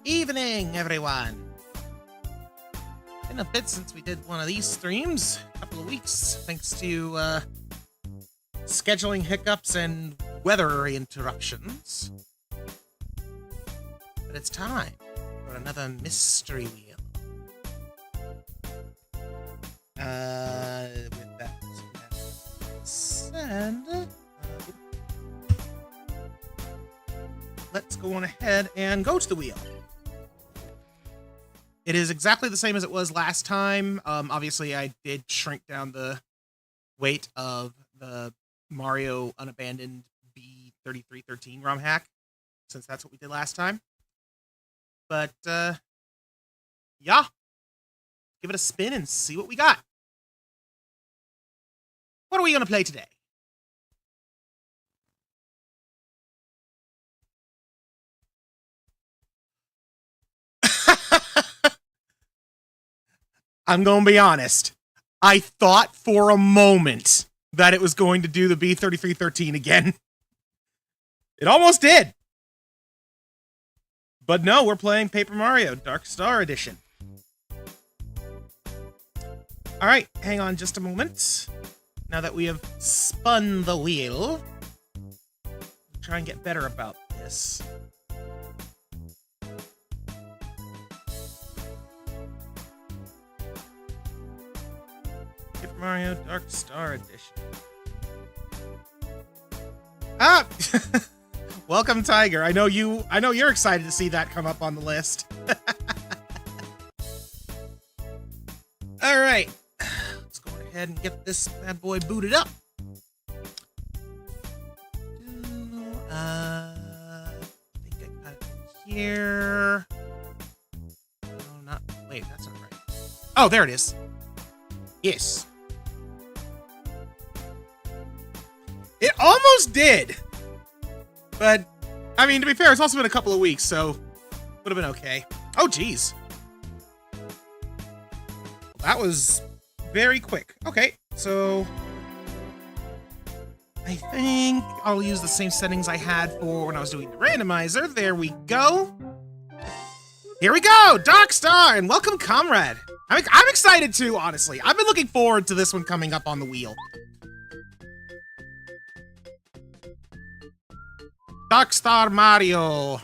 Evening, everyone. Been a bit since we did one of these streams. A couple of weeks, thanks to scheduling hiccups and weather interruptions. But it's time for another mystery wheel. With that said, let's go on ahead and go to the wheel. It is exactly the same as it was last time. Obviously, I did shrink down the weight of the Mario Unabandoned B3313 ROM hack, since that's what we did last time. But, yeah. Give it a spin and see what we got. What are we going to play today? I'm going to be honest. I thought for a moment that it was going to do the B3313 again. It almost did. But no, we're playing Paper Mario Dark Star Edition. All right, hang on just a moment. Now that we have spun the wheel, try and get better about this. Paper Mario Dark Star Edition. Ah! Welcome, Tiger. I know you're excited to see that come up on the list. All right. Let's go ahead and get this bad boy booted up. I think I got it here. No, not. Wait, that's not right. Oh, there it is. Yes. It almost did. But, I mean, to be fair, it's also been a couple of weeks, so would have been okay. Oh, geez. That was very quick. Okay, so I think I'll use the same settings I had for when I was doing the randomizer. There we go. Here we go, Dark Star, and welcome, Comrade. I'm excited too, honestly. I've been looking forward to this one coming up on the wheel. Dark Star Mario.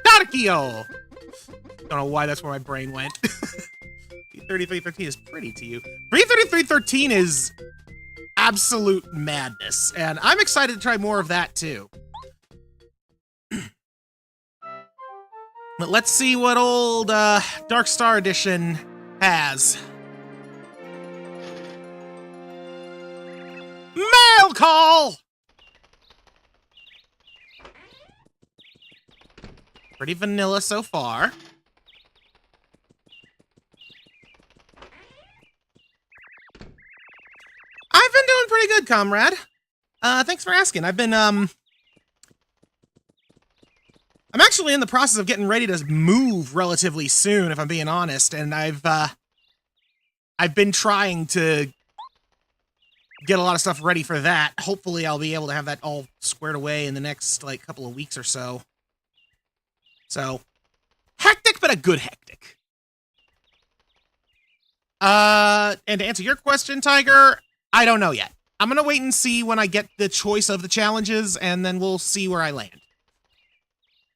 Darkio! Don't know why that's where my brain went. 3313 is pretty to you. 3313 is absolute madness, and I'm excited to try more of that too. But let's see what old Dark Star Edition has. Mail call! Pretty vanilla so far. I've been doing pretty good, comrade. Thanks for asking. I've been, I'm actually in the process of getting ready to move relatively soon, if I'm being honest, and I've been trying to get a lot of stuff ready for that. Hopefully I'll be able to have that all squared away in the next, like, couple of weeks or so. So, hectic, but a good hectic. And to answer your question, Tiger, I don't know yet. I'm gonna wait and see when I get the choice of the challenges, and then we'll see where I land.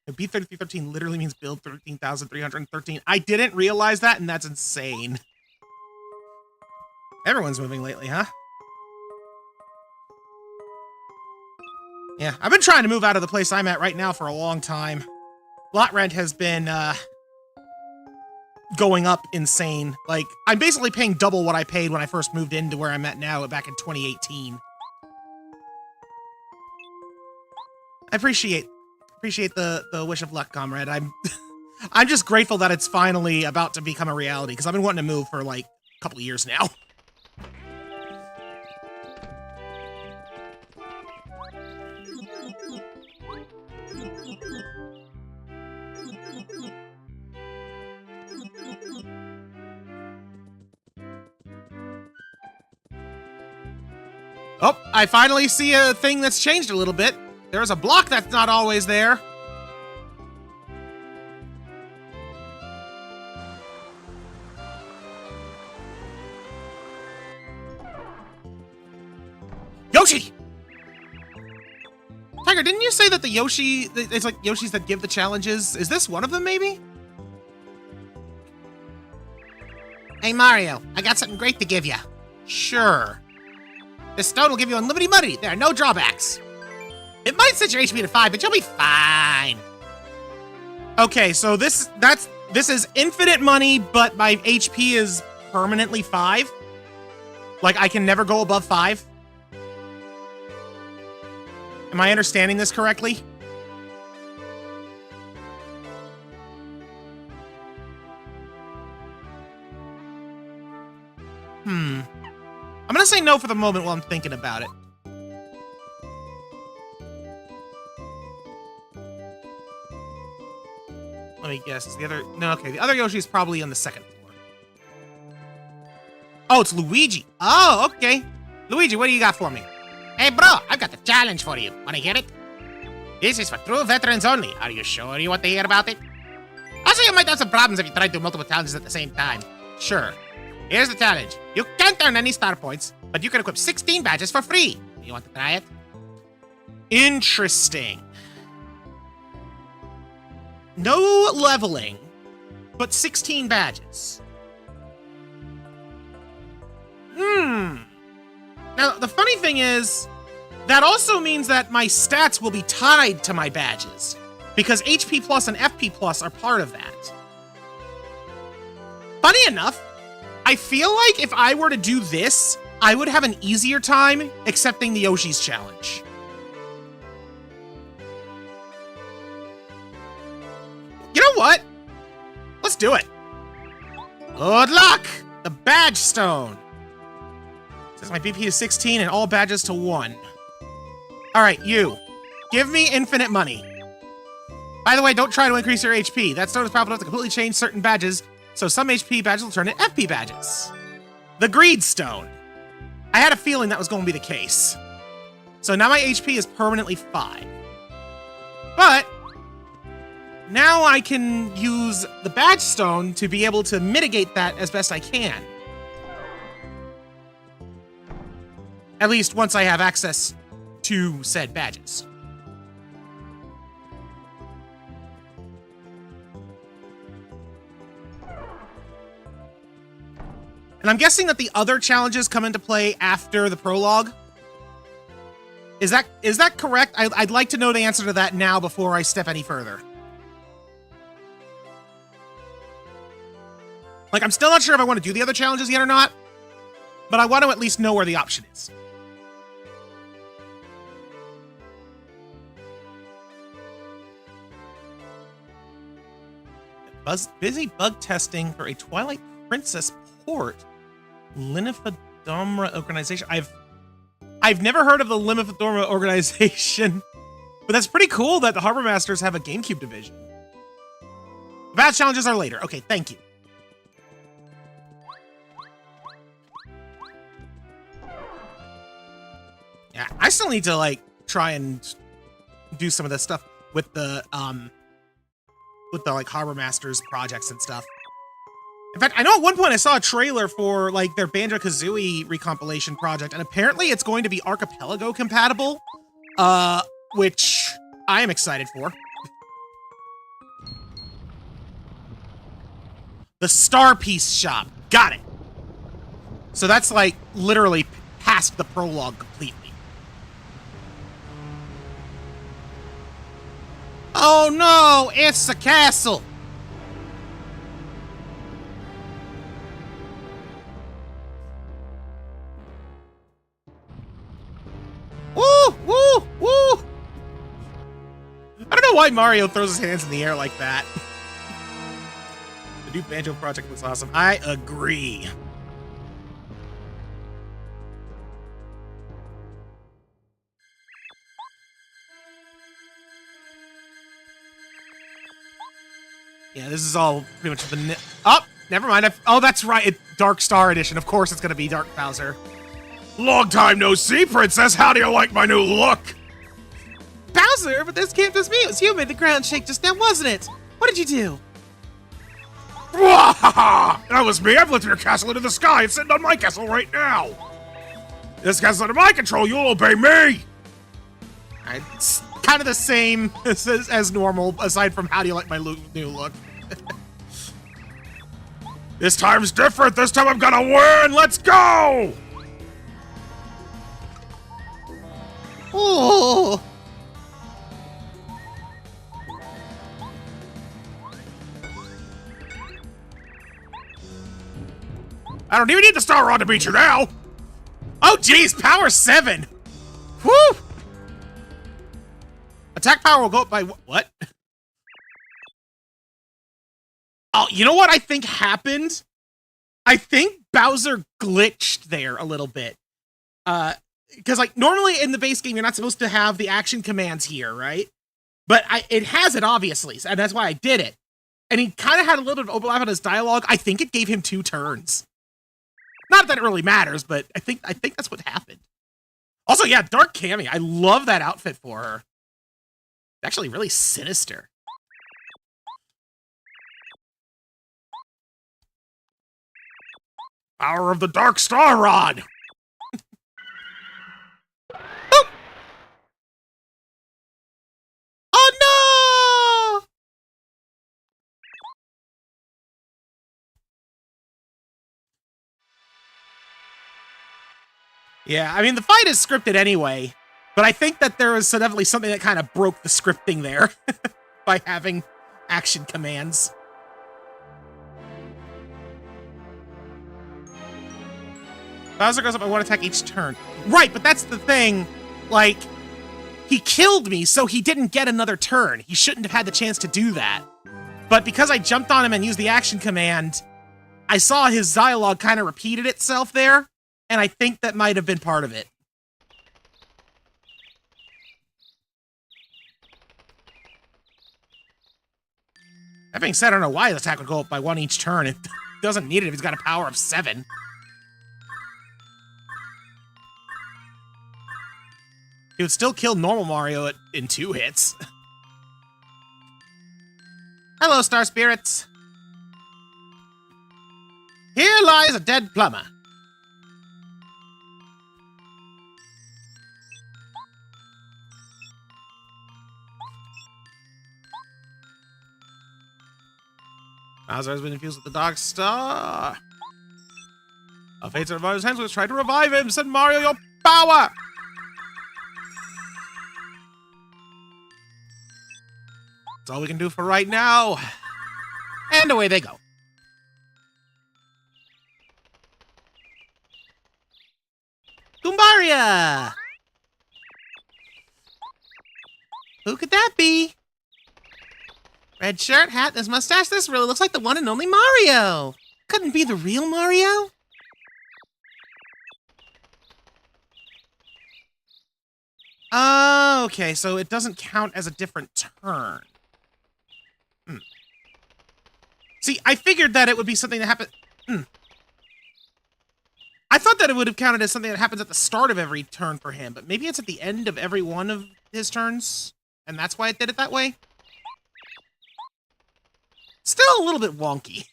B3313 literally means build 13,313. I didn't realize that, and that's insane. Everyone's moving lately, huh? Yeah, I've been trying to move out of the place I'm at right now for a long time. Lot rent has been, going up insane. Like, I'm basically paying double what I paid when I first moved into where I'm at now back in 2018. I appreciate the wish of luck, comrade. I'm just grateful that it's finally about to become a reality, because I've been wanting to move for, like, a couple of years now. Oh, I finally see a thing that's changed a little bit. There's a block that's not always there. Yoshi! Tiger, didn't you say that the Yoshi, it's like Yoshis that give the challenges? Is this one of them, maybe? Hey, Mario, I got something great to give you. Sure. This stone will give you unlimited money. There are no drawbacks. It might set your HP to 5, but you'll be fine. Okay, so this is infinite money, but my HP is permanently 5. Like, I can never go above 5. Am I understanding this correctly? I'm gonna say no for the moment while I'm thinking about it. Let me guess. Is the other... No, okay. The other Yoshi is probably on the second floor. Oh, it's Luigi. Oh, okay. Luigi, what do you got for me? Hey, bro, I've got the challenge for you. Wanna hear it? This is for true veterans only. Are you sure you want to hear about it? Also, you might have some problems if you try to do multiple challenges at the same time. Sure. Here's the challenge. You can't earn any star points, but you can equip 16 badges for free. You want to try it? Interesting. No leveling, but 16 badges. Now, the funny thing is, that also means that my stats will be tied to my badges, because HP Plus and FP Plus are part of that. Funny enough, I feel like if I were to do this, I would have an easier time accepting the Yoshi's challenge. You know what? Let's do it. Good luck! The badge stone. Says my BP is 16 and all badges to 1. Alright, you. Give me infinite money. By the way, don't try to increase your HP. That stone is powerful enough to completely change certain badges, so some HP badges will turn into FP badges. The Greed Stone. I had a feeling that was going to be the case. So now my HP is permanently 5. But now I can use the Badge Stone to be able to mitigate that as best I can. At least once I have access to said badges. And I'm guessing that the other challenges come into play after the prologue. Is that correct? I'd like to know the answer to that now before I step any further. Like, I'm still not sure if I want to do the other challenges yet or not, but I want to at least know where the option is. Busy bug testing for a Twilight Princess port. Linifedora organization. I've never heard of the Linifedora organization, but that's pretty cool that the Harbor Masters have a GameCube division. The badge challenges are later. Okay, thank you. Yeah, I still need to like try and do some of this stuff with the like Harbor Masters projects and stuff. In fact, I know at one point I saw a trailer for like their Banjo-Kazooie recompilation project, and apparently it's going to be Archipelago compatible, which I am excited for. The Star Piece Shop. Got it. So that's like literally past the prologue completely. Oh no, it's a castle. Woo, woo, woo. I don't know why Mario throws his hands in the air like that. The new Banjo project looks awesome. I agree. Yeah, this is all pretty much the... Oh, never mind. Oh, that's right. Dark Star Edition. Of course it's going to be Dark Bowser. Long time no see, Princess. How do you like my new look? Bowser, but this can't just be. It was you who made the ground shake just now, wasn't it? What did you do? That was me. I've lifted your castle into the sky. It's sitting on my castle right now. This castle's under my control. You'll obey me. It's kind of the same as normal, aside from how do you like my new look? This time's different. This time I'm gonna win. Let's go. Oh. I don't even need the Star Rod to beat you now. Oh, geez, power 7. Woo! Attack power will go up by what? Oh, you know what I think happened? I think Bowser glitched there a little bit. Because like normally in the base game, you're not supposed to have the action commands here, right? But it has it obviously, and that's why I did it. And he kind of had a little bit of overlap on his dialogue. I think it gave him 2 turns. Not that it really matters, but I think that's what happened. Also, yeah, Dark Cammy. I love that outfit for her. It's actually really sinister. Power of the Dark Star Rod. Oh no! Yeah, I mean, the fight is scripted anyway, but I think that there was definitely something that kind of broke the scripting there by having action commands. Bowser goes up and 1 attack each turn. Right, but that's the thing. Like, he killed me, so he didn't get another turn. He shouldn't have had the chance to do that. But because I jumped on him and used the action command, I saw his dialogue kind of repeated itself there, and I think that might have been part of it. That being said, I don't know why his attack would go up by 1 each turn. It doesn't need it if he's got a power of 7. He would still kill normal Mario in 2 hits. Hello, Star Spirits. Here lies a dead plumber. Bowser has been infused with the Dark Star. A fates in Mario's hands. Let's try to revive him. Send Mario your power. That's all we can do for right now. And away they go. Goombaria! Who could that be? Red shirt, hat, this mustache. This really looks like the one and only Mario. Couldn't be the real Mario? Okay, so it doesn't count as a different turn. See, I figured that it would be something that happened... I thought that it would have counted as something that happens at the start of every turn for him, but maybe it's at the end of every one of his turns, and that's why it did it that way? Still a little bit wonky.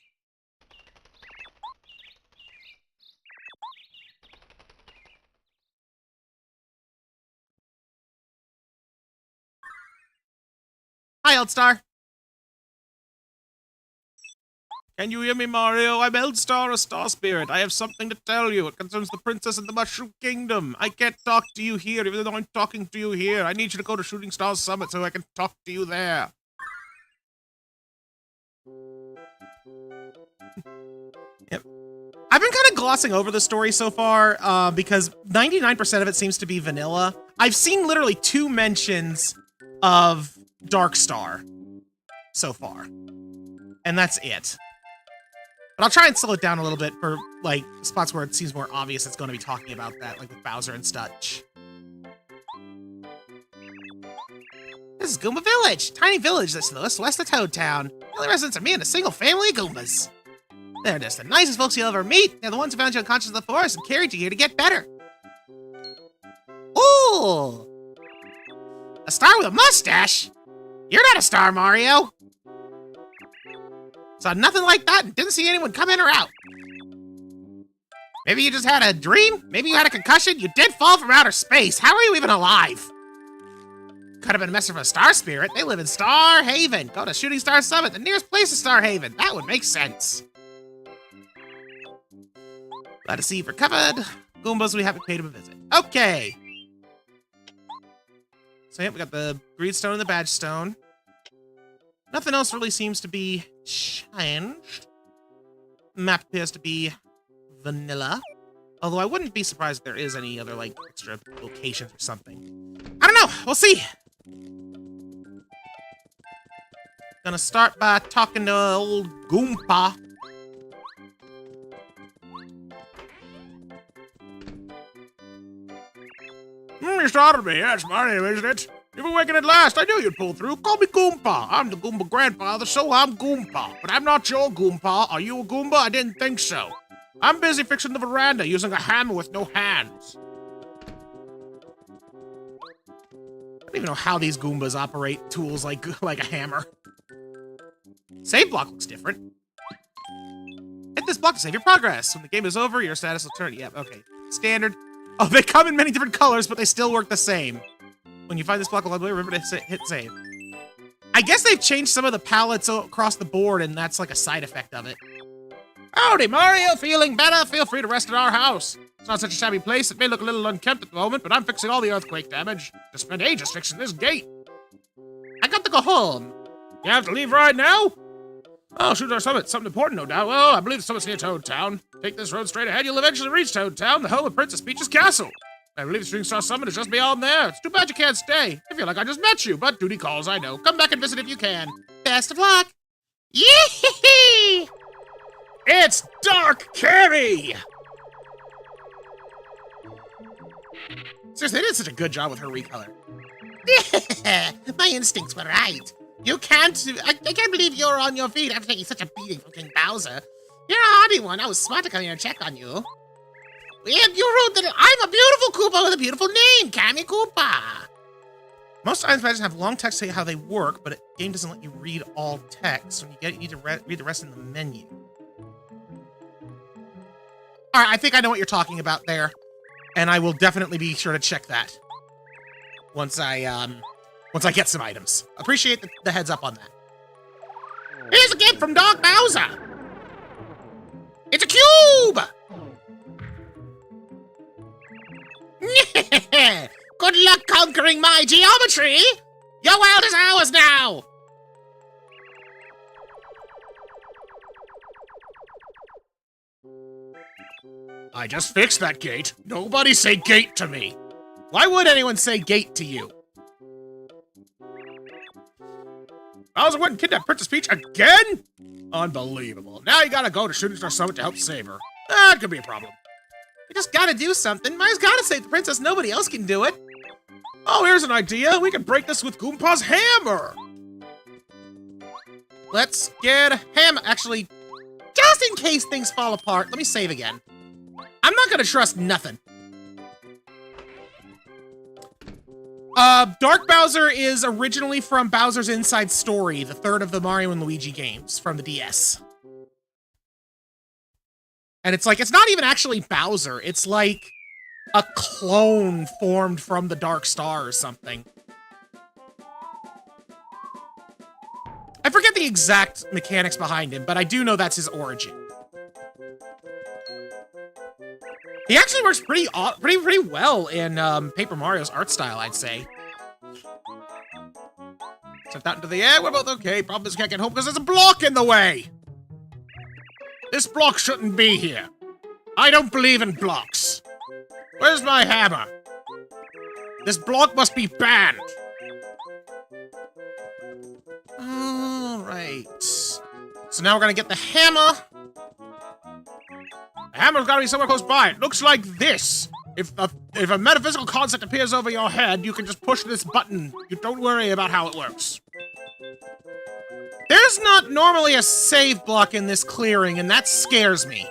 Hi, Eldstar. Can you hear me, Mario? I'm Eldstar, a star spirit. I have something to tell you. It concerns the princess and the Mushroom Kingdom. I can't talk to you here, even though I'm talking to you here. I need you to go to Shooting Stars Summit so I can talk to you there. Yep. I've been kind of glossing over the story so far because 99% of it seems to be vanilla. I've seen literally 2 mentions of Dark Star so far, and that's it. But I'll try and slow it down a little bit for, like, spots where it seems more obvious it's going to be talking about that, like with Bowser and such. This is Goomba Village. Tiny village that's west of Toad Town. The only residents are me and a single family of Goombas. They're just the nicest folks you'll ever meet. They're the ones who found you unconscious in the forest and carried you here to get better. cool. A star with a mustache? You're not a star, Mario. Saw nothing like that and didn't see anyone come in or out. Maybe you just had a dream? Maybe you had a concussion? You did fall from outer space. How are you even alive? Could have been a messer of a star spirit. They live in Star Haven. Go to Shooting Star Summit. The nearest place is Star Haven. That would make sense. Glad to see you've recovered. Goombas, we haven't paid him a visit. Okay. So, yep, we got the greed stone and the badge stone. Nothing else really seems to be changed. Map appears to be vanilla. Although I wouldn't be surprised if there is any other, like, extra locations or something. I don't know. We'll see. Gonna start by talking to old Goomba. You startled me. That's my name, isn't it? You've awakened at last. I knew you'd pull through. Call me Goomba. I'm the Goomba grandfather, so I'm Goomba. But I'm not your Goomba. Are you a Goomba? I didn't think so. I'm busy fixing the veranda using a hammer with no hands. I don't even know how these Goombas operate tools like a hammer. Save block looks different. Hit this block to save your progress. When the game is over, your status will turn. Yep, okay. Standard. Oh, they come in many different colors, but they still work the same. When you find this block, remember to hit save. I guess they've changed some of the palettes across the board, and that's like a side effect of it. Howdy, Mario. Feeling better? Feel free to rest at our house. It's not such a shabby place. It may look a little unkempt at the moment, but I'm fixing all the earthquake damage. Just spent ages fixing this gate. I got to go home. You have to leave right now? Oh, shoot, our summit. Something important, no doubt. Well, I believe the summit's near Toad Town. Take this road straight ahead. You'll eventually reach Toad Town, the home of Princess Peach's castle. I believe the Shooting Star Summit is just beyond there. It's too bad you can't stay. I feel like I just met you, but duty calls, I know. Come back and visit if you can. Best of luck. Yee-hee-hee! It's Dark Carrie! Seriously, they did such a good job with her recolor. My instincts were right. You can't... I can't believe you're on your feet after taking such a beating from King Bowser. You're a hardy one. I was smart to come here and check on you. You wrote that I'm a beautiful Koopa with a beautiful name, Kammy Koopa. Most items badges have long text to say how they work, but the game doesn't let you read all text. When you get it, you need to read the rest in the menu. All right, I think I know what you're talking about there, and I will definitely be sure to check that once I get some items. Appreciate the heads up on that. Here's a gift from Dark Bowser. It's a cube. Good luck conquering my geometry. Your world is ours now. I just fixed that gate. Nobody say gate to me. Why would anyone say gate to you? Bowser went and kidnapped Princess Peach again? Unbelievable. Now you gotta go to Shooting Star Summit to help save her. That could be a problem. We just gotta do something. Mayo's gotta save the princess. Nobody else can do it. Oh, here's an idea. We can break this with Goompa's hammer. Let's get hammer. Actually, just in case things fall apart, let me save again. I'm not gonna trust nothing. Dark Bowser is originally from Bowser's Inside Story, the third of the Mario and Luigi games from the DS. And it's like, it's not even actually Bowser. It's like a clone formed from the Dark Star or something. I forget the exact mechanics behind him, but I do know that's his origin. He actually works pretty well in Paper Mario's art style, I'd say. Sent out into the air, we're both okay. Problem is we can't get home because there's a block in the way. This block shouldn't be here. I don't believe in blocks. Where's my hammer? This block must be banned. Alright. So now we're gonna get the hammer. The hammer's gotta be somewhere close by. It looks like this. If a metaphysical concept appears over your head, you can just push this button. You don't worry about how it works. There's not normally a save block in this clearing, and that scares me.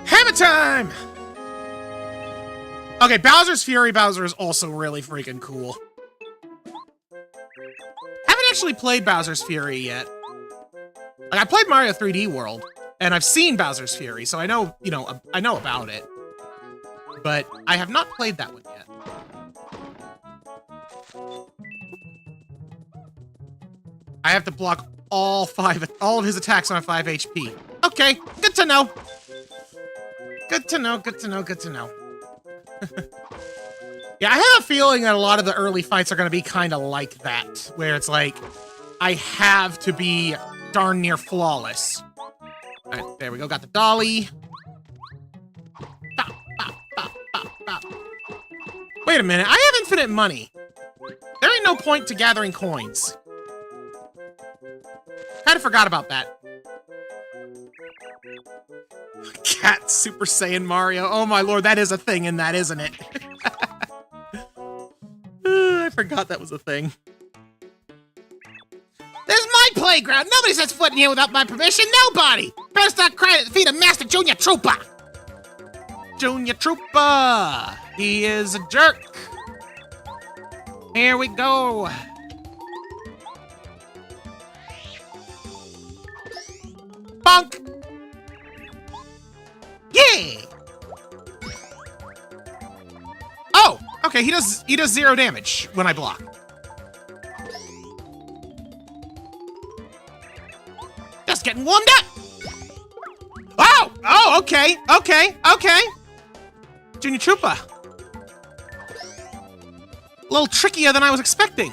Hammer time! Okay, Bowser's Fury Bowser is also really freaking cool. Haven't actually played Bowser's Fury yet. Like, I played Mario 3D World, and I've seen Bowser's Fury, so I know, you know, I know about it. But I have not played that one yet. I have to block all of his attacks on 5 HP. Okay, good to know. Good to know, good to know, good to know. Yeah, I have a feeling that a lot of the early fights are going to be kind of like that, where it's like, I have to be darn near flawless. All right, there we go, got the dolly. Bop, bop, bop, bop, bop. Wait a minute, I have infinite money. There ain't no point to gathering coins. Kinda forgot about that. Cat Super Saiyan Mario. Oh my lord, that is a thing in that, isn't it? I forgot that was a thing. This is my playground. Nobody sets foot in here without my permission. Nobody! Better start crying at the feet of Master Junior Trooper! Junior Trooper! He is a jerk. Here we go. Bonk! Yeah! Oh! Okay, he does 0 damage when I block. Just getting warmed up! Oh! Oh, okay, okay, okay! Junior Trooper. A little trickier than I was expecting.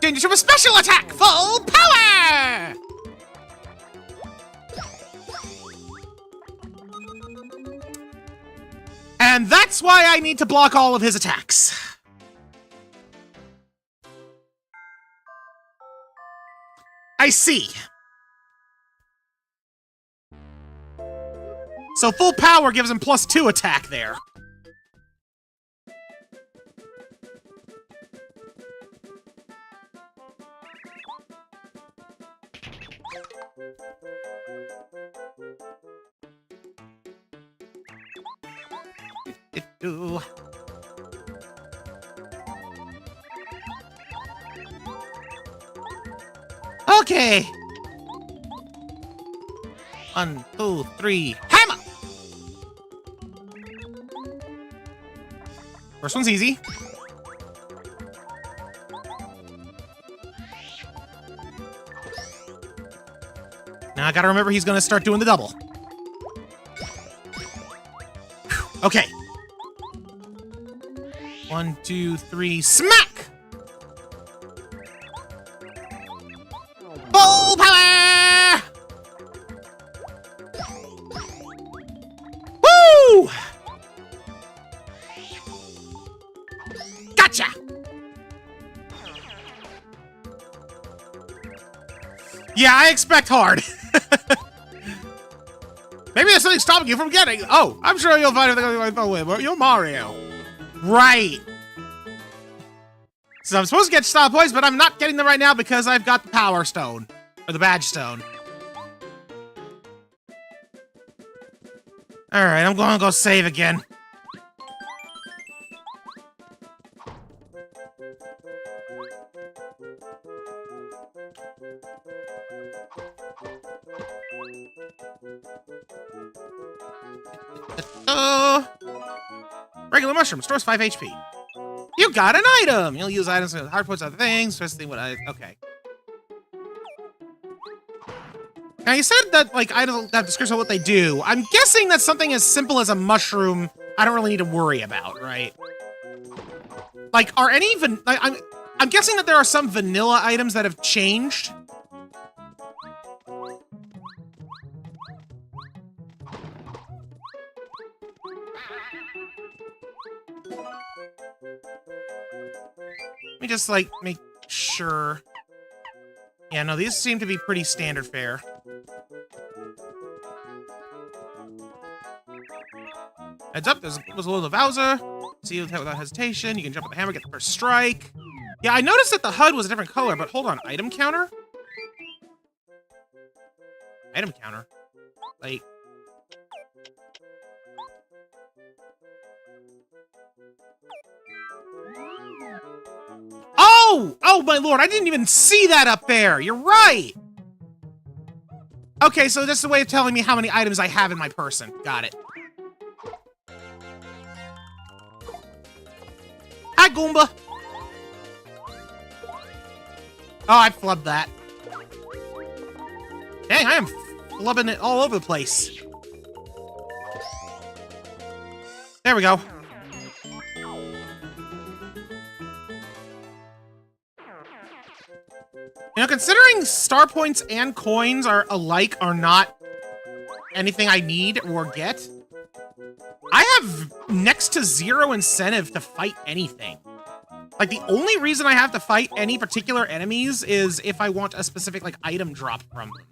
Junior Trooper special attack! Full power! And that's why I need to block all of his attacks. I see. So full power gives him +2 attack there. Okay. 1, 2, 3, hammer! First one's easy. Now I gotta remember he's gonna start doing the double. Whew. Okay. 1, 2, 3, smack! Full power! Woo! Gotcha! Yeah, I expect hard. Maybe there's something stopping you from getting. Oh, I'm sure you'll find it. You're Mario. Right. So I'm supposed to get star points, but I'm not getting them right now because I've got the Power Stone. Or the Badge Stone. Alright, I'm going to go save again. Regular mushroom stores 5 HP. You got an item! You'll use items with hard points on things, especially what I... Okay. Now, you said that, like, items have description of what they do. I'm guessing that something as simple as a mushroom, I don't really need to worry about, right? Like, are any... I'm guessing that there are some vanilla items that have changed. Let me just, like, make sure. Yeah, no, these seem to be pretty standard fare. Heads up, there's a little Bowser. See you without hesitation. You can jump with the hammer, get the first strike. Yeah, I noticed that the HUD was a different color, but hold on. Item counter? Item counter? Like... Oh! Oh, my lord, I didn't even see that up there! You're right! Okay, so that's the way of telling me how many items I have in my person. Got it. Hi, Goomba! Oh, I flubbed that. Dang, I am flubbing it all over the place. There we go. You know, considering star points and coins are alike are not anything I need or get, I have next to zero incentive to fight anything. Like, the only reason I have to fight any particular enemies is if I want a specific, like, item drop from them.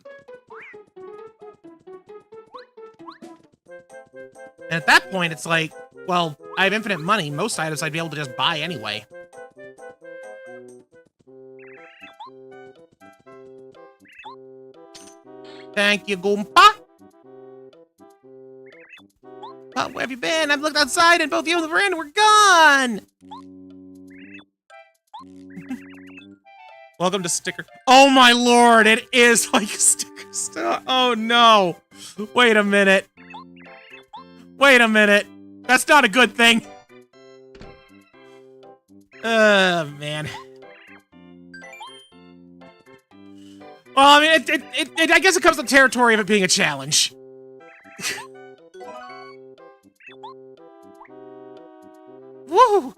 And at that point, it's like, well, I have infinite money. Most items I'd be able to just buy anyway. Thank you, Goomba. Oh, where have you been? I've looked outside and both you and the veranda were gone. Welcome to Sticker. Oh my lord, it is like Sticker Star. Oh no. Wait a minute. Wait a minute. That's not a good thing. Man. Well, I mean, I guess it comes to the territory of it being a challenge. Woo!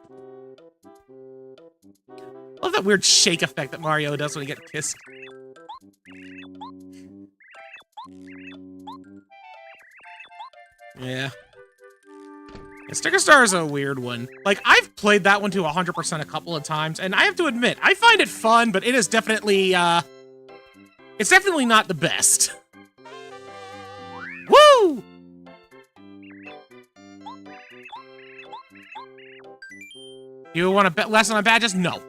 I love that weird shake effect that Mario does when he gets kissed. Yeah. Sticker Star is a weird one. Like, I've played that one to 100% a couple of times, and I have to admit, I find it fun, but it is definitely, it's definitely not the best. Woo! You want a lesson on badges? No.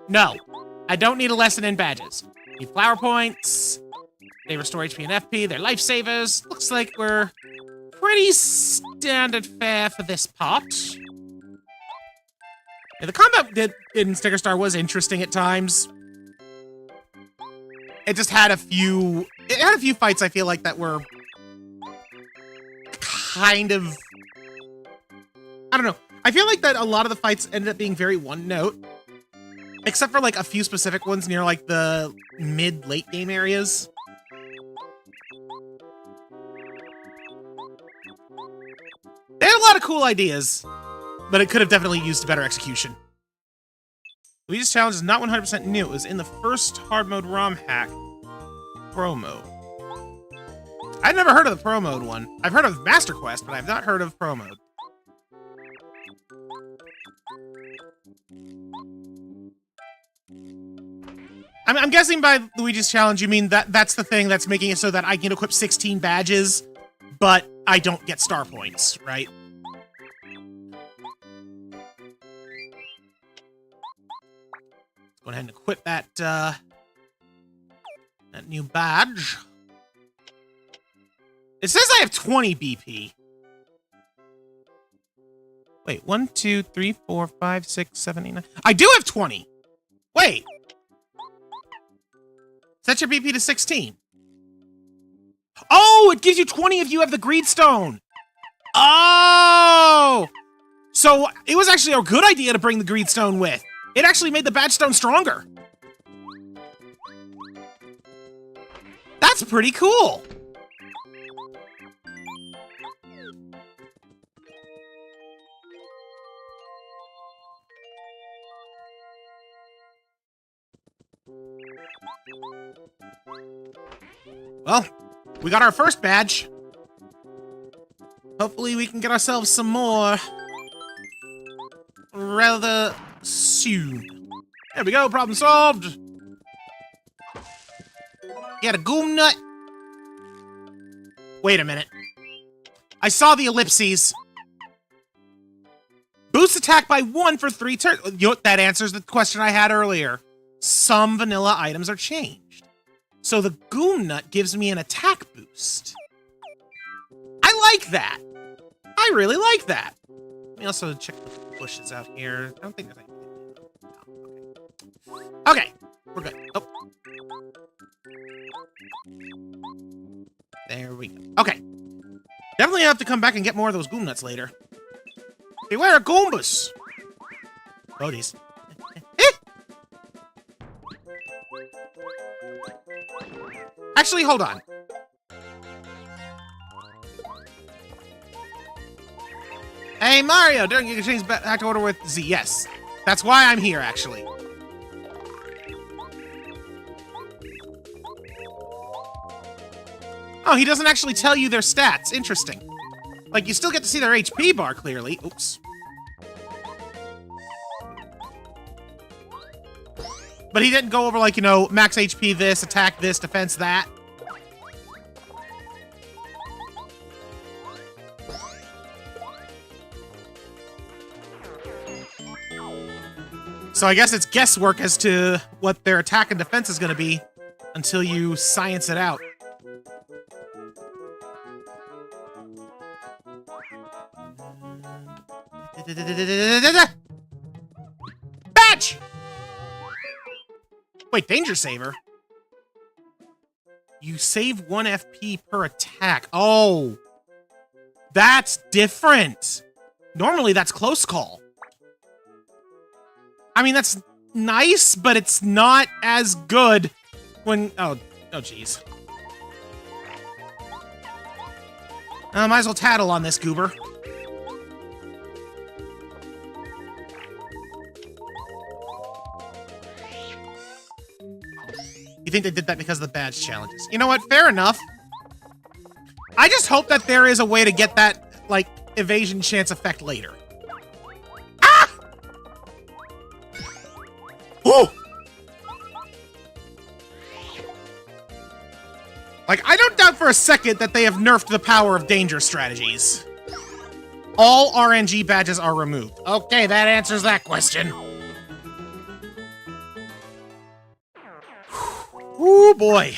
No. I don't need a lesson in badges. Need flower points. They restore HP and FP. They're lifesavers. Looks like we're pretty standard fare for this part. Yeah, the combat in Sticker Star was interesting at times. It just had a few... It had a few fights, I feel like, that were... kind of... I don't know. I feel like that a lot of the fights ended up being very one-note. Except for, like, a few specific ones near, like, the mid-late game areas. They had a lot of cool ideas, but it could have definitely used better execution. Luigi's Challenge is not 100% new. It was in the first hard mode ROM hack, Pro Mode. I've never heard of the Pro Mode one. I've heard of Master Quest, but I've not heard of Pro Mode. I'm guessing by Luigi's Challenge you mean that's the thing that's making it so that I can equip 16 badges, but I don't get star points, right? Let's go ahead and equip that, that new badge. It says I have 20 BP. Wait, 1, 2, 3, 4, 5, 6, 7, 8, 9. I do have 20! Wait! Set your BP to 16. Oh, it gives you 20 if you have the greed stone. Oh! So it was actually a good idea to bring the greed stone with. It actually made the badge stone stronger. That's pretty cool. Well, we got our first badge. Hopefully we can get ourselves some more rather soon. There we go, problem solved. Get a Goom Nut. Wait a minute. I saw the ellipses. Boost attack by 1 for 3 turns. That answers the question I had earlier. Some vanilla items are changed. So the Goom Nut gives me an attack boost. I like that. I really like that. Let me also check the bushes out here. I don't think there's anything. No, okay. Okay, we're good. Oh. There we go. Okay. Definitely have to come back and get more of those Goom Nuts later. Beware of Goombas! Oh, these. Actually, hold on. Hey, Mario! During you can change back to order with Z. Yes. That's why I'm here, actually. Oh, he doesn't actually tell you their stats. Interesting. Like, you still get to see their HP bar, clearly. Oops. But he didn't go over, like, you know, max HP this, attack this, defense that. So I guess it's guesswork as to what their attack and defense is going to be until you science it out. Badge! Wait, Danger Saver? You save 1 FP per attack. Oh! That's different! Normally, that's Close Call. I mean, that's nice, but it's not as good when... Oh, jeez. Might as well tattle on this goober. You think they did that because of the badge challenges? You know what? Fair enough. I just hope that there is a way to get that, like, evasion chance effect later. Ah! Oh! Like, I don't doubt for a second that they have nerfed the power of danger strategies. All RNG badges are removed. Okay, that answers that question. Ooh, boy.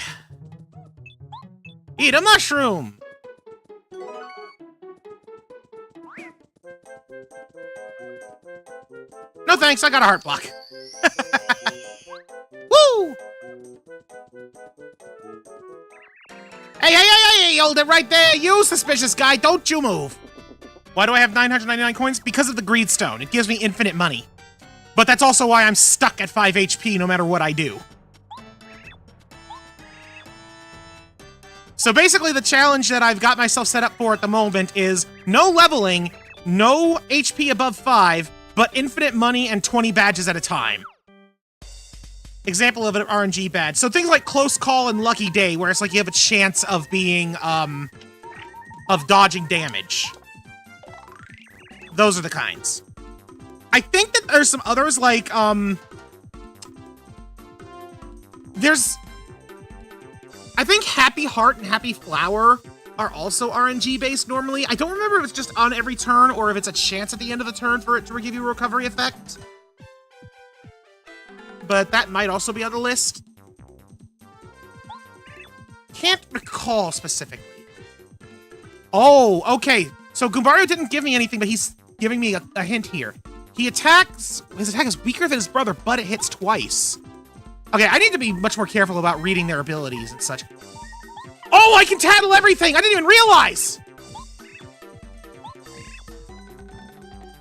Eat a mushroom! No thanks, I got a heart block. Woo! Hey, hold it right there, you suspicious guy, don't you move! Why do I have 999 coins? Because of the Greed Stone. It gives me infinite money. But that's also why I'm stuck at 5 HP no matter what I do. So basically the challenge that I've got myself set up for at the moment is no leveling, no HP above 5, but infinite money and 20 badges at a time. Example of an RNG badge. So things like Close Call and Lucky Day, where it's like you have a chance of being, of dodging damage. Those are the kinds. I think that there's some others like, I think Happy Heart and Happy Flower are also RNG based normally. I don't remember if it's just on every turn or if it's a chance at the end of the turn for it to give you a recovery effect. But that might also be on the list. Can't recall specifically. Oh, okay. So Goombario didn't give me anything, but he's giving me a hint here. His attack is weaker than his brother, but it hits twice. Okay, I need to be much more careful about reading their abilities and such. Oh, I can tattle everything! I didn't even realize!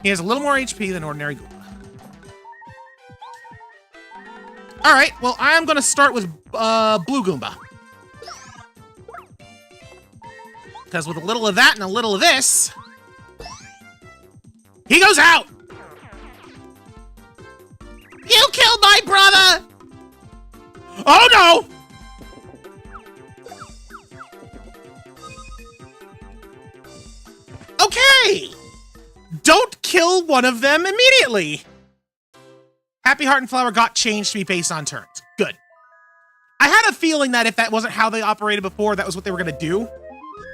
He has a little more HP than ordinary Goomba. Alright, well, I'm gonna start with Blue Goomba. Because with a little of that and a little of this, he goes out! You killed my brother! Oh no! Okay! Don't kill one of them immediately! Happy Heart and Flower got changed to be based on turns. Good. I had a feeling that if that wasn't how they operated before, that was what they were gonna do.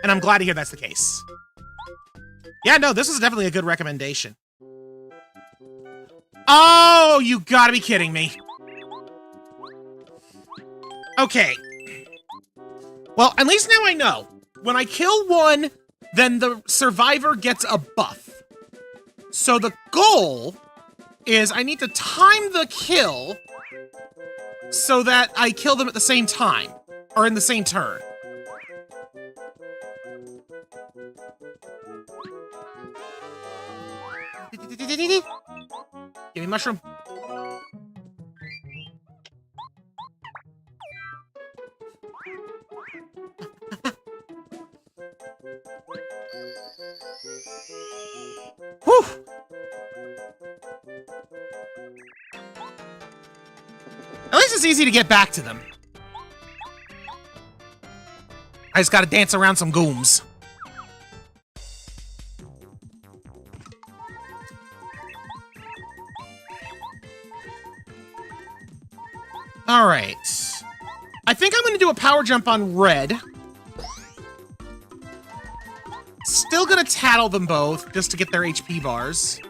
And I'm glad to hear that's the case. Yeah, no, this is definitely a good recommendation. Oh, you gotta be kidding me. Okay. Well, at least now I know. When I kill one, then the survivor gets a buff. So the goal is I need to time the kill so that I kill them at the same time, or in the same turn. Give me mushroom. Whew. At least it's easy to get back to them. I just gotta dance around some gooms. Alright. I think I'm gonna do a power jump on red. Still gonna tattle them both, just to get their HP bars.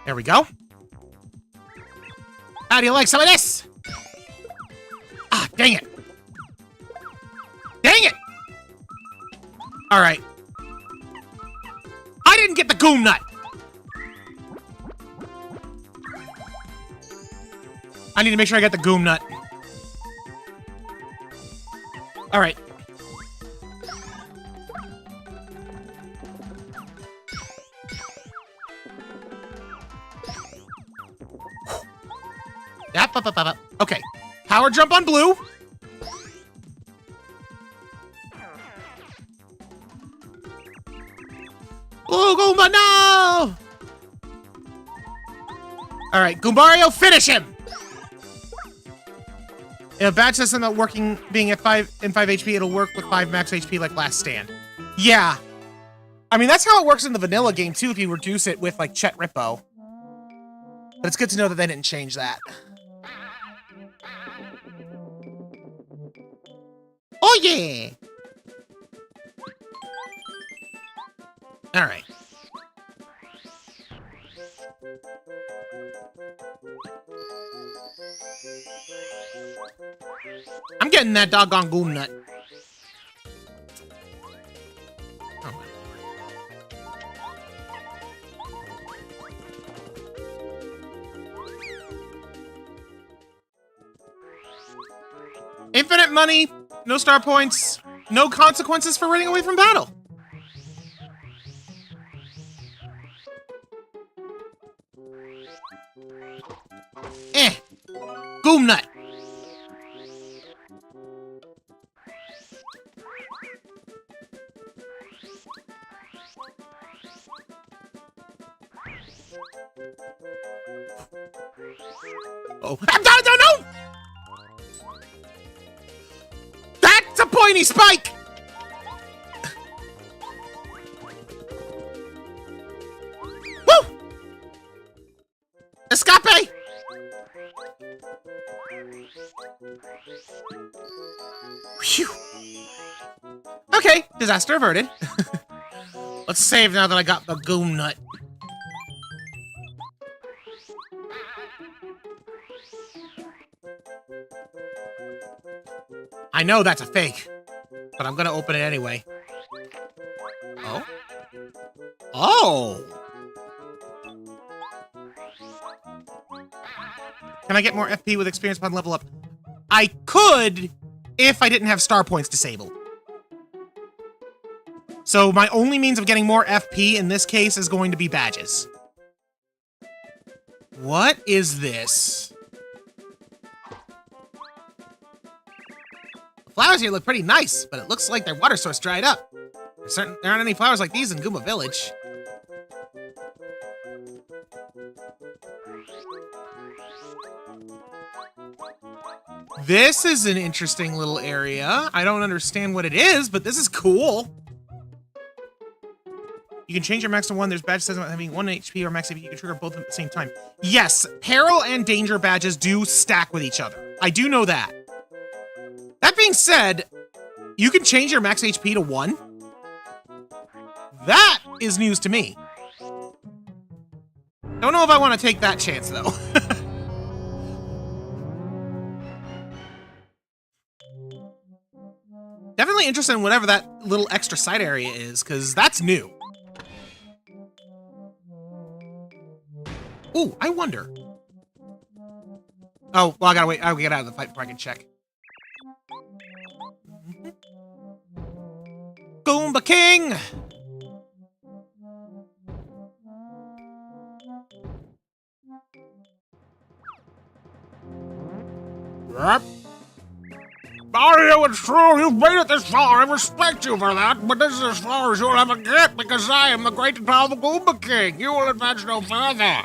There we go. How do you like some of this? Ah, dang it. Dang it! Alright. I didn't get the Goom Nut! I need to make sure I get the Goom Nut. Alright. Okay. Power jump on blue. Oh, Goomba, no! Alright, Goombario, finish him! If a badge says something about working, being at 5 HP, it'll work with 5 max HP like Last Stand. Yeah. I mean, that's how it works in the vanilla game, too, if you reduce it with, like, Chet Rippo. But it's good to know that they didn't change that. Oh, yeah! Alright. I'm getting that doggone Goom Nut. Oh, my Lord. Infinite money, no star points, no consequences for running away from battle. Goom Nut. Oh, no! That's a pointy spike! Woo! Escape! Phew. Okay, disaster averted. Let's save now that I got the Goom Nut. I know that's a fake, but I'm gonna open it anyway. Oh? Oh! Can I get more FP with experience upon level up? I could, if I didn't have star points disabled. So my only means of getting more FP in this case is going to be badges. What is this? The flowers here look pretty nice, but it looks like their water source dried up. There aren't any flowers like these in Goomba Village. This is an interesting little area. I don't understand what it is, but this is cool. You can change your max to 1. There's badge says about having 1 HP or max HP. You can trigger both at the same time. Yes, peril and danger badges do stack with each other. I do know that. That being said, you can change your max HP to 1. That is news to me. Don't know if I want to take that chance, though. Definitely interested in whatever that little extra side area is, because that's new. Ooh, I wonder. Oh, well, I gotta wait. I gotta get out of the fight before I can check. Goomba King! Yep. Mario, it's true, you've made it this far. I respect you for that, but this is as far as you'll ever get because I am the great and powerful Goomba King. You will advance no further.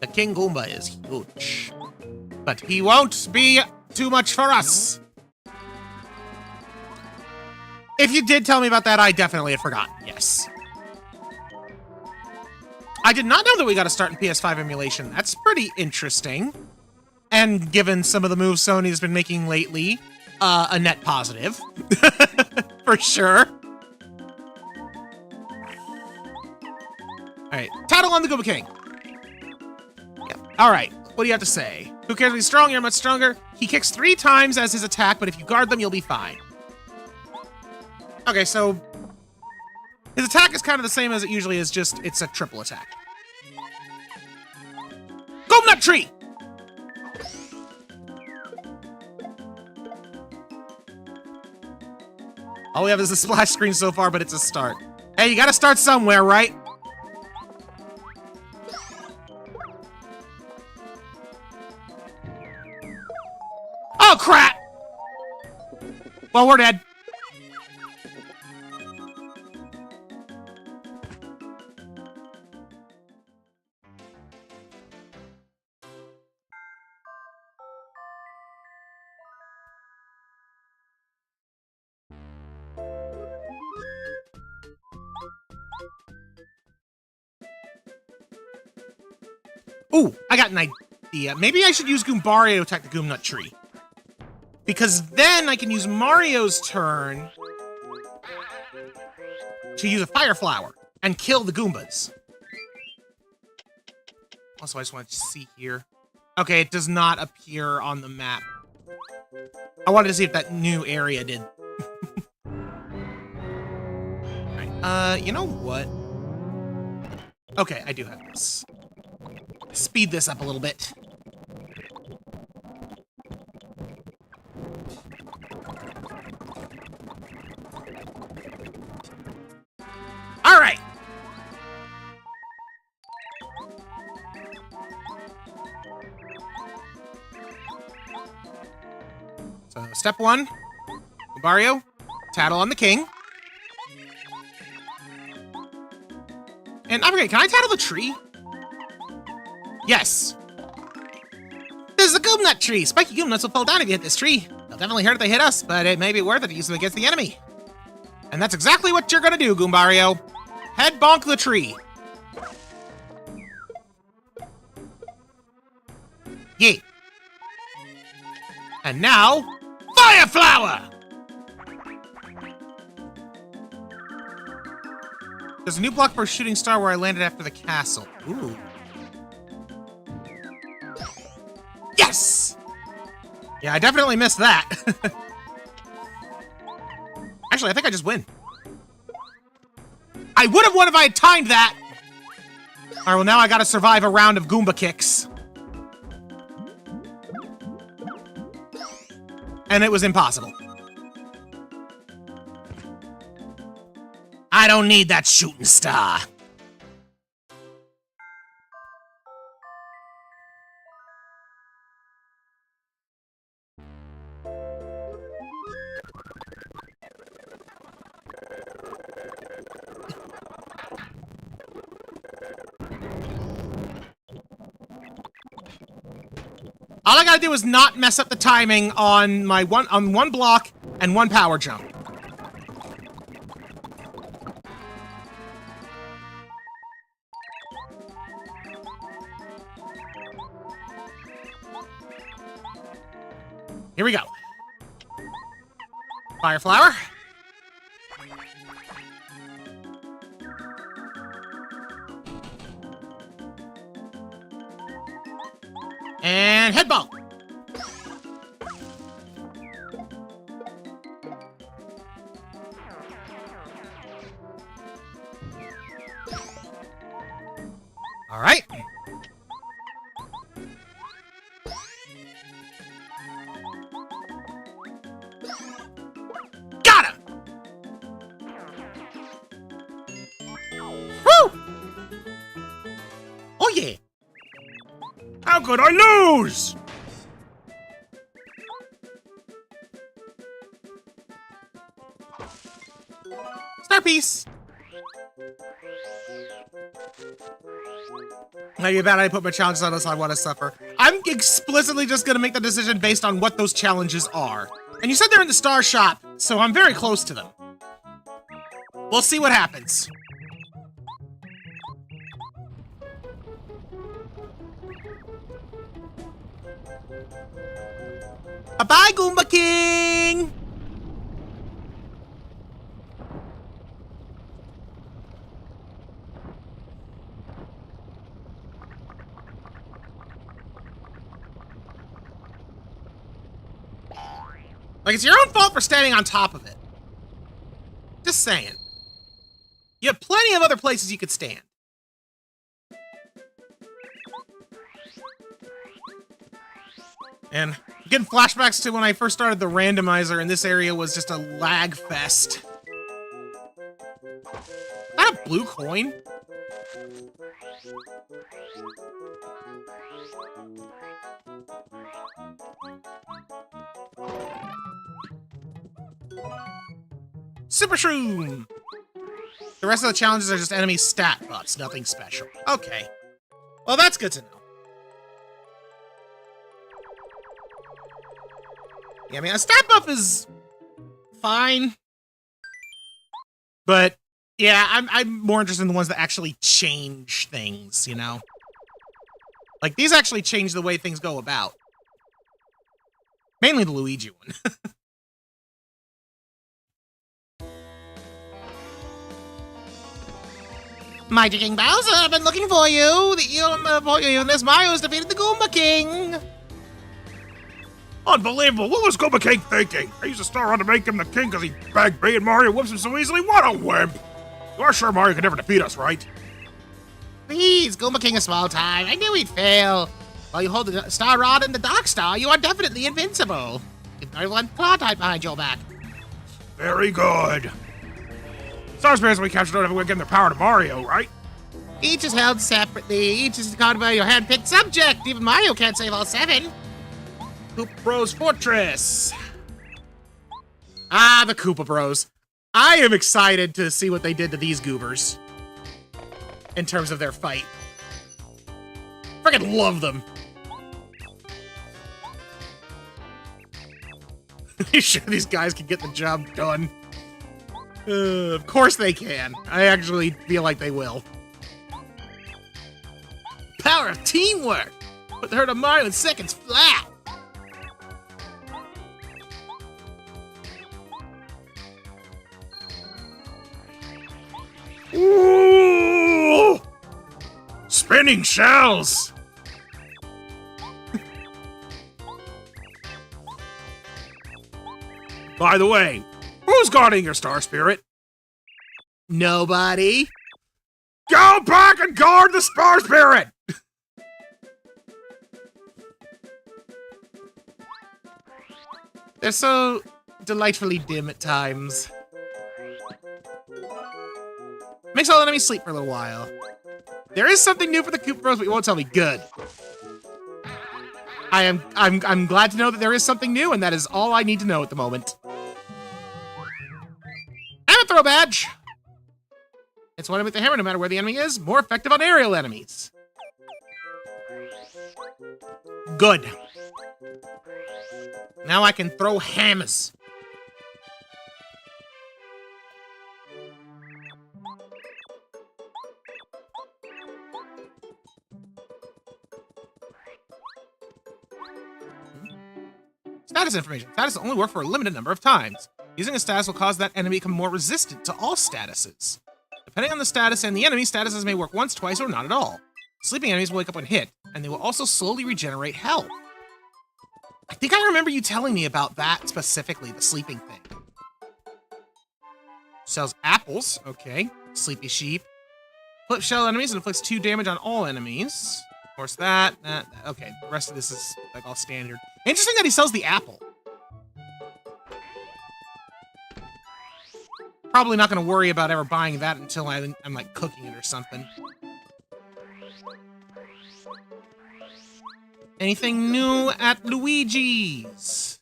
The King Goomba is huge. But he won't be too much for us. If you did tell me about that, I definitely had forgotten, yes. I did not know that we got to start in PS5 emulation. That's pretty interesting. And given some of the moves Sony's been making lately, a net positive. For sure. Alright, tattle on the Goomba King. Yep. Alright, what do you have to say? Who cares if he's strong? You're much stronger. He kicks 3 times as his attack, but if you guard them, you'll be fine. Okay, so his attack is kind of the same as it usually is, just it's a triple attack. Golden Nut Tree! All we have is a splash screen so far, but it's a start. Hey, you gotta start somewhere, right? Oh, crap! Well, we're dead. Ooh, I got an idea. Maybe I should use Goombario to attack the Goom Nut Tree. Because then I can use Mario's turn to use a Fire Flower and kill the Goombas. Also, I just want to see here. Okay, it does not appear on the map. I wanted to see if that new area did. Alright, you know what? Okay, I do have this. Speed this up a little bit. All right. So, step 1, Mario, tattle on the king. And I forget, can I tattle the tree? Yes. This is a Goom Nut Tree. Spiky Goom Nuts will fall down if you hit this tree. They'll definitely hurt if they hit us, but it may be worth it to use them against the enemy. And that's exactly what you're gonna do, Goombario. Head bonk the tree. Yeet. And now, Fire Flower! There's a new block for a shooting star where I landed after the castle. Ooh. Yes! Yeah, I definitely missed that. Actually, I think I just win. I would have won if I had timed that! Alright, well now I gotta survive a round of Goomba kicks. And it was impossible. I don't need that shooting star. All I gotta do is not mess up the timing on my one block and 1 power jump. Here we go. Fire flower. And head ball. All right. Got him. Woo! Oh yeah. How could I lose? Star piece. Maybe about I put my challenges on us, I want to suffer. I'm explicitly just going to make the decision based on what those challenges are. And you said they're in the star shop, so I'm very close to them. We'll see what happens. Bye-bye, Goomba King! Like, it's your own fault for standing on top of it. Just saying. You have plenty of other places you could stand. And getting flashbacks to when I first started the randomizer and this area was just a lag fest. Is that a blue coin? Super Shroom! The rest of the challenges are just enemy stat buffs, nothing special. Okay. Well, that's good to know. Yeah, I mean, a stat buff is fine. But, yeah, I'm more interested in the ones that actually change things, you know? Like, these actually change the way things go about. Mainly the Luigi one. Mighty King Bowser, I've been looking for you. This Mario's defeated the Goomba King. Unbelievable. What was Goomba King thinking? He used to star on to make him the king because he begged me and Mario whoops him so easily? What a wimp. You are sure Mario could never defeat us, right? Please, Goomba King is small time. I knew he'd fail. While you hold the Star Rod and the Dark Star, you are definitely invincible. With everyone claw type behind your back. Very good. Star Spirits we captured don't have to give their power to Mario, right? Each is held separately. Each is guarded by your hand-picked subject. Even Mario can't save all 7. Koopa Bros Fortress. Ah, the Koopa Bros. I am excited to see what they did to these goobers. In terms of their fight. Freaking love them. You sure these guys can get the job done? Of course they can. I actually feel like they will. Power of teamwork! Put the hurt of Mario in seconds flat! Ooh! Spinning shells! By the way, who's guarding your Star Spirit? Nobody. Go back and guard the Star Spirit! They're so delightfully dim at times. Makes all enemies sleep for a little while. There is something new for the Koopa Bros, but you won't tell me good. I'm glad to know that there is something new, and that is all I need to know at the moment. Hammer throw badge! It's one with the hammer no matter where the enemy is, more effective on aerial enemies. Good. Now I can throw hammers. Status Status information. Status will only work for a limited number of times. Using a status will cause that enemy to become more resistant to all statuses. Depending on the status and the enemy, statuses may work once, twice, or not at all. Sleeping enemies will wake up when hit, and they will also slowly regenerate health. I think I remember you telling me about that specifically, the sleeping thing. Sells apples, okay. Sleepy sheep. Flip shell enemies and inflicts 2 damage on all enemies. Of course, that. Okay, the rest of this is like all standard. Interesting that he sells the apple. Probably not going to worry about ever buying that until I'm like cooking it or something. Anything new at Luigi's?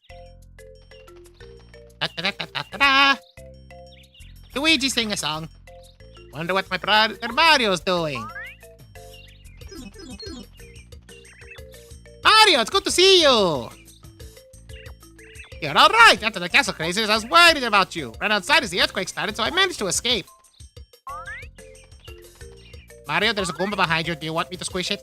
Luigi sing a song. Wonder what my brother Mario's doing. Mario, it's good to see you. You're all right. After the castle craziness, I was worried about you. Ran outside as the earthquake started, so I managed to escape. Mario, there's a Goomba behind you. Do you want me to squish it?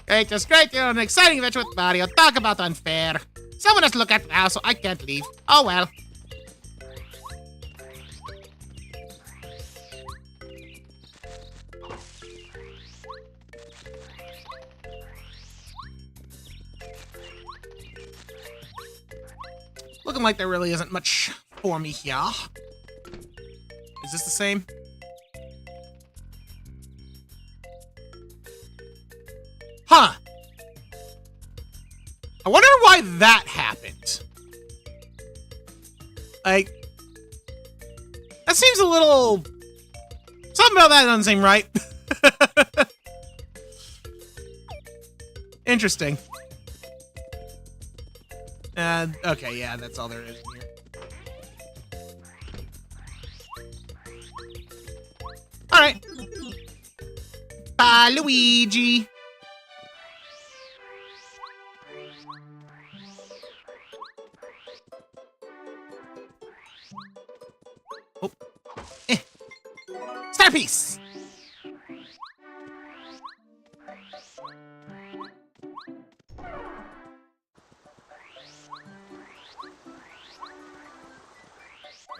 Great, just great. You're on an exciting adventure with Mario. Talk about unfair. Someone has to look at the house, so I can't leave. Oh well. Looking like there really isn't much for me here. Is this the same? Huh. I wonder why that happened. Like, that seems a little... Something about that doesn't seem right. Interesting. Okay, yeah, that's all there is here. Alright. Bye, Luigi. Oh. Star piece!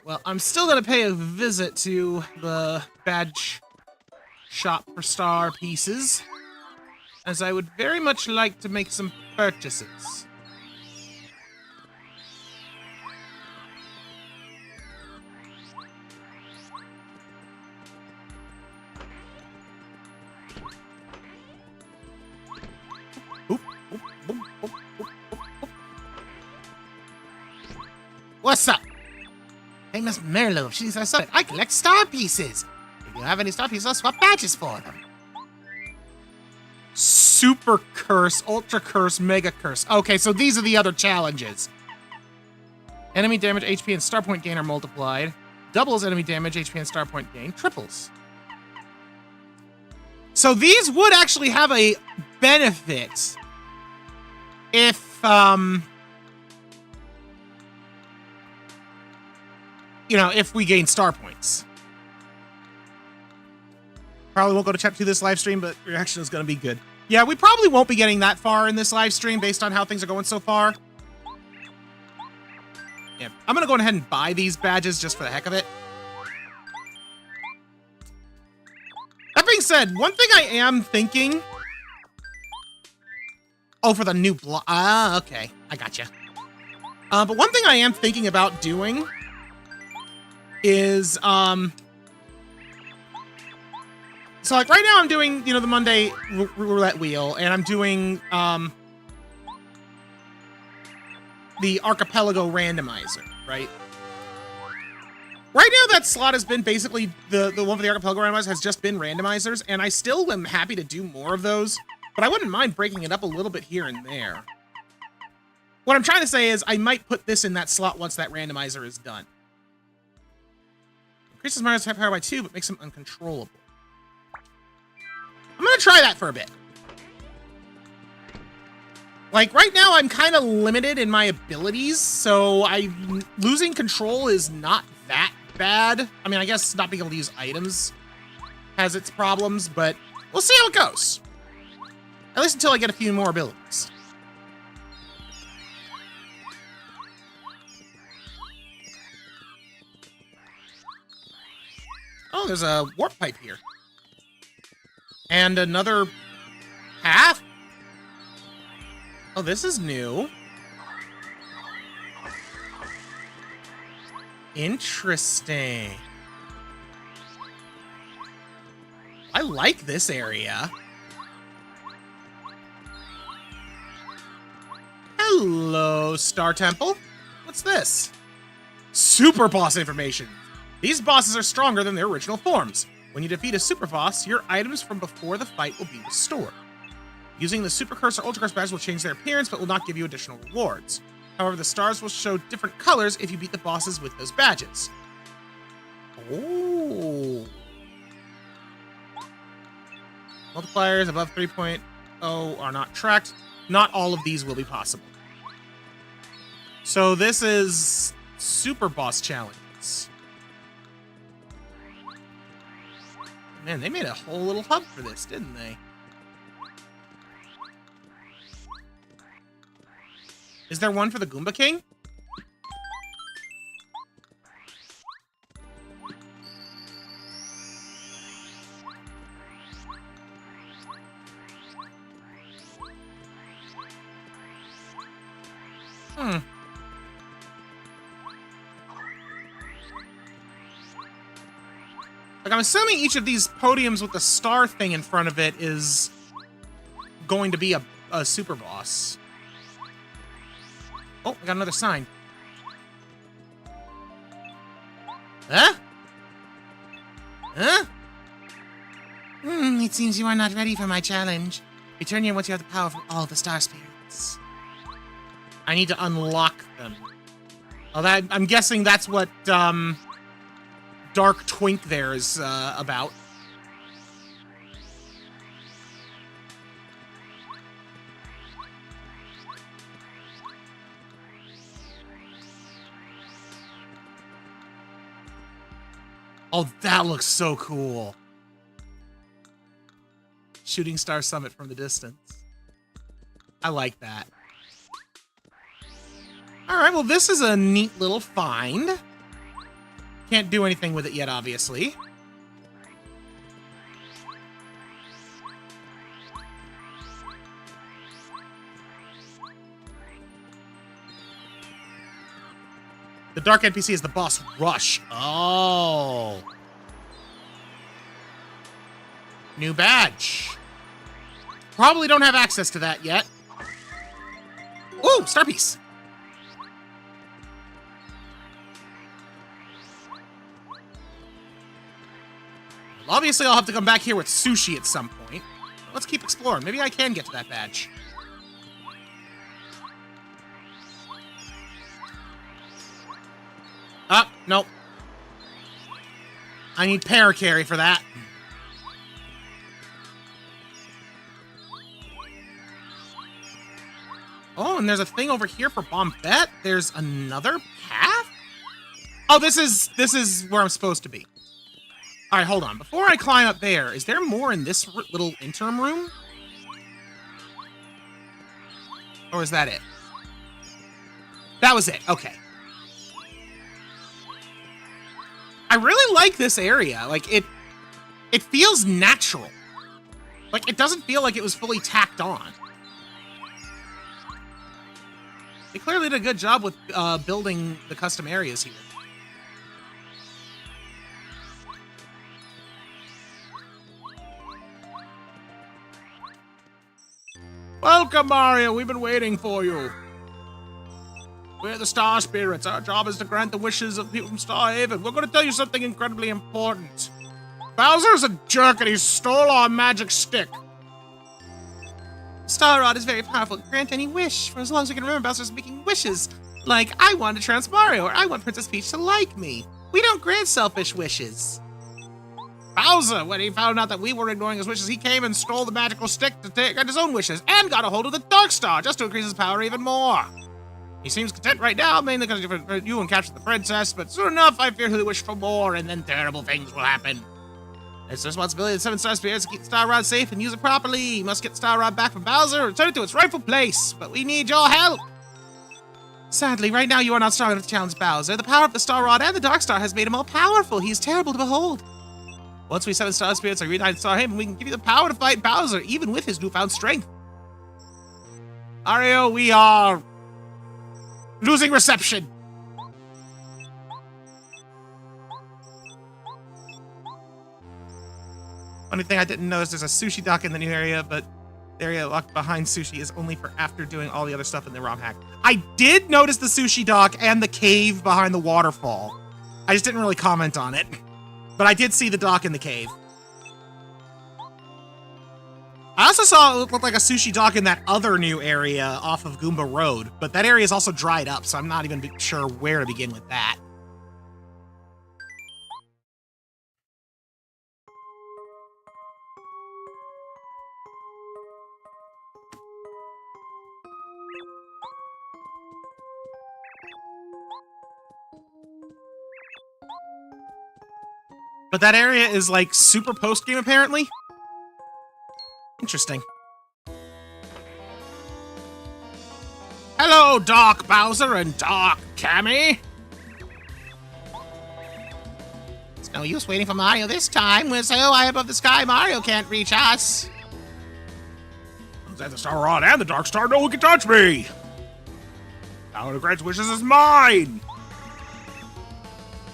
Well, I'm still gonna pay a visit to the badge shop for star pieces, as I would very much like to make some purchases. Oop, oop, oop, oop, oop, oop, oop. What's up? Hey, Miss Merlo, she's our son. I collect star pieces. If you have any star pieces, I'll swap badges for them. Super Curse, Ultra Curse, Mega Curse. Okay, so these are the other challenges. Enemy damage, HP, and star point gain are multiplied. Doubles enemy damage, HP, and star point gain. Triples. So these would actually have a benefit if, you know, if we gain star points. Probably won't go to chapter 2 this live stream, but reaction is going to be good. Yeah, we probably won't be getting that far in this live stream based on how things are going so far. Yeah, I'm going to go ahead and buy these badges just for the heck of it. That being said, one thing I am thinking... Oh, for the new block. Ah, okay. I gotcha. But one thing I am thinking about doing is, so like right now I'm doing, you know, the Monday roulette wheel, and I'm doing, the Archipelago randomizer, right? Right now that slot has been basically, the one for the Archipelago randomizer has just been randomizers, and I still am happy to do more of those, but I wouldn't mind breaking it up a little bit here and there. What I'm trying to say is I might put this in that slot once that randomizer is done. Increases Mario's attack power by 2, but makes him uncontrollable. I'm gonna try that for a bit. Like, right now I'm kind of limited in my abilities, so losing control is not that bad. I mean, I guess not being able to use items has its problems, but we'll see how it goes. At least until I get a few more abilities. Oh, there's a warp pipe here. And another path? Oh, this is new. Interesting. I like this area. Hello, Star Temple. What's this? Super boss information. These bosses are stronger than their original forms. When you defeat a super boss, your items from before the fight will be restored. Using the Super Curse or Ultra Curse badge will change their appearance, but will not give you additional rewards. However, the stars will show different colors if you beat the bosses with those badges. Oh. Multipliers above 3.0 are not tracked. Not all of these will be possible. So this is super boss challenges. Man, they made a whole little hub for this, didn't they? Is there one for the Goomba King? Like, I'm assuming each of these podiums with the star thing in front of it is going to be a super boss. Oh, I got another sign. Huh? Huh? It seems you are not ready for my challenge. Return here once you have the power from all the star spirits. I need to unlock them. Oh, I'm guessing that's what, Dark Twink there is, about. Oh, that looks so cool. Shooting Star Summit from the distance. I like that. All right, well, this is a neat little find. Can't do anything with it yet, obviously. The Dark NPC is the boss Rush. Oh. New badge. Probably don't have access to that yet. Ooh, Star Piece. Well, obviously, I'll have to come back here with sushi at some point. Let's keep exploring. Maybe I can get to that badge. Nope. I need Paracarry for that. Oh, and there's a thing over here for Bombette. There's another path? Oh, this is where I'm supposed to be. All right, hold on. Before I climb up there, is there more in this little interim room? Or is that it? That was it. Okay. I really like this area. Like, it feels natural. Like, it doesn't feel like it was fully tacked on. They clearly did a good job with building the custom areas here. Welcome, Mario. We've been waiting for you. We're the Star Spirits. Our job is to grant the wishes of people from Star Haven. We're going to tell you something incredibly important. Bowser's a jerk and he stole our magic stick. Star Rod is very powerful. Grant any wish. For as long as we can remember, Bowser's making wishes. Like, I want to trans Mario, or I want Princess Peach to like me. We don't grant selfish wishes. Bowser, when he found out that we were ignoring his wishes, he came and stole the magical stick to take his own wishes, and got a hold of the Dark Star just to increase his power even more. He seems content right now, mainly because you and captured the princess, but soon enough, I fear he'll wish for more, and then terrible things will happen. It's the responsibility of the 7 Star Spirits to keep the Star Rod safe and use it properly. You must get the Star Rod back from Bowser and return it to its rightful place. But we need your help. Sadly, right now you are not strong enough to challenge Bowser. The power of the Star Rod and the Dark Star has made him more powerful. He is terrible to behold. Once we 7 Star Spirits are reunited Star Haven, we can give you the power to fight Bowser, even with his newfound strength. Mario, we are losing reception. Funny thing, I didn't notice there's a sushi dock in the new area, but the area locked behind sushi is only for after doing all the other stuff in the ROM hack. I did notice the sushi dock and the cave behind the waterfall. I just didn't really comment on it. But I did see the dock and the cave. I also saw it looked like a sushi dock in that other new area off of Goomba Road, but that area is also dried up, so I'm not even sure where to begin with that. But that area is like super post-game apparently. Interesting. Hello, Doc Bowser and Doc Cammy. It's no use waiting for Mario this time. We're so high above the sky, Mario can't reach us. That the Star Rod and the Dark Star, no one can touch me. Power to grant wishes is mine.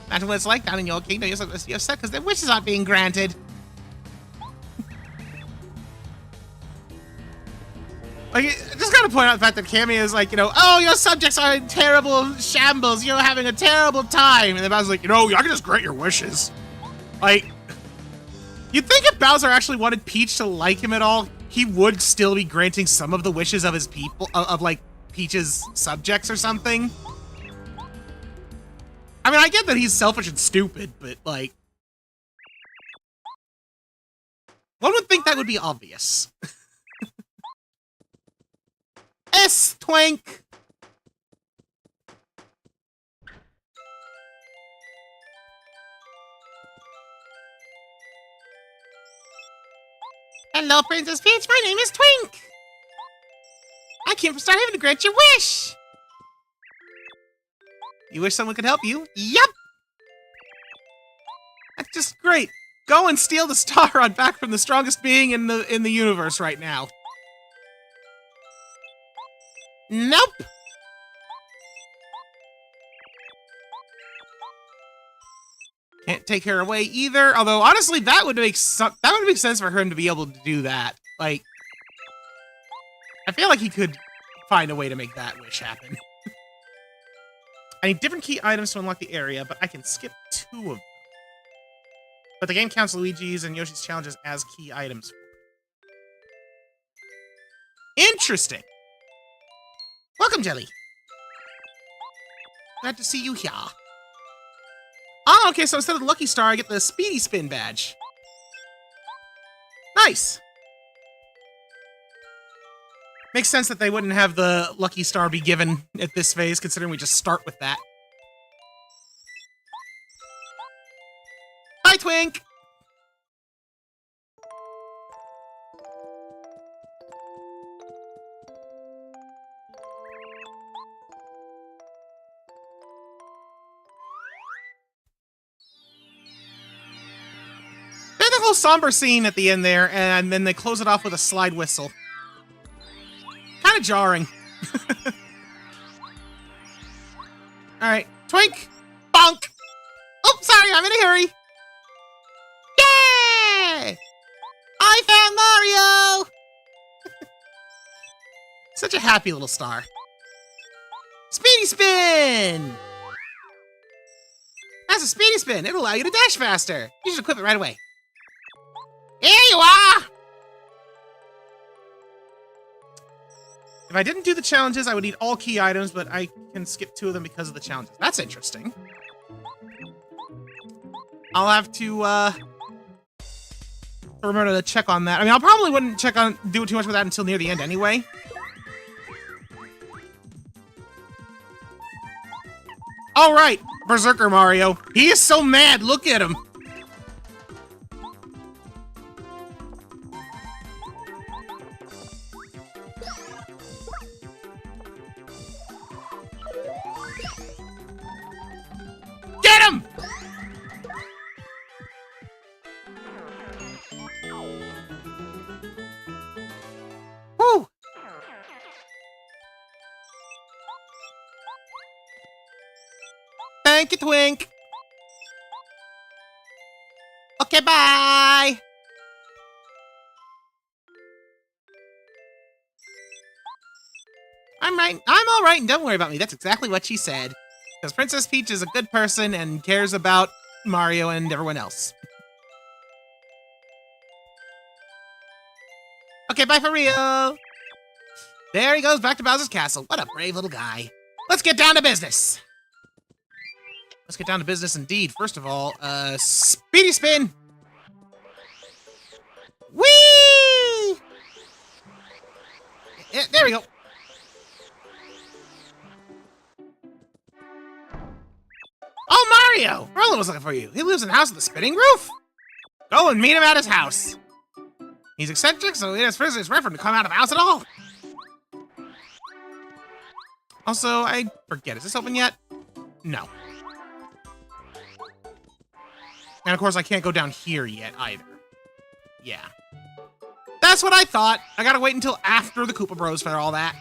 Imagine what it's like down in your kingdom. You're upset because their wishes aren't being granted. Like, I just gotta point out the fact that Cammy is like, oh, your subjects are in terrible shambles. You're having a terrible time. And then Bowser's like, I can just grant your wishes. Like, you'd think if Bowser actually wanted Peach to like him at all, he would still be granting some of the wishes of his people, of like, Peach's subjects or something. I mean, I get that he's selfish and stupid, but, like... one would think that would be obvious. Twink! Hello, Princess Peach. My name is Twink. I came from Star Haven to grant your wish. You wish someone could help you? Yup! That's just great. Go and steal the Star Rod back from the strongest being in the universe right now. Nope! Can't take her away either. Although honestly, that would make sense for him to be able to do that. Like, I feel like he could find a way to make that wish happen. I need different key items to unlock the area, but I can skip 2 of them. But the game counts Luigi's and Yoshi's challenges as key items. Interesting. Welcome, Jelly. Glad to see you here. Oh, okay, so instead of the Lucky Star, I get the Speedy Spin badge. Nice. Makes sense that they wouldn't have the Lucky Star be given at this phase, considering we just start with that. Hi, Twink! There's a whole somber scene at the end there, and then they close it off with a slide whistle. Kind of jarring. Alright, Twink! Bonk! Oh, sorry, I'm in a hurry! Yay! I found Mario! Such a happy little star. Speedy Spin! That's a Speedy Spin. It'll allow you to dash faster. You should equip it right away. Here you are! If I didn't do the challenges, I would need all key items, but I can skip 2 of them because of the challenges. That's interesting. I'll have to, remember to check on that. I mean, I probably wouldn't do too much with that until near the end anyway. All right, Berserker Mario. He is so mad. Look at him. Twinky twink. Okay, bye. I'm all right, and don't worry about me. That's exactly what she said. Because Princess Peach is a good person and cares about Mario and everyone else. Okay, bye for real. There he goes back to Bowser's Castle. What a brave little guy. Let's get down to business. Let's get down to business indeed. First of all, speedy spin. Whee! Yeah, there we go. Oh, Mario! Merlin was looking for you. He lives in a house with a spinning roof. Go and meet him at his house. He's eccentric, so it is physically rare for him to come out of the house at all. Also, I forget, is this open yet? No. And of course, I can't go down here yet either. Yeah. That's what I thought. I gotta wait until after the Koopa Bros for all that.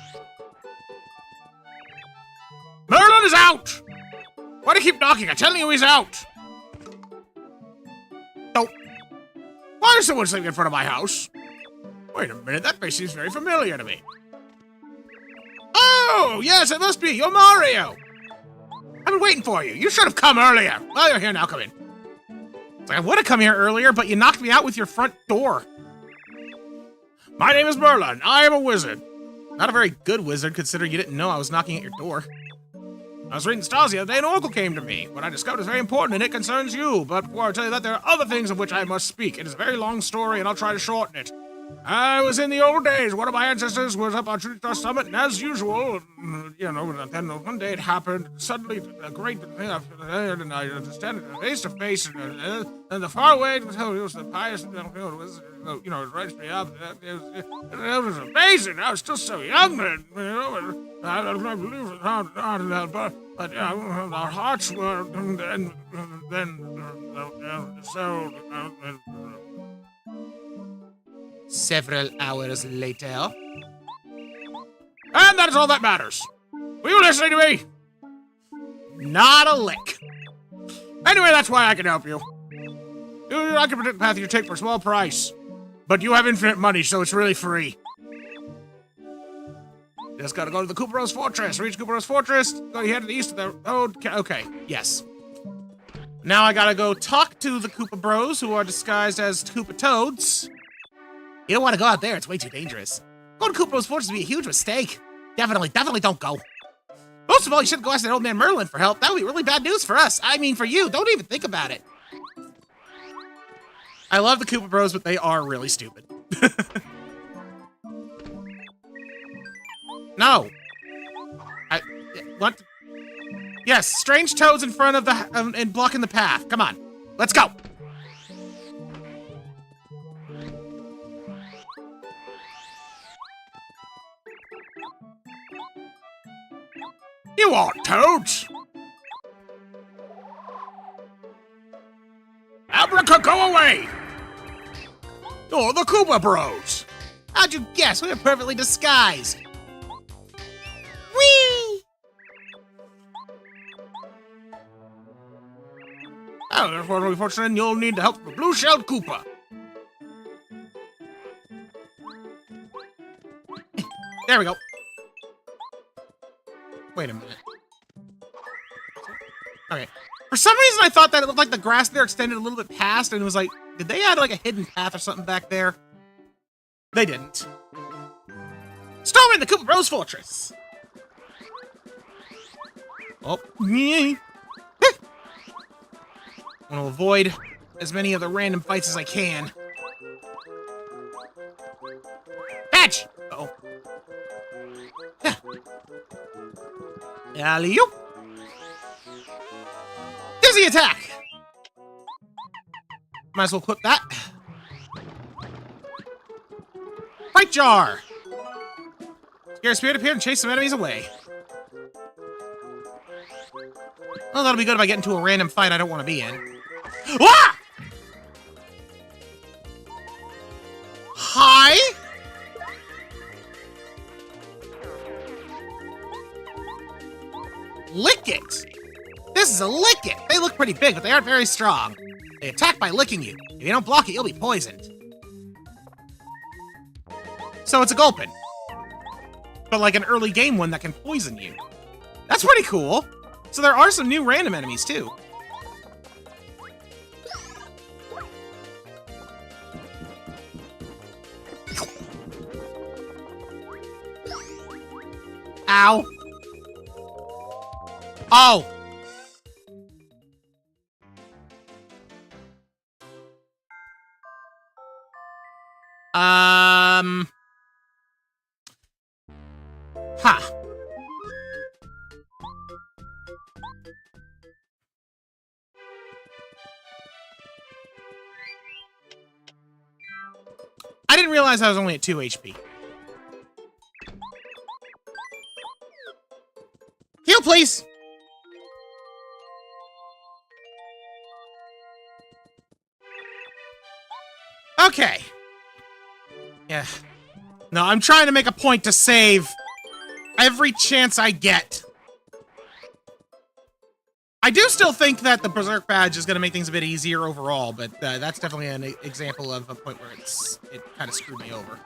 Merlin is out! Why do you keep knocking? I'm telling you he's out! Don't. Why is someone sleeping in front of my house? Wait a minute, that face seems very familiar to me. Oh, yes, it must be. You're Mario. I've been waiting for you. You should have come earlier. Well, you're here now. Come in. It's like, I would have come here earlier, but you knocked me out with your front door. My name is Merlin. I am a wizard. Not a very good wizard, considering you didn't know I was knocking at your door. I was reading stars the other day, and an oracle came to me. What I discovered is very important, and it concerns you. But before I tell you that, there are other things of which I must speak. It is a very long story, and I'll try to shorten it. I was in the old days. One of my ancestors was up on Shooting Star Summit, and as usual, then one day it happened. Suddenly, a great thing appeared, and I standing face to face, and the far away, it was the pious, it raised me up. It was amazing. I was still so young, and I don't believe it, but our hearts were, and then so. Several hours later. And that is all that matters. Were you listening to me? Not a lick. Anyway, that's why I can help you. I can predict the path you take for a small price. But you have infinite money, so it's really free. Just gotta go to the Koopa Bros Fortress. Reach Koopa Bros Fortress. Go head to the east of the road. Okay, yes. Now I gotta go talk to the Koopa Bros, who are disguised as Koopa Toads. You don't want to go out there. It's way too dangerous. Going to Koopa Bros Fortress would be a huge mistake. Definitely don't go. Most of all, you shouldn't go ask that old man Merlin for help. That would be really bad news for us. I mean, for you. Don't even think about it. I love the Koopa Bros, but they are really stupid. No. What? Yes, strange toads in front of the and blocking the path. Come on. Let's go. You want toads? Abraca, go away! You're the Koopa Bros. How'd you guess? We were perfectly disguised. Whee! Oh, therefore, unfortunately, you'll need the help of a blue-shelled Koopa. There we go. Wait a minute. Okay. For some reason, I thought that it looked like the grass there extended a little bit past, and it was like, did they add like a hidden path or something back there? They didn't. Storming the Koopa Bros Fortress. Oh, yeah. I'm gonna avoid as many of the random fights as I can. Patch! Uh-oh. Alley-oop! Dizzy attack! Might as well equip that. Fight jar! Scare Spirit appeared and chase some enemies away. Well, that'll be good if I get into a random fight I don't want to be in. Ah! Hi? Lick it! This is a Lick-It! They look pretty big, but they aren't very strong. They attack by licking you. If you don't block it, you'll be poisoned. So it's a Gulpin. But like an early game one that can poison you. That's pretty cool. So there are some new random enemies, too. Ow. Oh! Huh. I didn't realize I was only at 2 HP. Heal, please! Okay. Yeah. No, I'm trying to make a point to save every chance I get. I do still think that the Berserk badge is going to make things a bit easier overall, but that's definitely an example of a point where it kind of screwed me over.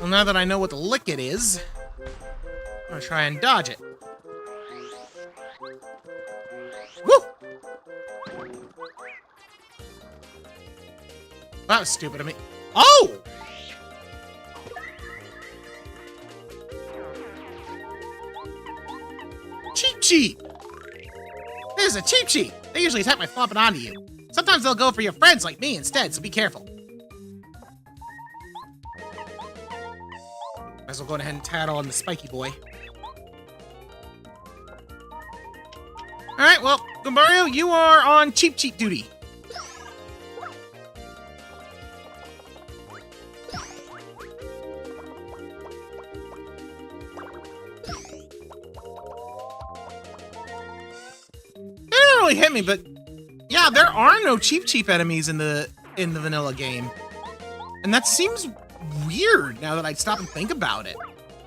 Well, now that I know what the Lick-It is, I'm gonna try and dodge it. Woo! That was stupid of me. Oh! Cheep Cheep! This is a Cheep Cheep! They usually attack by flopping onto you. Sometimes they'll go for your friends like me instead, so be careful. Might as well go ahead and tattle on the spiky boy. Alright, well, Goombario, you are on Cheep Cheep duty. They didn't really hit me, but yeah, there are no Cheep Cheep enemies in the vanilla game. And that seems weird now that I stop and think about it.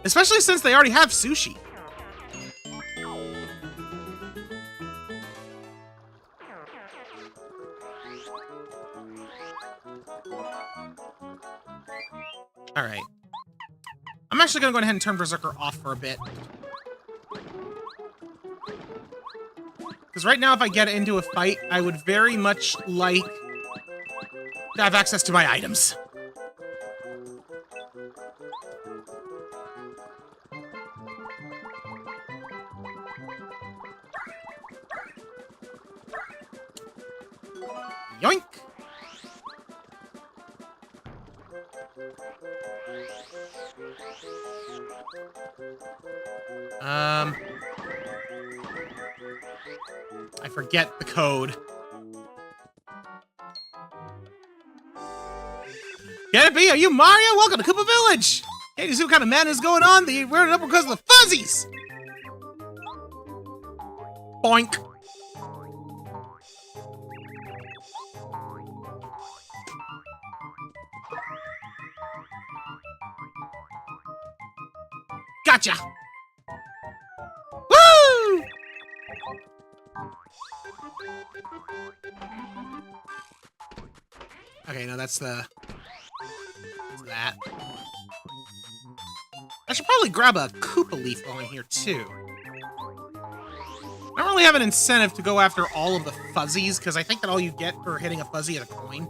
Especially since they already have sushi. Alright. I'm actually gonna go ahead and turn Berserker off for a bit. Because right now, if I get into a fight, I would very much like to have access to my items. Yoink! I forget the code. Can it be? Are you Mario? Welcome to Koopa Village! Hey, you see what kind of madness is going on? We're in up because of the fuzzies! Boink! Gotcha! Woo! Okay, now that's that. I should probably grab a Koopa Leaf while I'm here, too. I don't really have an incentive to go after all of the fuzzies, because I think that all you get for hitting a fuzzy is a coin.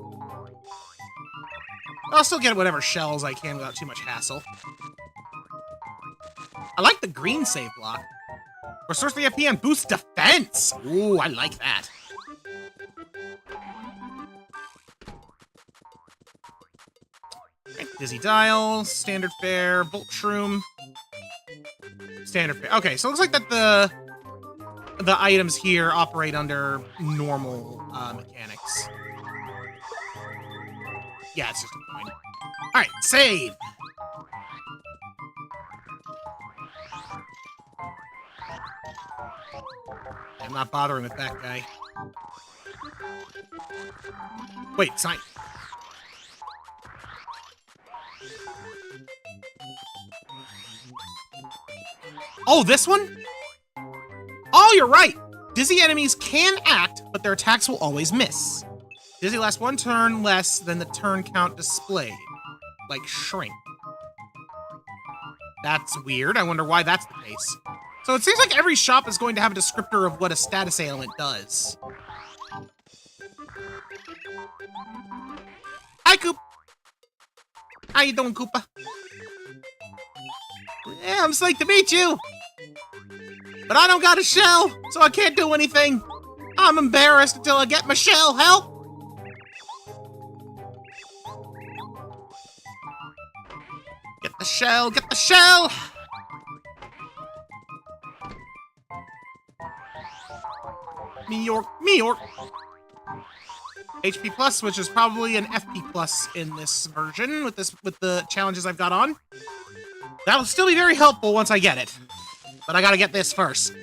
I'll still get whatever shells I can without too much hassle. I like the green save block. Restores the FP and boosts defense! Ooh, I like that. Right, Dizzy Dial, Standard Fare, Volt Shroom. Standard Fare. Okay, so it looks like that the items here operate under normal mechanics. Yeah, it's just a coin. Alright, save. I'm not bothering with that guy. Wait, sign. Oh, this one? Oh, you're right. Dizzy enemies can act, but their attacks will always miss. Dizzy lasts 1 turn less than the turn count displayed. Like shrink. That's weird. I wonder why that's the case. So it seems like every shop is going to have a descriptor of what a status ailment does. Hi, Coop. How you doing, Koopa? Yeah, I'm psyched to meet you. But I don't got a shell, so I can't do anything. I'm embarrassed until I get my shell. Help! Get the shell, get the shell! Meork, Meork. HP plus, which is probably an FP plus in this version with the challenges I've got on. That'll still be very helpful once I get it. But I gotta get this first.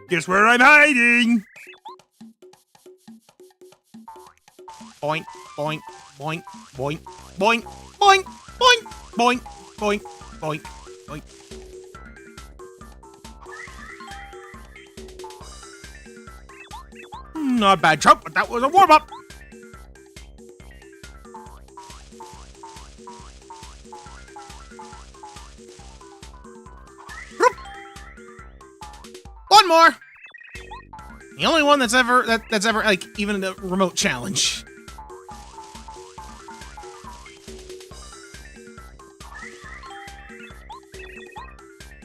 Guess where I'm hiding? Boink, boink, boink, boink, boink, boink, boink, boink, boink, boink, boink. Not a bad jump, but that was a warm-up. One more. The only one that's ever like even a remote challenge.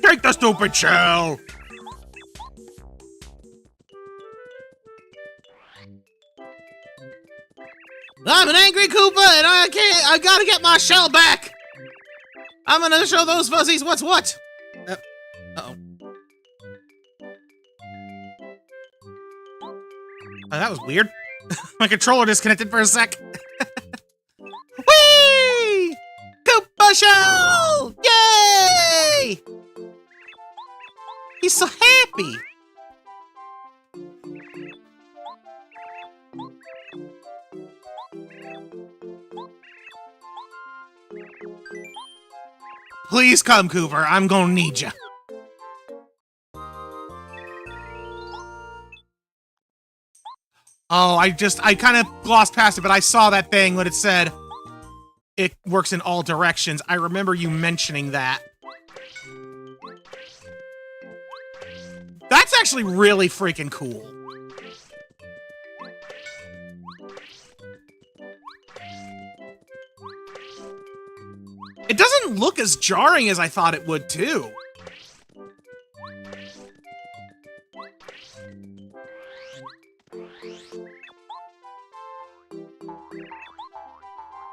Take the stupid shell. I'm an angry Koopa, and I gotta get my shell back. I'm gonna show those fuzzies what's what. Uh-oh. Oh, that was weird. My controller disconnected for a sec. Whee! Koopa shell! Yay! He's so happy. Please come, Cooper. I'm gonna need you. Oh, I kind of glossed past it, but I saw that thing when it said it works in all directions. I remember you mentioning that. That's actually really freaking cool. It doesn't look as jarring as I thought it would, too.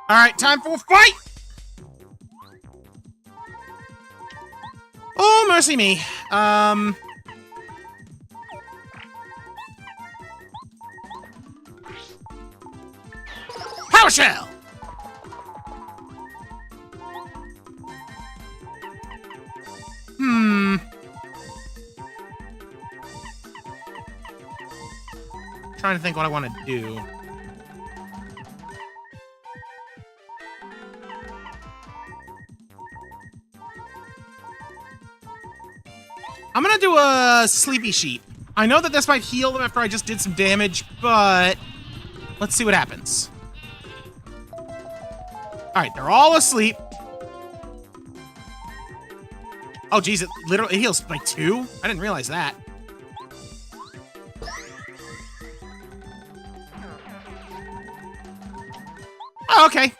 Alright, time for a fight! Oh, mercy me. Power Shell! Trying to think what I want to do. I'm gonna do a Sleepy Sheep. I know that this might heal them after I just did some damage, but let's see what happens. Alright, they're all asleep. Oh, geez, it heals by 2? I didn't realize that. Oh, okay.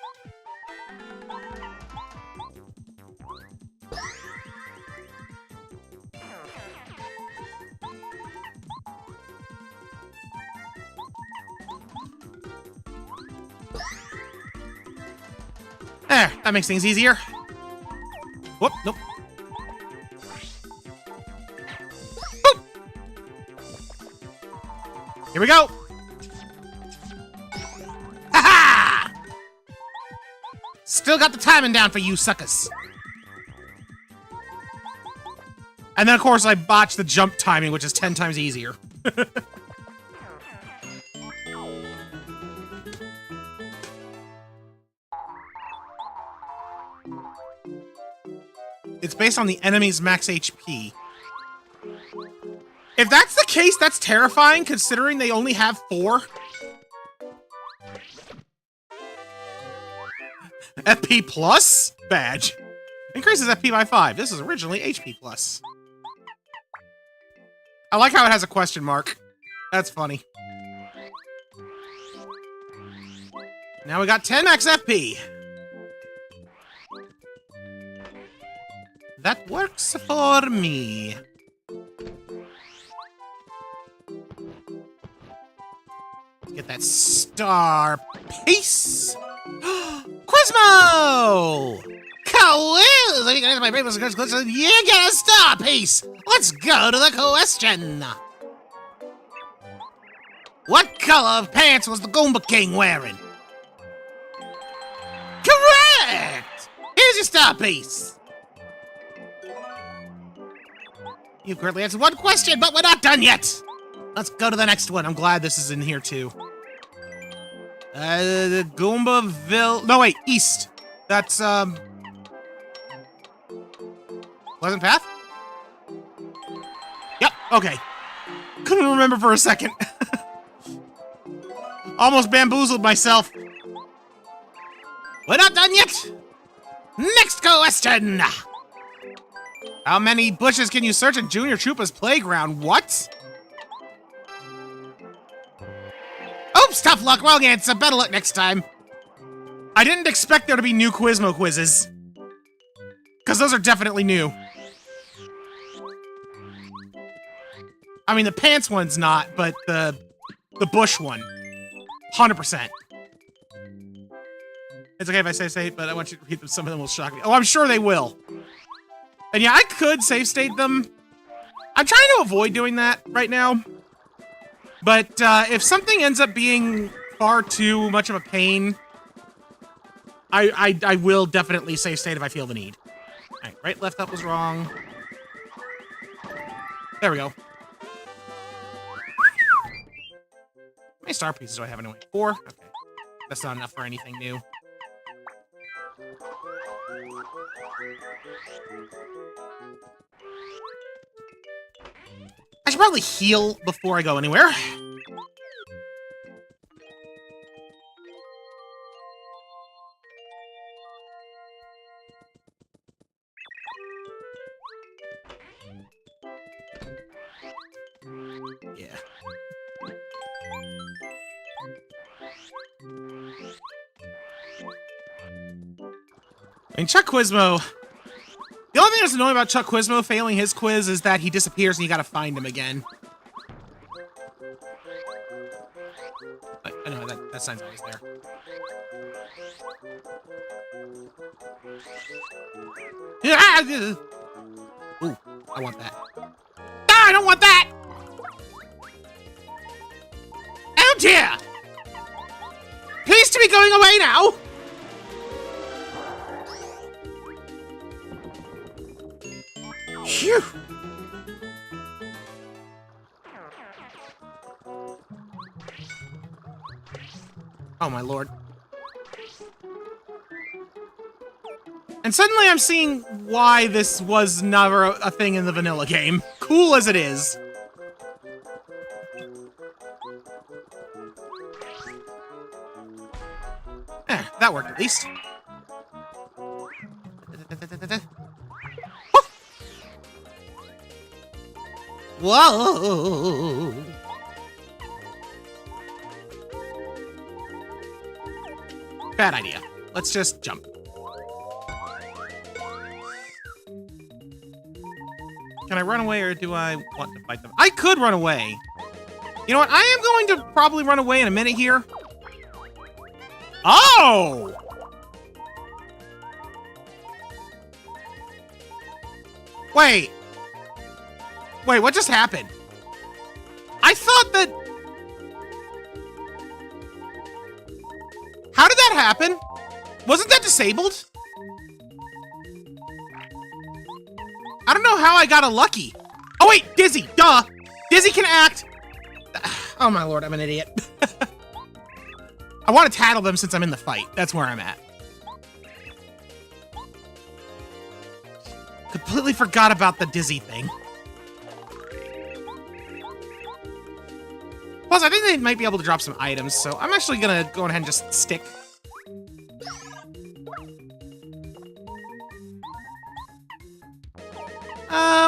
There, that makes things easier. Whoop, nope. Boop. Here we go. Ha-ha! Still got the timing down for you suckers. And then, of course, I botched the jump timing, which is 10 times easier. It's based on the enemy's max HP. If that's the case, that's terrifying, considering they only have 4. FP plus badge. Increases FP by 5. This is originally HP plus. I like how it has a question mark. That's funny. Now we got 10 max FP. That works for me. Get that star piece. Quizmo! Cool! You get a star piece. Let's go to the question. What color of pants was the Goomba King wearing? Correct! Here's your star piece. You've currently answered one question, but we're not done yet. Let's go to the next one. I'm glad this is in here, too. The Goombaville... No, wait, east. That's, Pleasant Path? Yep, okay. Couldn't remember for a second. Almost bamboozled myself. We're not done yet. Next question. How many bushes can you search in Junior Troopa's playground? What? Oops, tough luck. Wrong answer. Better luck next time. I didn't expect there to be new Quizmo quizzes. Because those are definitely new. I mean, the pants one's not, but the bush one. 100%. It's okay if I say save, but I want you to repeat them. Some of them will shock me. Oh, I'm sure they will. And yeah, I could save state them. I'm trying to avoid doing that right now. But if something ends up being far too much of a pain, I will definitely save state if I feel the need. Alright, right, left, up was wrong. There we go. How many star pieces do I have anyway? 4? Okay. That's not enough for anything new. I should probably heal before I go anywhere. Yeah. I mean, Chuck Quizmo... The only thing that's annoying about Chuck Quizmo failing his quiz is that he disappears and you gotta find him again. I know, that sign's always there. Ooh, I want that. Ah, I don't want that! Out here! Please to be going away now! Phew! Oh my lord. And suddenly I'm seeing why this was never a thing in the vanilla game. Cool as it is. That worked at least. Whoa! Bad idea. Let's just jump. Can I run away or do I want to fight them? I could run away. You know what? I am going to probably run away in a minute here. Oh! Wait. Wait, what just happened? I thought that... How did that happen? Wasn't that disabled? I don't know how I got a lucky. Oh wait, Dizzy, duh. Dizzy can act. Oh my lord, I'm an idiot. I want to tattle them since I'm in the fight. That's where I'm at. Completely forgot about the Dizzy thing. Plus, I think they might be able to drop some items, so I'm actually gonna go ahead and just stick.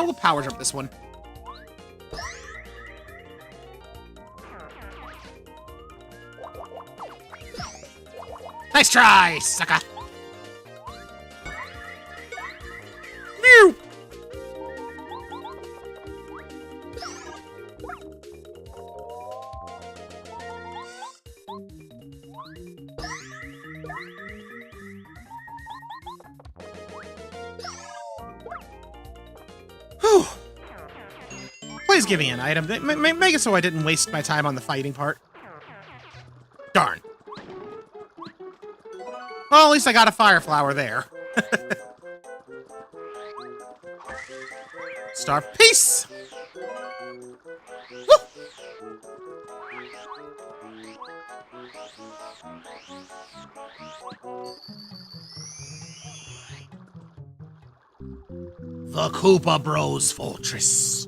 We'll power jump this one. Nice try, sucker. Mew. Whew. Please give me an item. Make it so I didn't waste my time on the fighting part. Darn. Well, at least I got a fire flower there. Star Peace! Woo! The Koopa Bros Fortress.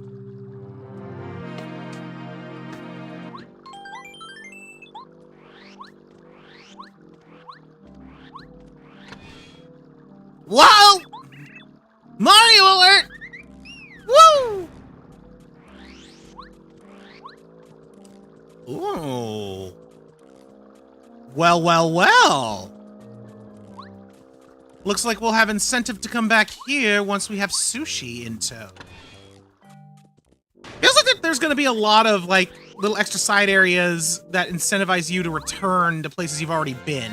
Whoa! Mario alert! Woo! Ooh. Well, well, well. Looks like we'll have incentive to come back here once we have sushi in tow. Feels like there's going to be a lot of, like, little extra side areas that incentivize you to return to places you've already been.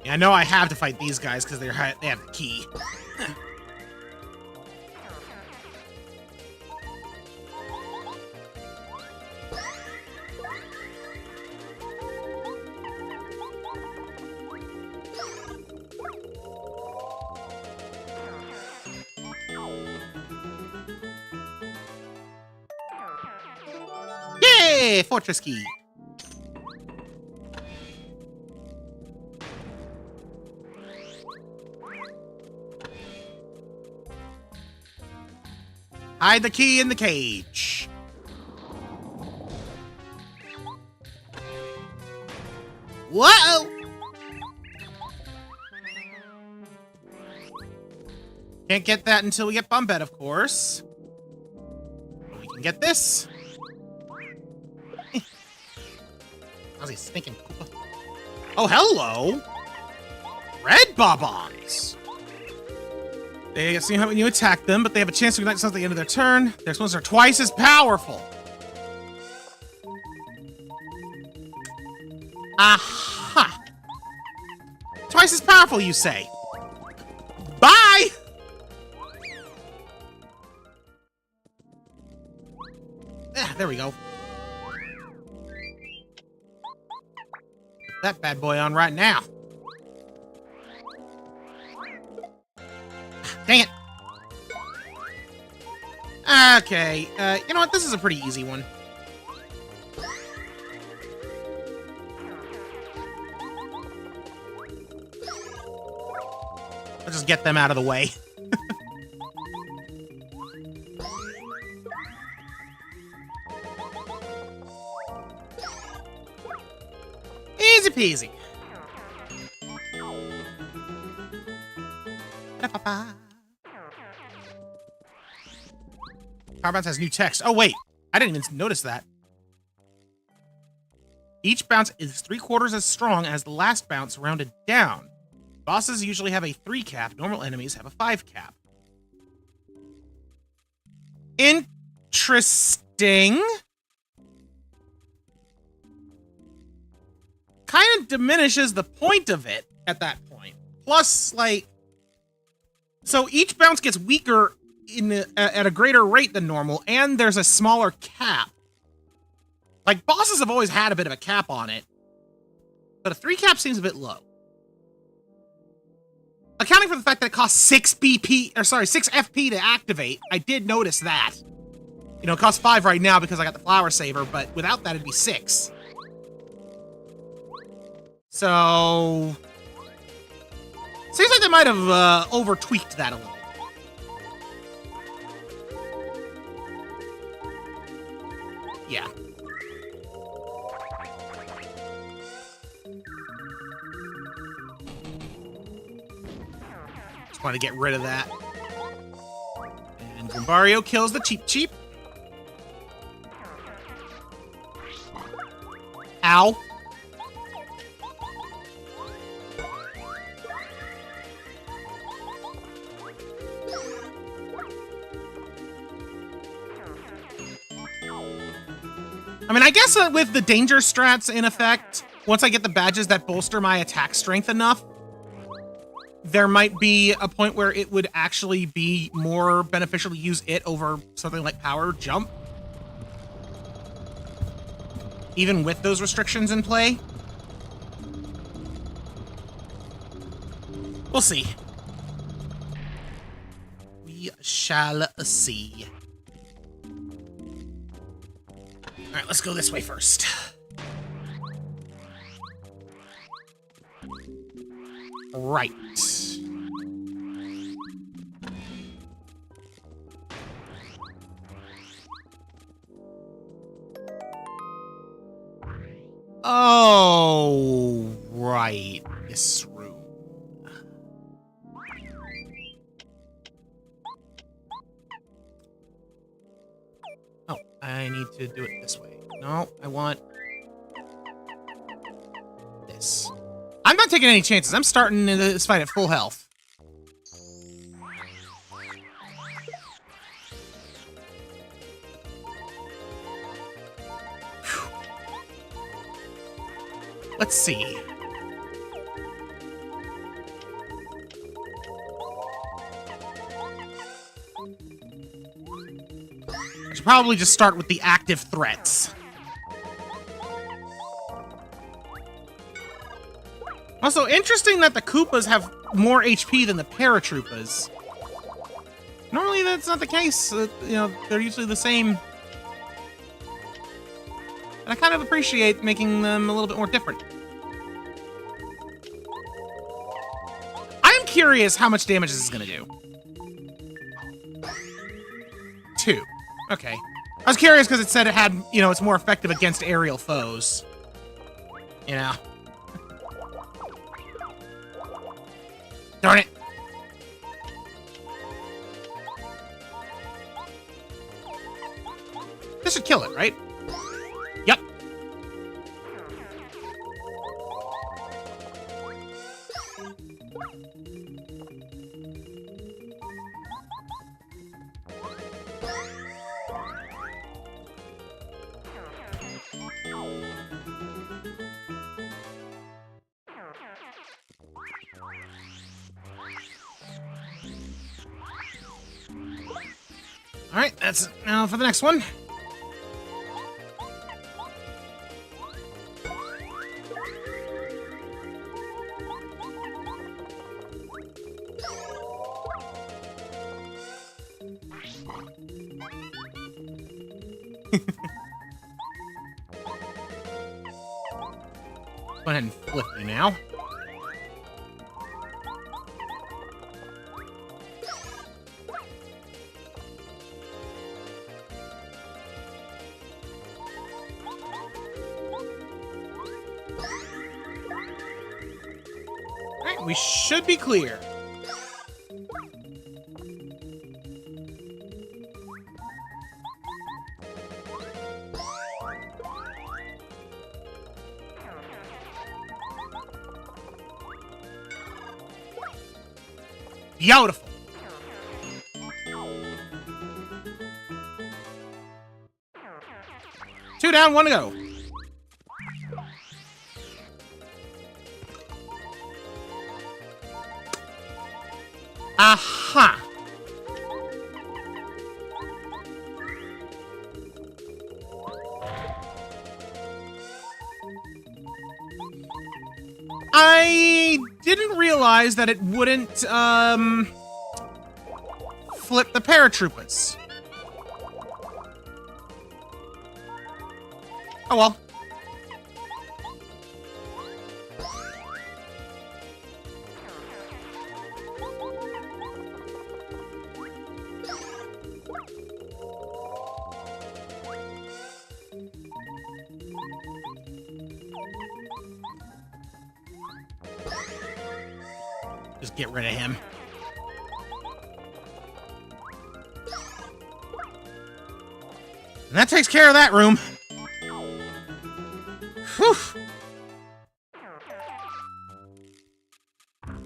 I know I have to fight these guys because they have the key. Yay! Fortress key. Hide the key in the cage. Whoa! Can't get that until we get Bumpet, of course. We can get this. How's he stinking? Oh, hello! Red Bob-ombs! They see how when you attack them, but they have a chance to ignite something at the end of their turn. Their explosions are twice as powerful. Aha! Twice as powerful, you say? Bye! There we go. Put that bad boy on right now. Dang it. Okay, you know what? This is a pretty easy one. Let's just get them out of the way. Easy peasy. Power Bounce has new text. Oh, wait. I didn't even notice that. Each bounce is 3/4 as strong as the last bounce rounded down. Bosses usually have a 3 cap. Normal enemies have a 5 cap. Interesting. interesting. Kind of diminishes the point of it at that point. Plus, like, so each bounce gets weaker at a greater rate than normal, and there's a smaller cap. Like, bosses have always had a bit of a cap on it, but a 3 cap seems a bit low. Accounting for the fact that it costs 6 FP to activate, I did notice that. You know, it costs 5 right now because I got the flower saver, but without that it'd be 6. So, seems like they might have over-tweaked that a little. Yeah. Just want to get rid of that. And Goombario kills the Cheep Cheep. Ow. I mean, I guess with the danger strats in effect, once I get the badges that bolster my attack strength enough, there might be a point where it would actually be more beneficial to use it over something like Power Jump. Even with those restrictions in play. We'll see. We shall see. All right, let's go this way first. Right. Oh, right. This room. Oh, I need to do it this way. No, I want this. I'm not taking any chances. I'm starting this fight at full health. Whew. Let's see. I should probably just start with the active threats. Also, interesting that the Koopas have more HP than the Paratroopas. Normally, that's not the case. You know, they're usually the same. And I kind of appreciate making them a little bit more different. I am curious how much damage this is going to do. 2. Okay. I was curious because it said it had, you know, it's more effective against aerial foes. You know. Darn it. This should kill it, right? Yep. All right, that's now for the next one. Go ahead and flip you now. Alright, we should be clear. Beautiful. 2 down, 1 to go. Aha! I didn't realize that it wouldn't, flip the paratroopers. Oh well. Just get rid of him. And that takes care of that room. Whew.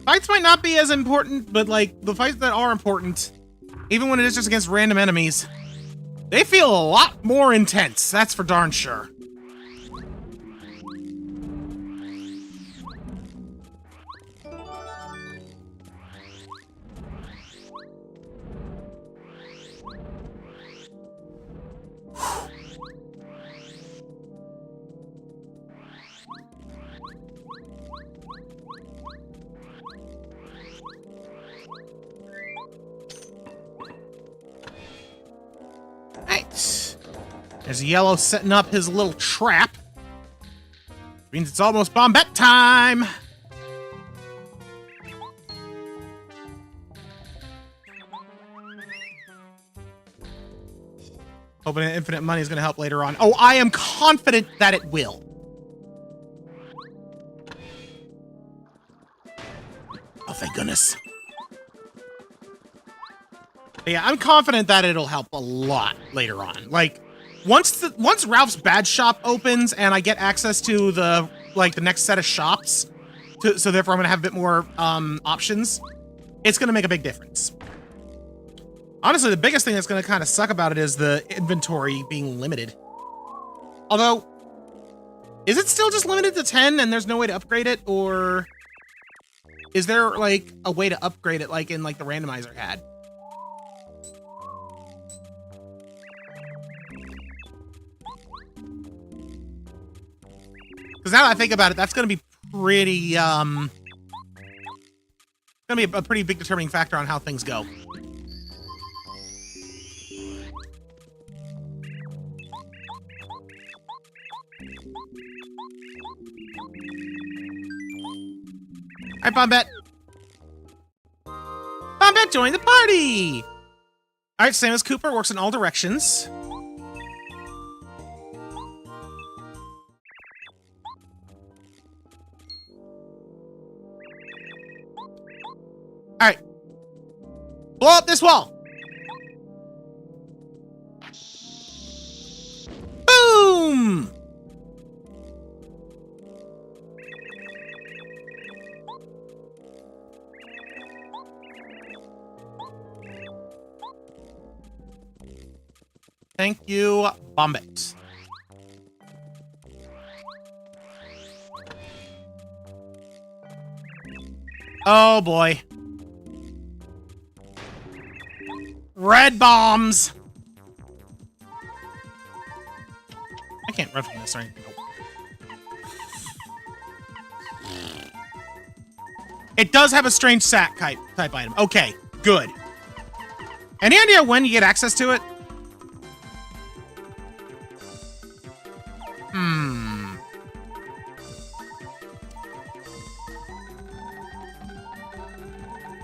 Fights might not be as important, but like the fights that are important, even when it is just against random enemies, they feel a lot more intense. That's for darn sure. There's Yellow setting up his little trap. Means it's almost Bombette time. Hoping infinite money is going to help later on. Oh, I am confident that it will. Oh, thank goodness. But yeah, I'm confident that it'll help a lot later on. Like, once Ralph's Badge Shop opens and I get access to the next set of shops, so therefore I'm gonna have a bit more options, it's gonna make a big difference. Honestly, the biggest thing that's gonna kind of suck about it is the inventory being limited. Although, is it still just limited to 10 and there's no way to upgrade it, or is there like a way to upgrade it like in like the randomizer had? Because now that I think about it, that's going to be pretty, going to be a pretty big determining factor on how things go. All right, Bombette. Bombette joined the party! All right, Samus Cooper works in all directions. All right. Blow up this wall. Boom! Thank you, Bombette. Oh boy. Red bombs! I can't run from this or anything. It does have a strange sack type item. Okay, good. Any idea when you get access to it?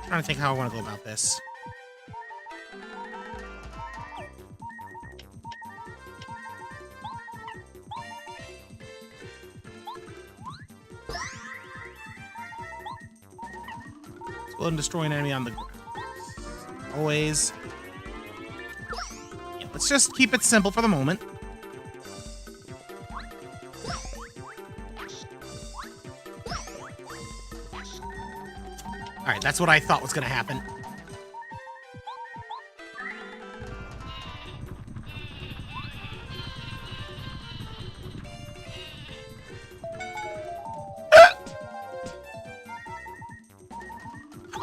Trying to think how I want to go about this. Explode and destroy an enemy on the ground. Always. Yeah, let's just keep it simple for the moment. Alright, that's what I thought was going to happen.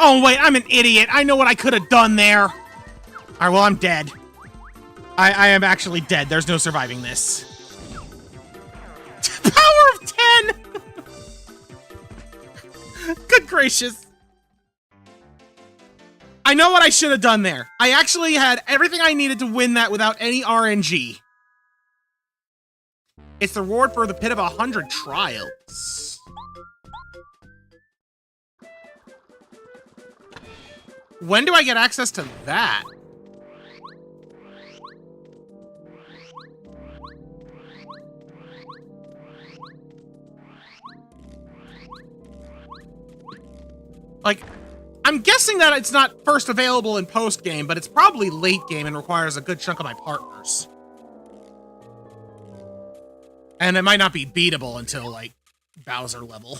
Oh, wait, I'm an idiot. I know what I could have done there. All right, well, I'm dead. I am actually dead. There's no surviving this. Power of 10! Good gracious. I know what I should have done there. I actually had everything I needed to win that without any RNG. It's the reward for the Pit of 100 Trials. When do I get access to that? Like, I'm guessing that it's not first available in post-game, but it's probably late game and requires a good chunk of my partners. And it might not be beatable until, like, Bowser level.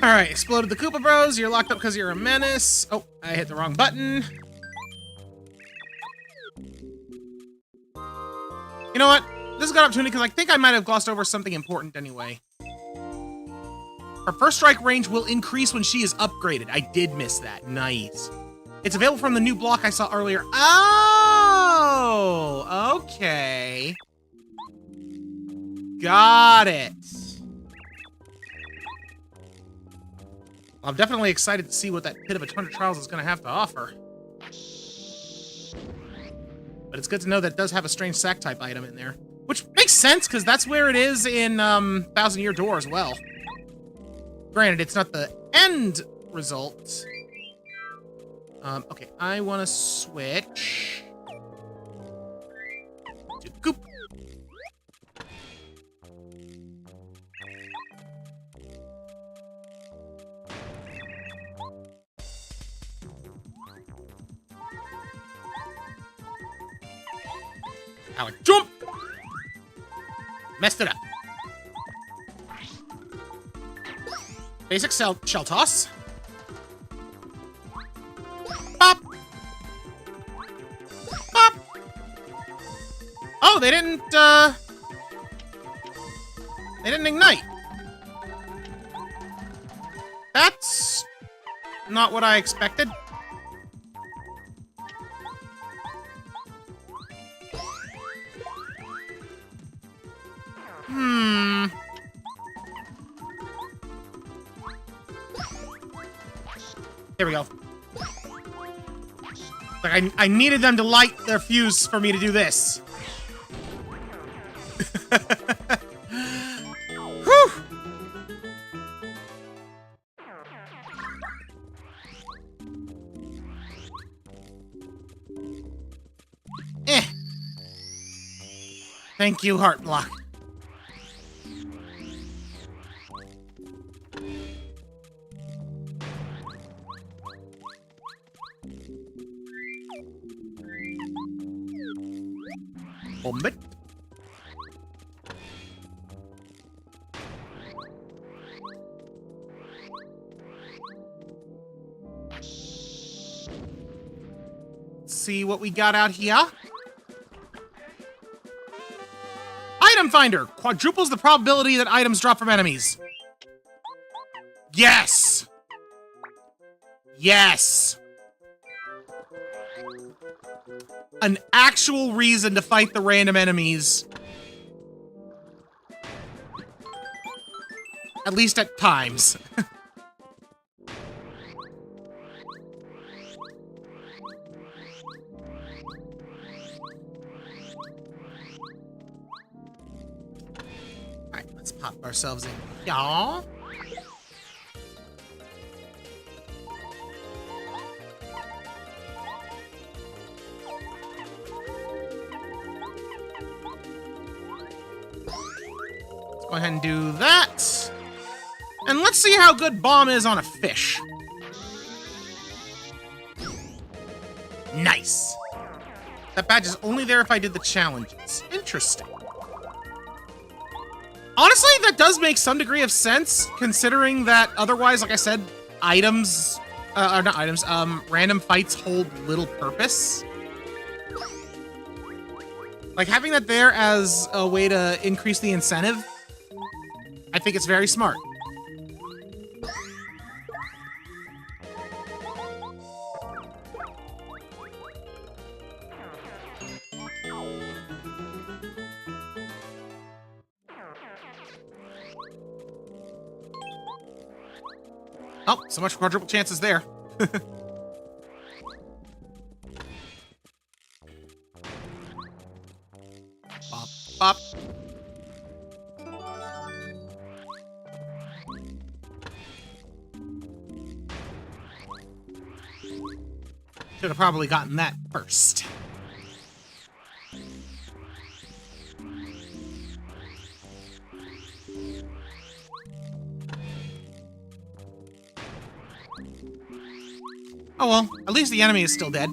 Alright, exploded the Koopa Bros. You're locked up because you're a menace. Oh, I hit the wrong button. You know what? This is a good opportunity because I think I might have glossed over something important anyway. Her first strike range will increase when she is upgraded. I did miss that. Nice. It's available from the new block I saw earlier. Oh, okay. Got it. I'm definitely excited to see what that Pit of 100 Trials is going to have to offer. But it's good to know that it does have a strange sack-type item in there. Which makes sense, because that's where it is in Thousand Year Door as well. Granted, it's not the end result. Okay, I want to switch to Goop. Alex, jump! Messed it up. Basic shell toss. Pop! Pop! Oh, they didn't ignite. That's not what I expected. Here we go. Like, I needed them to light their fuse for me to do this. Whew! Thank you, Heart Block. Bomb it. Let's see what we got out here. Item Finder quadruples the probability that items drop from enemies. Yes! Yes! An actual reason to fight the random enemies. At least at times. Alright, let's pop ourselves in. Y'all. Go ahead and do that. And let's see how good Bomb is on a fish. Nice. That badge is only there if I did the challenges. Interesting. Honestly, that does make some degree of sense, considering that otherwise, like I said, items, or not items, random fights hold little purpose. Like, having that there as a way to increase the incentive, I think it's very smart. Oh, so much for quadruple chances there. Bop, bop. Should have probably gotten that first. Oh well, at least the enemy is still dead.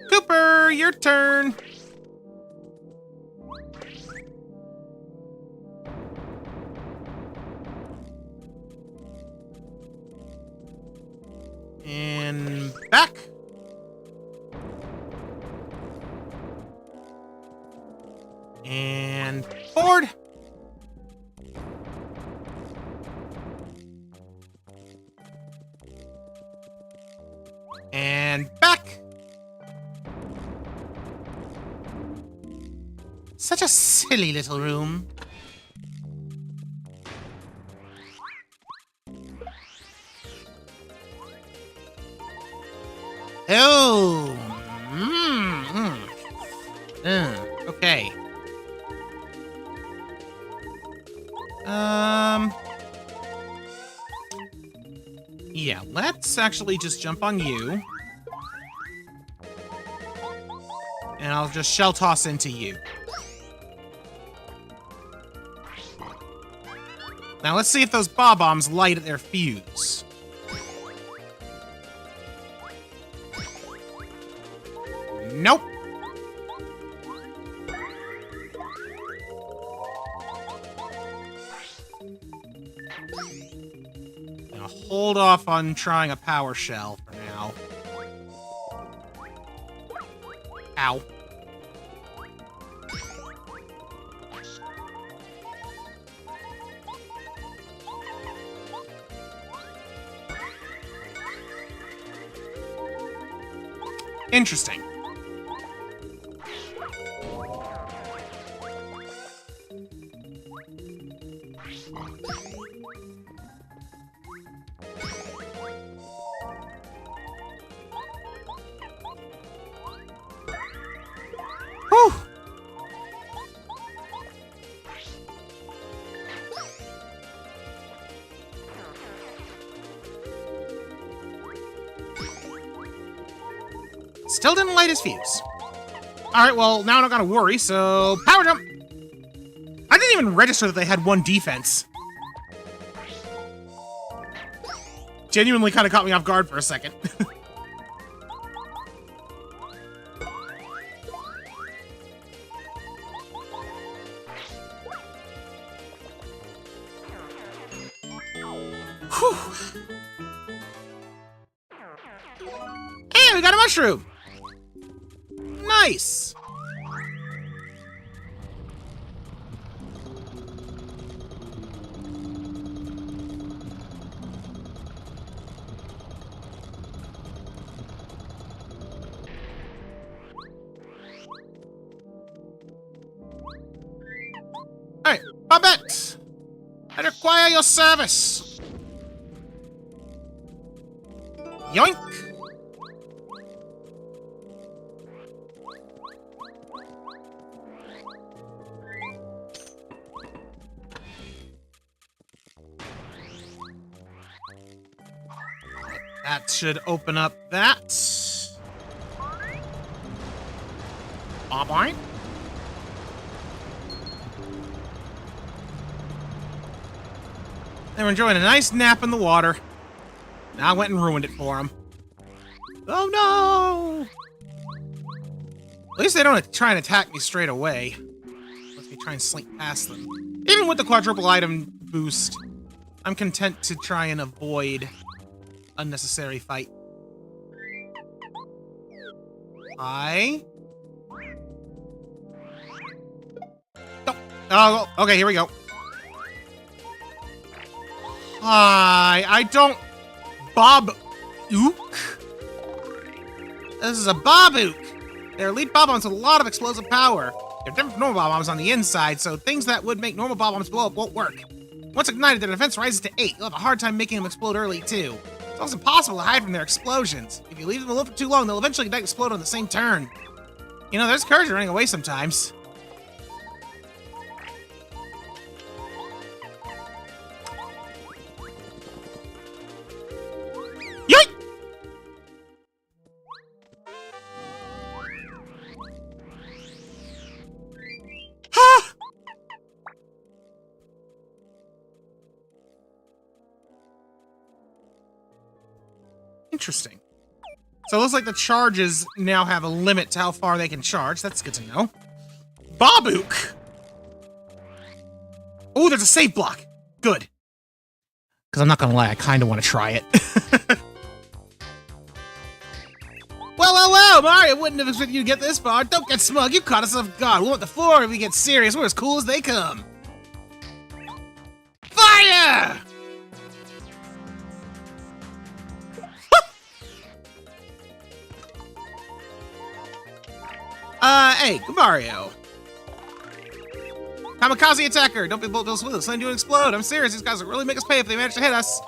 Cooper, your turn. And back. And forward. And back. Such a silly little room. Oh. Okay. Yeah, let's actually just jump on you. And I'll just shell toss into you. Now let's see if those bob-bombs light at their fuse. Nope. Now hold off on trying a power shell for now. Ow. Interesting. Whew. Still didn't light his fuse. Alright, well, now I don't gotta worry, so power jump! I didn't even register that they had one defense. Genuinely kind of caught me off guard for a second. Whew. Hey, we got a mushroom! Nice! Hey, Babette! I require your service! Yoink! That should open up that. Bye-bye. They were enjoying a nice nap in the water. Now I went and ruined it for them. Oh no! least they don't try and attack me straight away. Let me try and slink past them. Even with the quadruple item boost, I'm content to try and avoid unnecessary fight. Hi. Oh, okay, here we go. Hi, I don't... Bob-ook? This is a Bob-ook. They're elite Bob-ombs with a lot of explosive power. They're different from normal Bob-ombs on the inside, so things that would make normal Bob-ombs blow up won't work. Once ignited, their defense rises to 8. You'll have a hard time making them explode early, too. It's almost impossible to hide from their explosions. If you leave them alone for too long, they'll eventually explode on the same turn. You know, there's courage in running away sometimes. Interesting. So it looks like the charges now have a limit to how far they can charge. That's good to know. Bob-ook! Oh, there's a save block. Good. Because I'm not going to lie, I kind of want to try it. Well, Mario wouldn't have expected you to get this far. Don't get smug. You caught us off guard. We want the floor if we get serious. We're as cool as they come. Fire! Hey, Mario. Kamikaze attacker! Don't be bold, Bill Smooth. Letting you explode. I'm serious. These guys will really make us pay if they manage to hit us.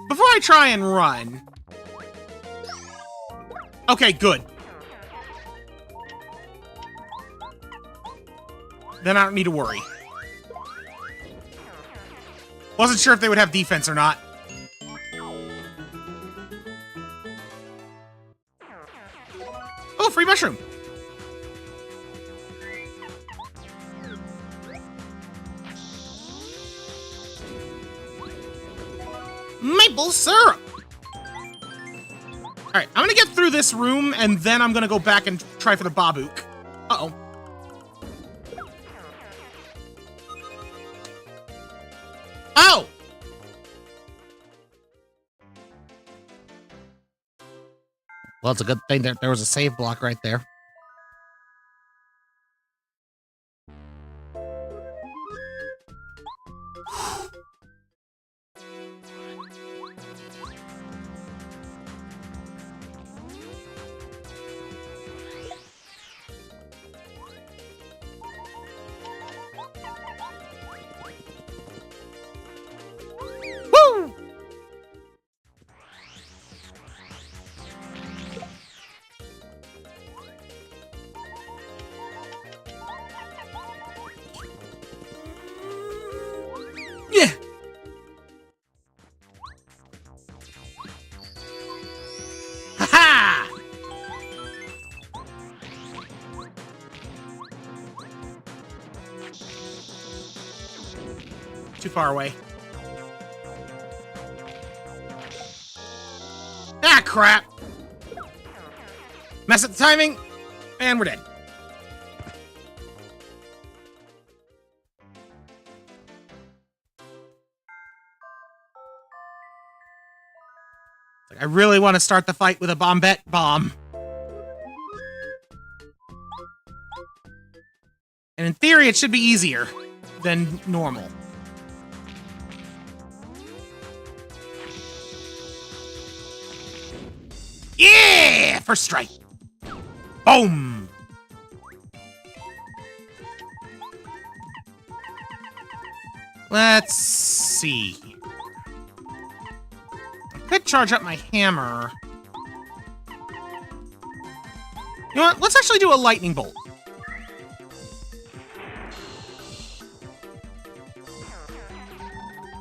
Before I try and run... Okay, good. Then I don't need to worry. Wasn't sure if they would have defense or not. Oh, free mushroom! Maple syrup! Alright, I'm gonna get through this room, and then I'm gonna go back and try for the Bob-ook. Uh-oh. Oh! Well, it's a good thing that there was a save block right there. Woo! Yeah. Ha-ha! Too far away. Ah, crap! Mess up the timing, and we're dead. I really want to start the fight with a bombette bomb. And in theory, it should be easier than normal. Yeah! First strike. Boom! Let's see. I could charge up my hammer. You know what? Let's actually do a lightning bolt.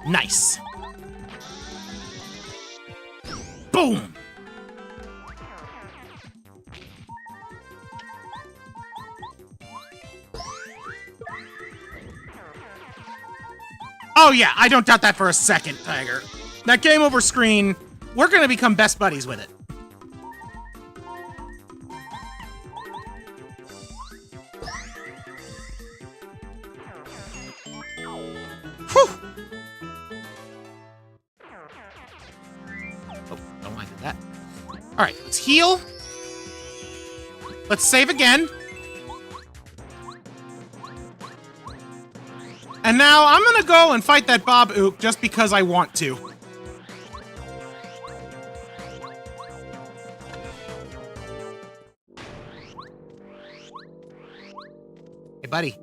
Nice. Boom! Oh yeah, I don't doubt that for a second, Tiger. That game over screen we're gonna become best buddies with it. Whew. Oh, don't want to do that. All right, let's heal. Let's save again. And now I'm gonna go and fight that Bob Ook just because I want to. Hey, buddy.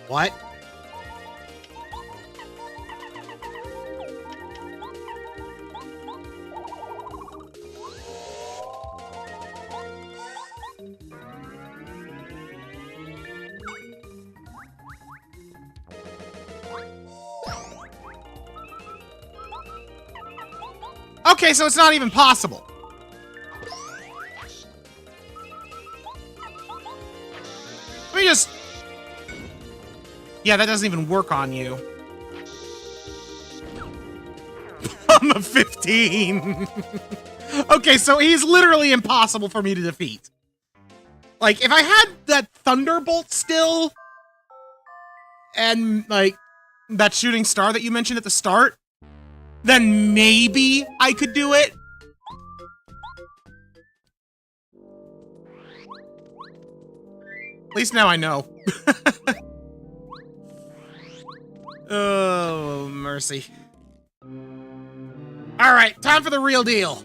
What? Okay, so it's not even possible. Let me just... Yeah, that doesn't even work on you. I'm a 15. Okay, so he's literally impossible for me to defeat. Like, if I had that Thunderbolt still, and, like, that shooting star that you mentioned at the start, then maybe I could do it. At least now I know. Oh, mercy. All right, time for the real deal.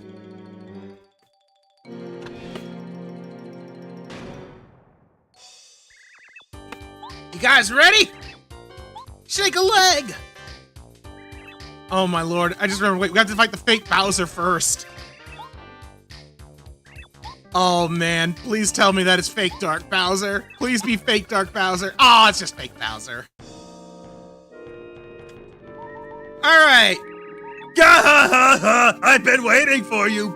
You guys ready? Shake a leg. Oh my lord, I just remember, wait, we have to fight the fake Bowser first. Oh man, please tell me that it's fake Dark Bowser. Please be fake Dark Bowser. Oh, it's just fake Bowser. Alright. I've been waiting for you.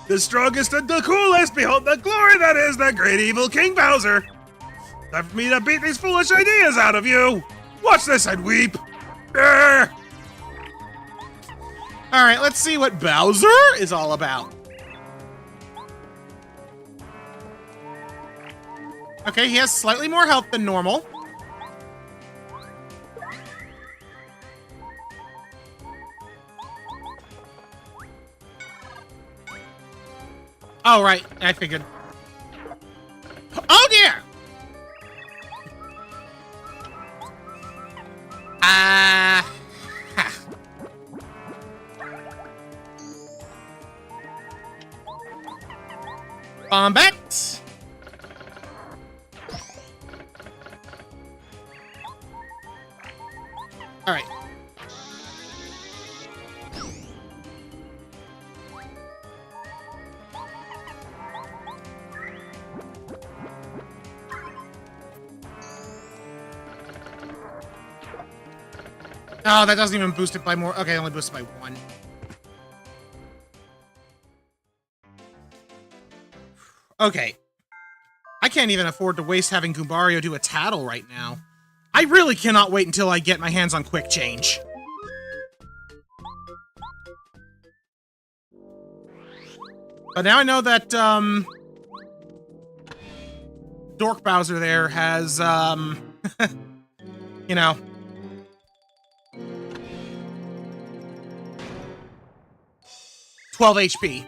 The strongest and the coolest. Behold the glory that is the great evil King Bowser. Time for me to beat these foolish ideas out of you. Watch this and weep. Alright, let's see what Bowser is all about. Okay, he has slightly more health than normal. Oh, right, I figured. Oh dear! Combat. All right. Oh, that doesn't even boost it by more. Okay, only boost it by 1. Okay. I can't even afford to waste having Goombario do a tattle right now. I really cannot wait until I get my hands on Quick Change. But now I know that, Dork Bowser there has, you know... HP.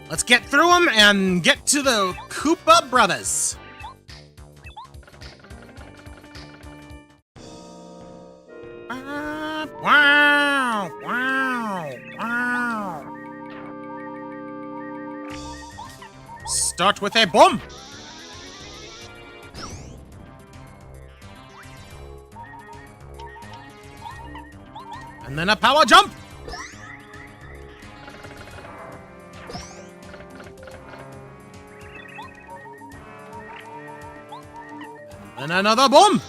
Let's get through them and get to the Koopa Brothers. Wow, wow, wow. Start with a bomb. And then a power jump! And then another bomb!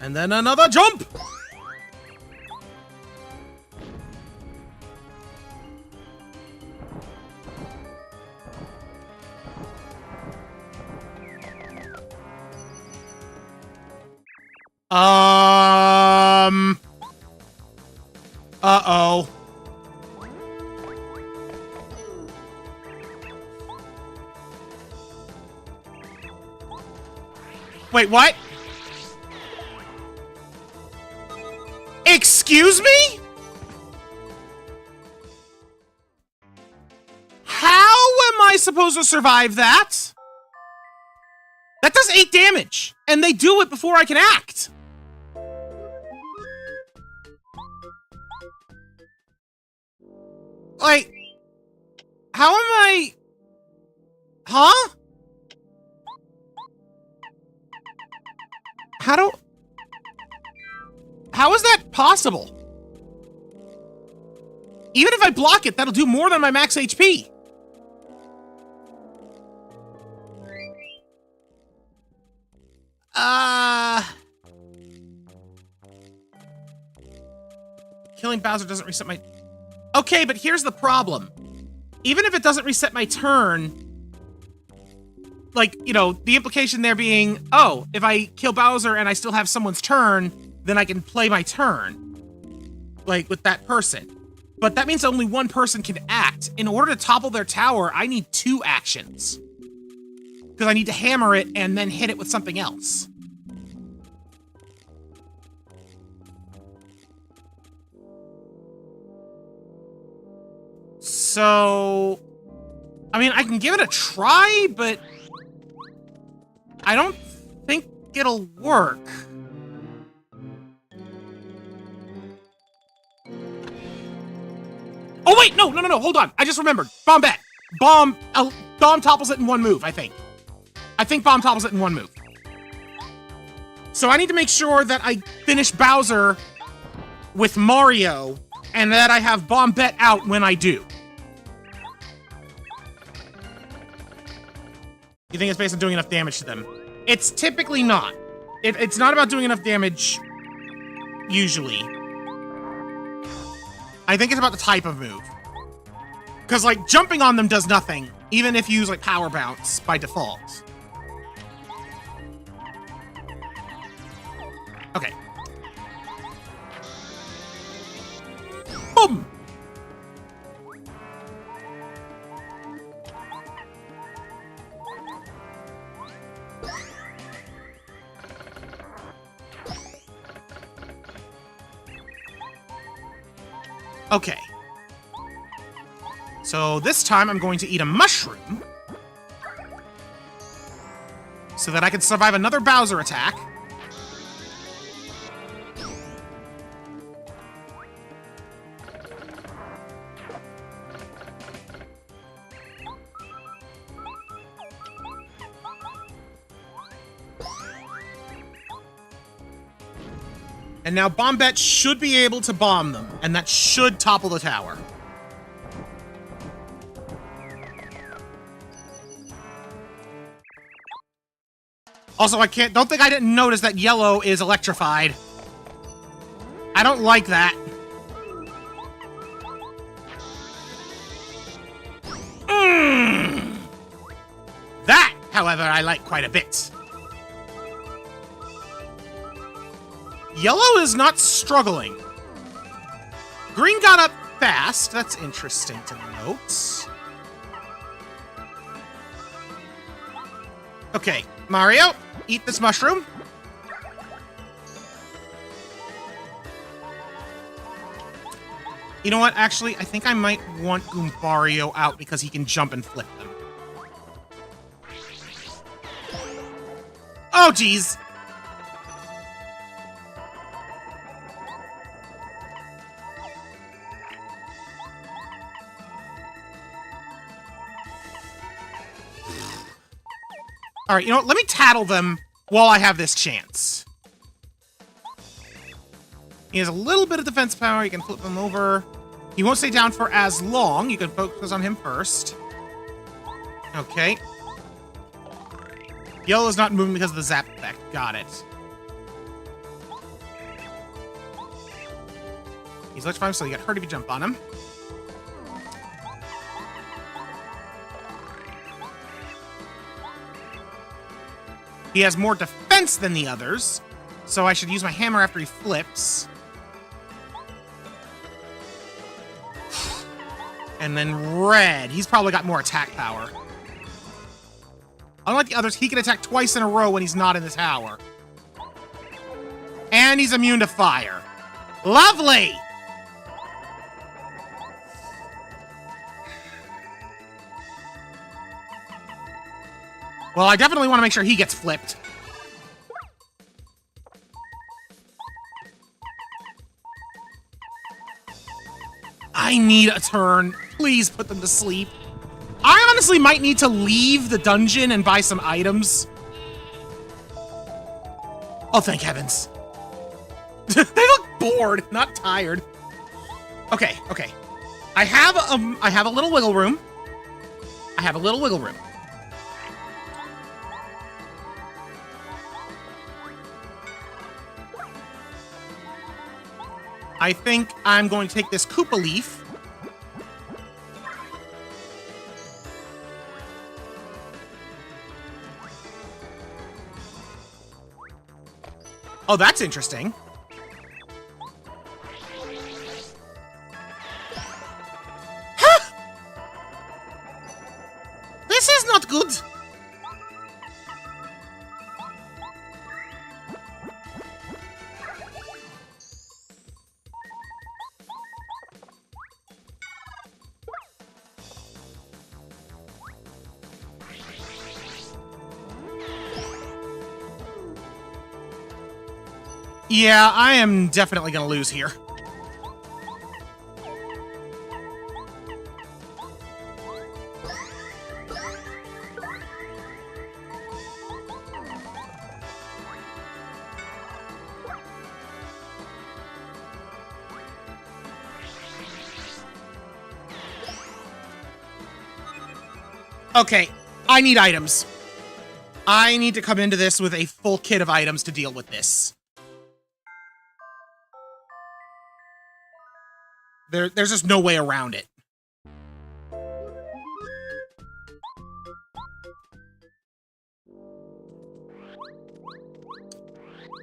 And then another jump! Uh-oh. Wait, what? Excuse me? How am I supposed to survive that? That does 8 damage, and they do it before I can act. Like, how am I... Huh? How is that possible? Even if I block it, that'll do more than my max HP. Killing Bowser doesn't reset my... Okay, but here's the problem. Even if it doesn't reset my turn, like, you know, the implication there being, oh, if I kill Bowser and I still have someone's turn, then I can play my turn, like, with that person. But that means only one person can act. In order to topple their tower, I need 2 actions. Because I need to hammer it and then hit it with something else. So, I mean, I can give it a try, but I don't think it'll work. Oh, wait, no, hold on. I just remembered. Bombette. Bomb topples it in 1 move, I think. I think Bomb topples it in 1 move. So I need to make sure that I finish Bowser with Mario, and that I have Bombette out when I do. You think it's based on doing enough damage to them? It's typically not. It's not about doing enough damage, usually. I think it's about the type of move. Because, like, jumping on them does nothing, even if you use, like, Power Bounce by default. Okay. Boom! Okay. So this time I'm going to eat a mushroom so that I can survive another Bowser attack. And now Bombette should be able to bomb them, and that should topple the tower. Also, don't think I didn't notice that yellow is electrified. I don't like that. That, however, I like quite a bit. Yellow is not struggling. Green got up fast. That's interesting to note. Okay, Mario, eat this mushroom. You know what? Actually, I think I might want Goombario out because he can jump and flip them. Oh, geez. All right, you know what? Let me tattle them while I have this chance. He has a little bit of defense power. You can flip him over. He won't stay down for as long. You can focus on him first. Okay. Yellow is not moving because of the zap effect. Got it. He's electrified, so you get hurt if you jump on him. He has more defense than the others, so I should use my hammer after he flips. And then red. He's probably got more attack power. Unlike the others, he can attack twice in a row when he's not in the tower. And he's immune to fire. Lovely! Well, I definitely want to make sure he gets flipped. I need a turn. Please put them to sleep. I honestly might need to leave the dungeon and buy some items. Oh, thank heavens. They look bored, not tired. Okay, okay. I have a little wiggle room. I have a little wiggle room. I think I'm going to take this Koopa Leaf. Oh, that's interesting. Huh! This is not good. Yeah, I am definitely gonna lose here. Okay, I need items. I need to come into this with a full kit of items to deal with this. There's just no way around it.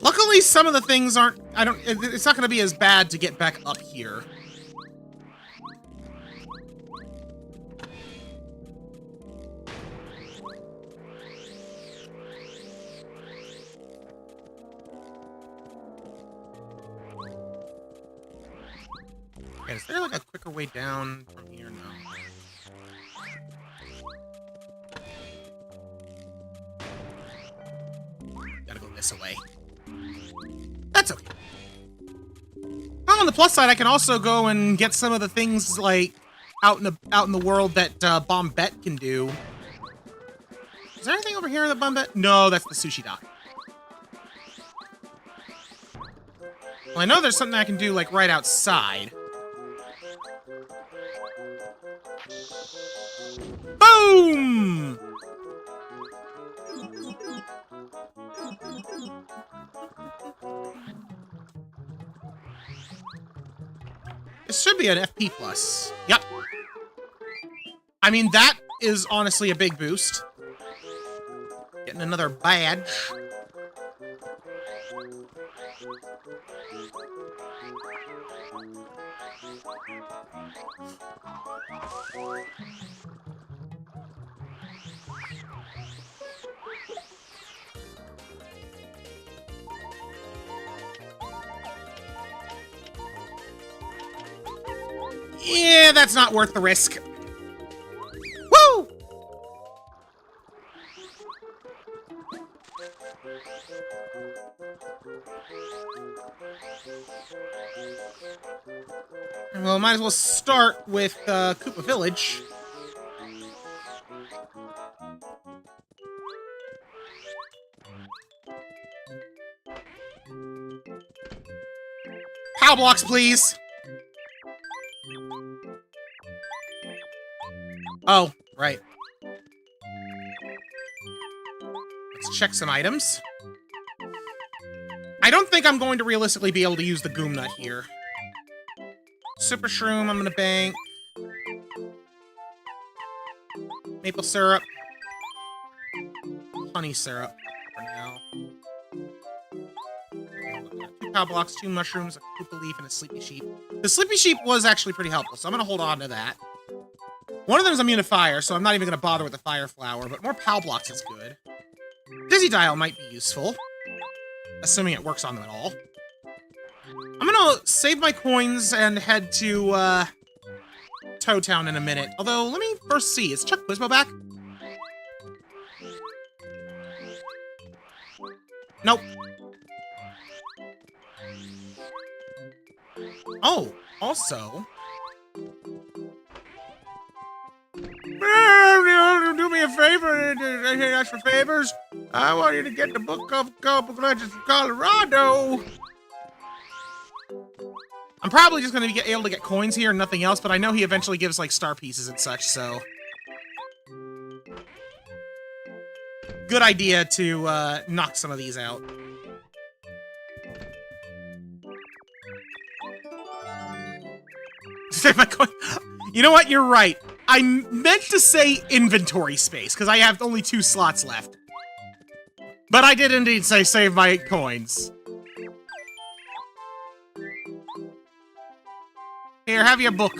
Luckily, some of the things aren't... it's not going to be as bad to get back up here. Okay, is there like a quicker way down from here? No. Gotta go this way. That's okay. Well, on the plus side, I can also go and get some of the things like out in the world that Bombette can do. Is there anything over here that Bombette? No, that's the sushi dock. Well, I know there's something I can do like right outside. Boom! This should be an FP plus. Yep. I mean, that is honestly a big boost. Getting another badge. Yeah, that's not worth the risk. Woo! Well, might as well start with Koopa Village. Power blocks, please. Oh, right. Let's check some items. I don't think I'm going to realistically be able to use the Goom Nut here. Super Shroom, I'm gonna bank. Maple syrup. Honey syrup for now. 2 power blocks, 2 mushrooms, a Koopa leaf, and a sleepy sheep. The sleepy sheep was actually pretty helpful, so I'm gonna hold on to that. One of them is immune to fire, so I'm not even gonna bother with the fire flower, but more power blocks is good. Dizzy dial might be useful, assuming it works on them at all. I'm gonna save my coins and head to Toad Town in a minute. Although, let me first see, is Chuck Quizmo back? Nope. Oh, also... Do me a favor, ask for favors. I want you to get the Book of Legends of Colorado. I'm probably just going to be able to get coins here and nothing else, but I know he eventually gives, like, star pieces and such, so... Good idea to, knock some of these out. Save my coin. You know what? You're right. I meant to say inventory space, because I have only 2 slots left. But I did indeed say save my coins. Here, have your book.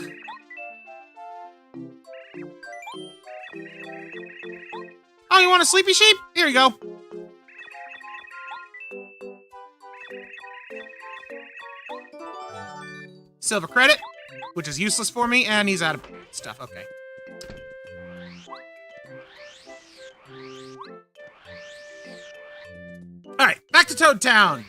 Oh, you want a sleepy sheep? Here you go. Silver credit, which is useless for me, and he's out of stuff. Okay. Alright, back to Toad Town.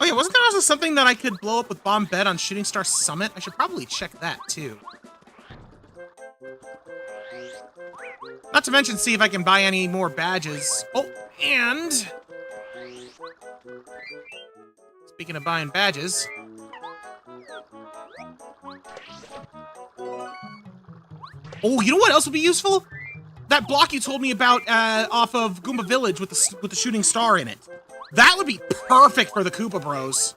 Oh yeah, wasn't there also something that I could blow up with Bomb Bed on Shooting Star Summit? I should probably check that, too. Not to mention, see if I can buy any more badges. Oh, and... speaking of buying badges... oh, you know what else would be useful? That block you told me about off of Goomba Village with the shooting star in it. That would be perfect for the Koopa Bros.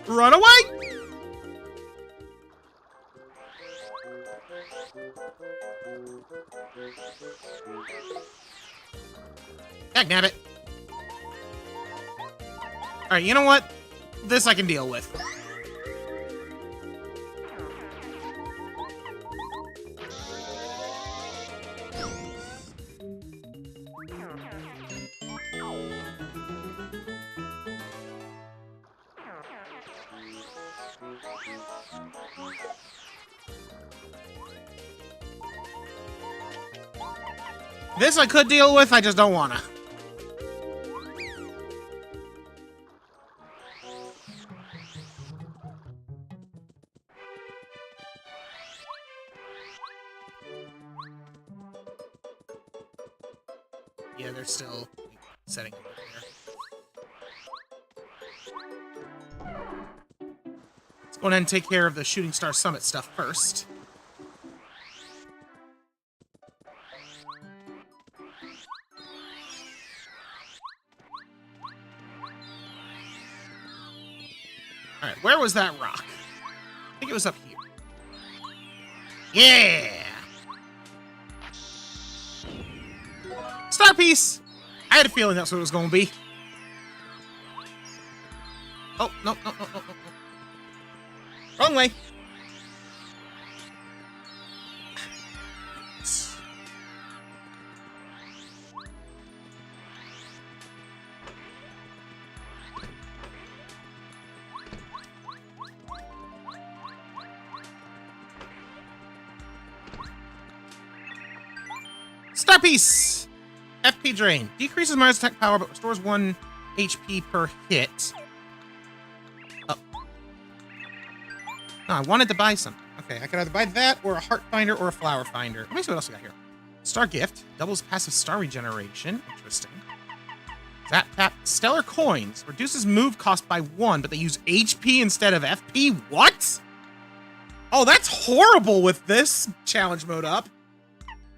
Run away! Dagnabbit. Alright, you know what? This I can deal with. This I could deal with, I just don't wanna. Yeah, they're still setting up there. Let's go ahead and take care of the Shooting Star Summit stuff first. Alright, where was that rock? I think it was up here. Yeah! Star piece! I had a feeling that's what it was going to be. Oh, no. Wrong way. Star piece! FP drain. Decreases Mario attack power, but restores 1 HP per hit. Oh. No, I wanted to buy something. Okay, I could either buy that, or a heart finder, or a flower finder. Let me see what else we got here. Star gift. Doubles passive star regeneration. Interesting. Zap tap. Stellar coins. Reduces move cost by 1, but they use HP instead of FP. What? Oh, that's horrible with this challenge mode up.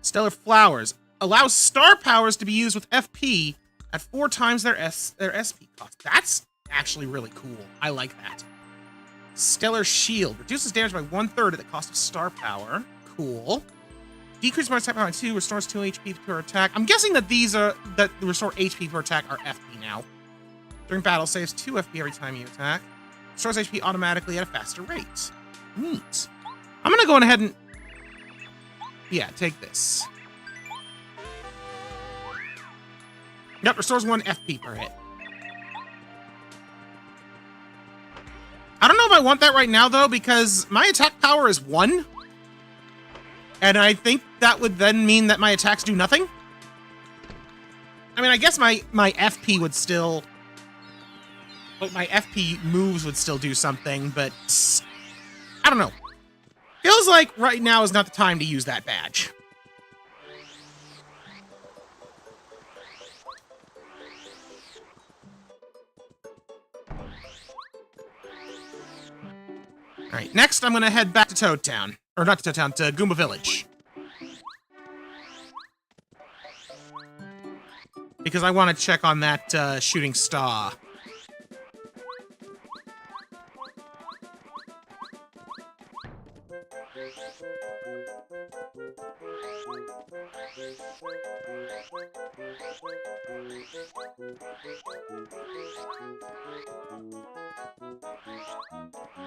Stellar Flowers. Allows star powers to be used with FP at 4 times their SP cost. That's actually really cool. I like that. Stellar Shield. Reduces damage by 1/3 at the cost of star power. Cool. Decrease my attack power by 2. Restores 2 HP per attack. I'm guessing that these are... that the restore HP per attack are FP now. During battle, saves 2 FP every time you attack. Restores HP automatically at a faster rate. Neat. I'm gonna go ahead and... yeah, take this. Yep, restores 1 FP per hit. I don't know if I want that right now, though, because my attack power is 1. And I think that would then mean that my attacks do nothing. I mean, I guess my FP would still... like, my FP moves would still do something, but... I don't know. Feels like right now is not the time to use that badge. Alright, next I'm gonna head back to Toad Town. Or not to Toad Town, to Goomba Village. Because I want to check on that shooting star.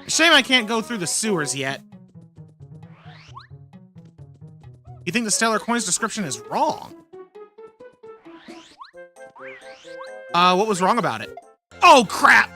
Shame I can't go through the sewers yet. You think the Stellar Coin's description is wrong? What was wrong about it? Oh, crap!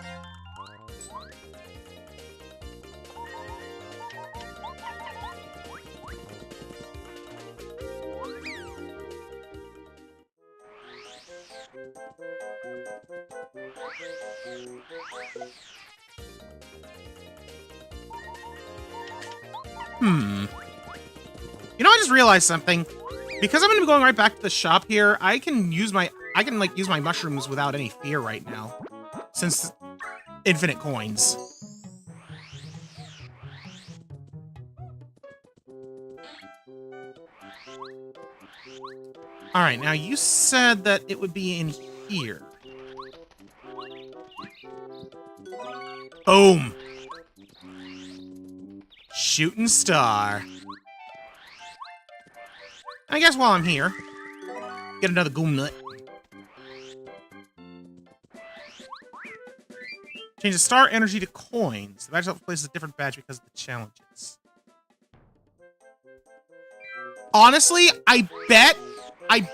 You know, I just realized something. Because I'm gonna be going right back to the shop here, I can use my mushrooms without any fear right now. Since infinite coins. Alright, now you said that it would be in here. Boom! Shooting star. I guess while I'm here, get another Goom Nut. Change the star energy to coins. The badge itself places a different badge because of the challenges. Honestly, I bet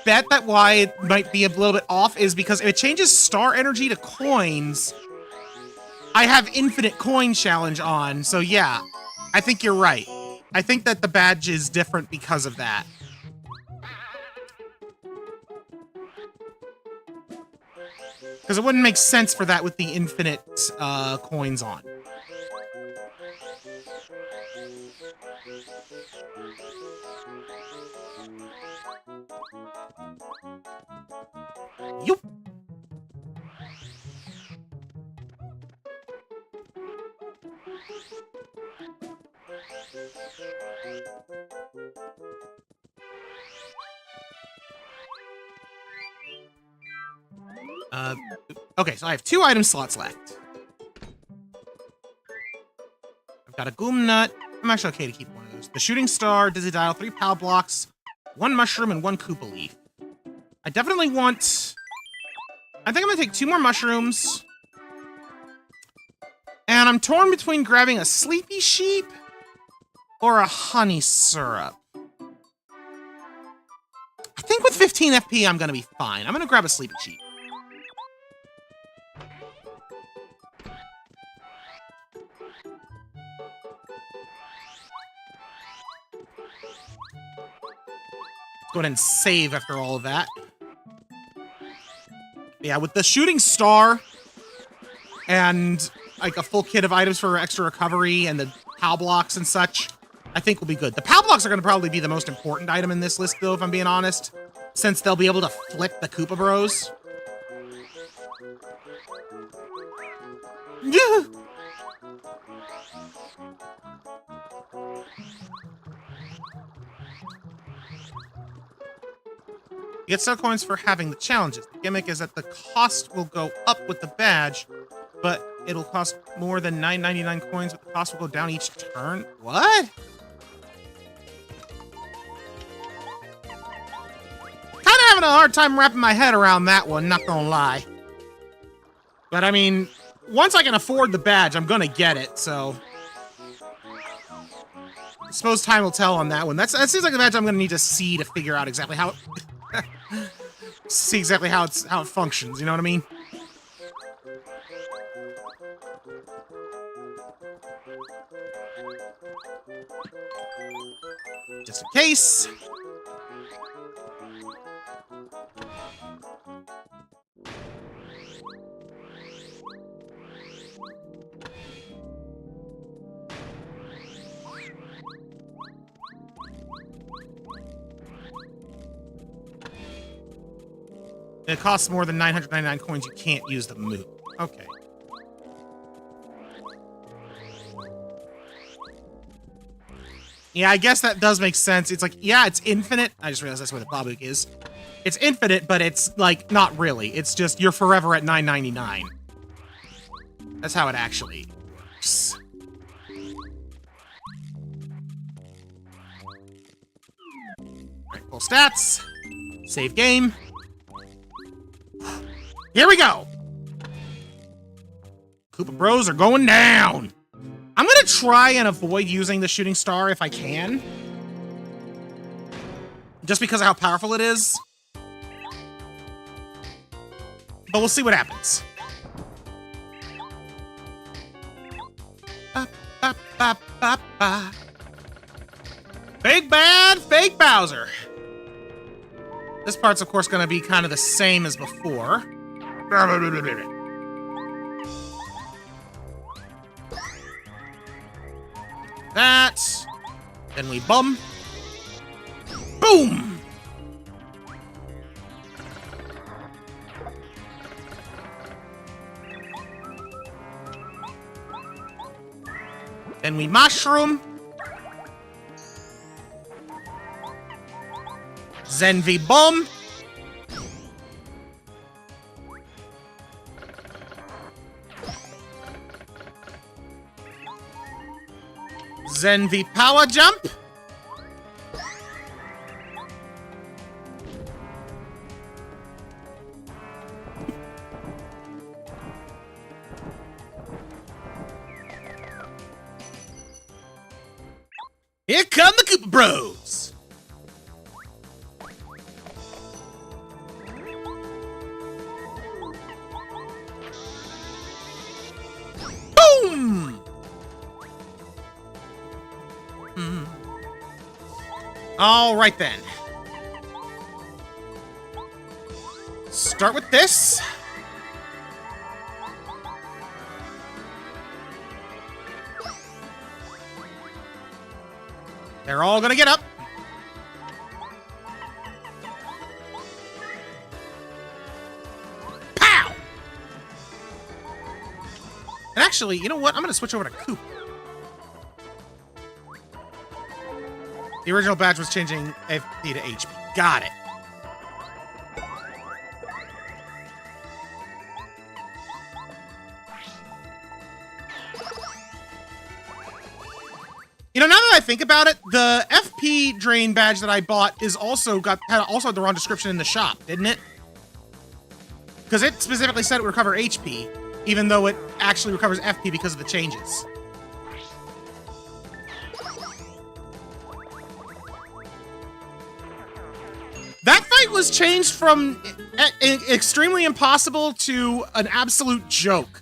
that why it might be a little bit off is because if it changes star energy to coins, I have infinite coin challenge on. So yeah, I think you're right. I think that the badge is different because of that. Because it wouldn't make sense for that with the infinite coins on. Yup. Okay, so I have 2 item slots left. I've got a Goom Nut. I'm actually okay to keep one of those. The Shooting Star, Dizzy Dial, 3 Pal Blocks, 1 Mushroom, and 1 Koopa Leaf. I definitely want... I think I'm gonna take 2 more mushrooms. And I'm torn between grabbing a Sleepy Sheep or a Honey Syrup. I think with 15 FP, I'm gonna be fine. I'm gonna grab a Sleepy Sheep. Go ahead and save after all of that. Yeah, with the Shooting Star and like a full kit of items for extra recovery and the POW blocks and such, I think we'll be good. The POW blocks are going to probably be the most important item in this list, though, if I'm being honest, since they'll be able to flip the Koopa Bros. You get sell coins for having the challenges. The gimmick is that the cost will go up with the badge, but it'll cost more than 9.99 coins, but the cost will go down each turn. What? Kind of having a hard time wrapping my head around that one, not gonna lie. But I mean, once I can afford the badge, I'm gonna get it, so... I suppose time will tell on that one. That seems like the badge I'm gonna need to see to figure out exactly how... see exactly how it functions, you know what I mean? Just in case. It costs more than 999 coins, you can't use the move. Okay. Yeah, I guess that does make sense. It's like, yeah, it's infinite. I just realized that's where the Babook is. It's infinite, but it's, like, not really. It's just, you're forever at 999. That's how it actually works. Alright, full stats. Save game. Here we go! Koopa Bros are going down! I'm gonna try and avoid using the shooting star if I can. Just because of how powerful it is. But we'll see what happens. Ba, ba, ba, ba, ba. Big bad fake Bowser. This part's, of course, gonna be kind of the same as before. That. Then we bum. Boom! Then we mushroom. Then we bum. Then we power jump. Here come the Koopa Bros. Boom! All right then. Start with this. They're all gonna get up. Pow! And actually, you know what? I'm gonna switch over to Coop. The original badge was changing FP to HP. Got it. You know, now that I think about it, the FP drain badge that I bought is also had the wrong description in the shop, didn't it? Because it specifically said it would recover HP, even though it actually recovers FP because of the changes. That fight was changed from extremely impossible to an absolute joke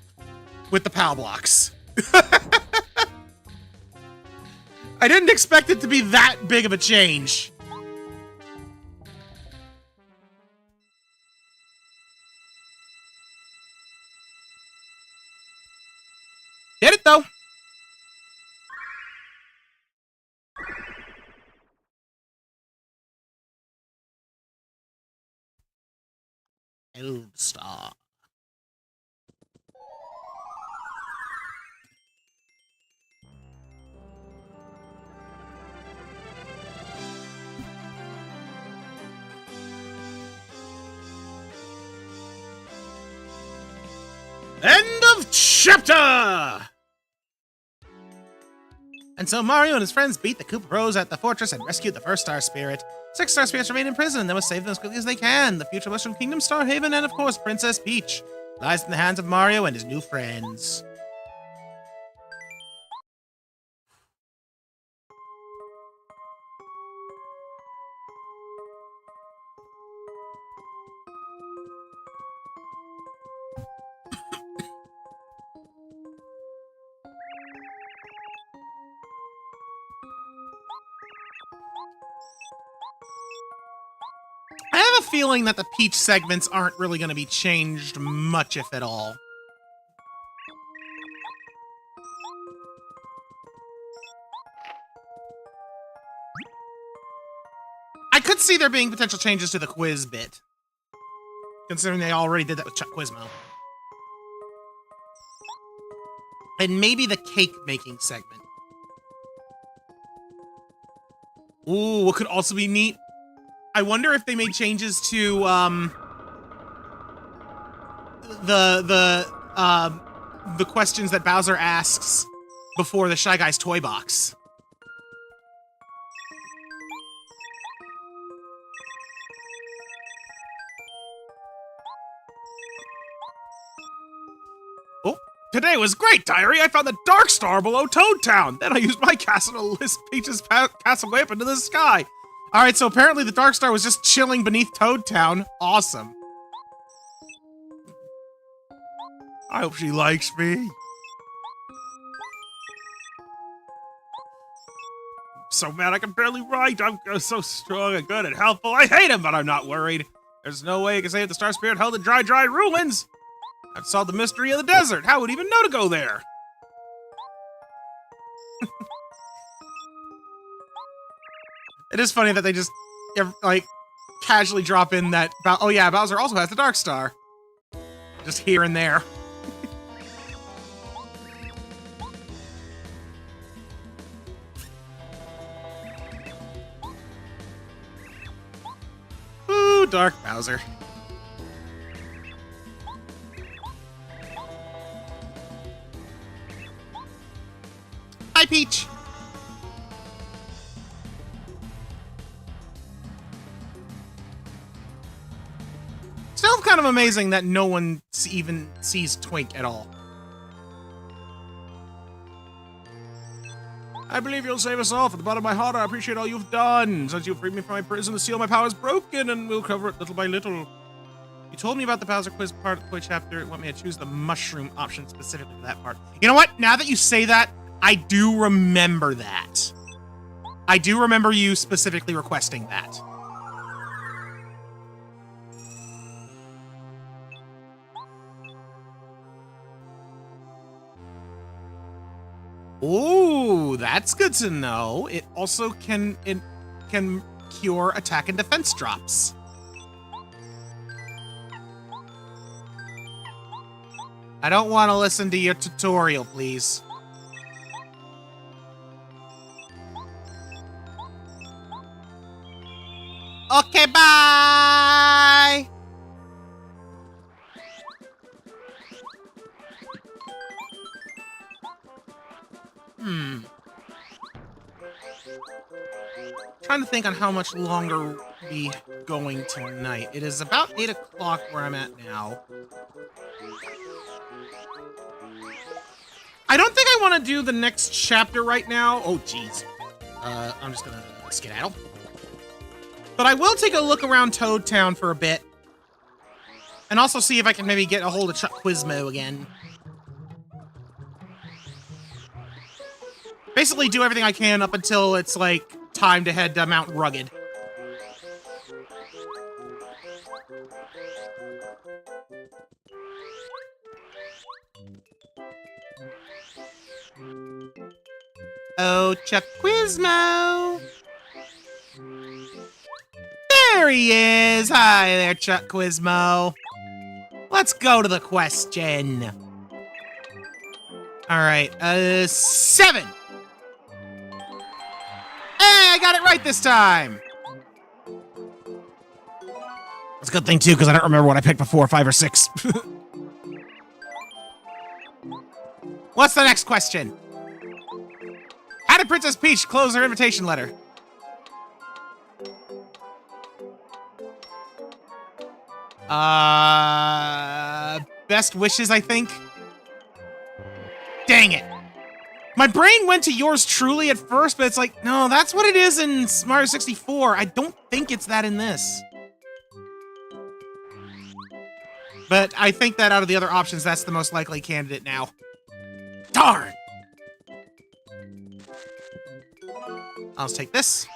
with the POW blocks. I didn't expect it to be that big of a change. Get it, though. Old Star. End of chapter! And so Mario and his friends beat the Koopa Bros at the fortress and rescued the first Star Spirit. 6 Star Spirits remain in prison, and they must save them as quickly as they can. The future Mushroom Kingdom, Star Haven, and of course Princess Peach lies in the hands of Mario and his new friends. I have a feeling that the Peach segments aren't really going to be changed much, if at all. I could see there being potential changes to the quiz bit, considering they already did that with Chuck Quizmo. And maybe the cake making segment. Ooh, what could also be neat? I wonder if they made changes to the questions that Bowser asks before the Shy Guys toy box. Today was great, Diary. I found the Dark Star below Toad Town. Then I used my castle to lift Peach's castle way up into the sky. All right, so apparently the Dark Star was just chilling beneath Toad Town. Awesome. I hope she likes me. So mad I can barely write. I'm so strong and good and helpful. I hate him, but I'm not worried. There's no way he can save the Star Spirit held in dry ruins. I've solved the mystery of the desert. How would he even know to go there? It is funny that they just, like, casually drop in that, oh yeah, Bowser also has the Dark Star. Just here and there. Ooh, Dark Bowser. Hi, Peach. Still kind of amazing that no one even sees Twink at all. I believe you'll save us all. From the bottom of my heart, I appreciate all you've done. Since you've freed me from my prison, the seal of my power is broken, and we'll cover it little by little. You told me about the Bowser quiz part of the toy chapter. You want me to choose the mushroom option specifically for that part. You know what? Now that you say that, I do remember that. I do remember you specifically requesting that. Ooh, that's good to know. It also can cure attack and defense drops. I don't want to listen to your tutorial, please. Okay, bye! Trying to think on how much longer we'll be going tonight. It is about 8 o'clock where I'm at now. I don't think I want to do the next chapter right now. Oh, jeez. I'm just gonna skedaddle. But I will take a look around Toad Town for a bit. And also see if I can maybe get a hold of Chuck Quizmo again. Basically do everything I can up until it's, like, time to head to Mount Rugged. Oh, Chuck Quizmo! There he is! Hi there, Chuck Quizmo. Let's go to the question. Alright, 7! Hey, I got it right this time! That's a good thing, too, because I don't remember what I picked before, 5 or 6. What's the next question? How did Princess Peach close her invitation letter? Best wishes, I think. Dang it. My brain went to yours truly at first, but it's like, no, that's what it is in Mario 64. I don't think it's that in this. But I think that out of the other options, that's the most likely candidate now. Darn! I'll just take this.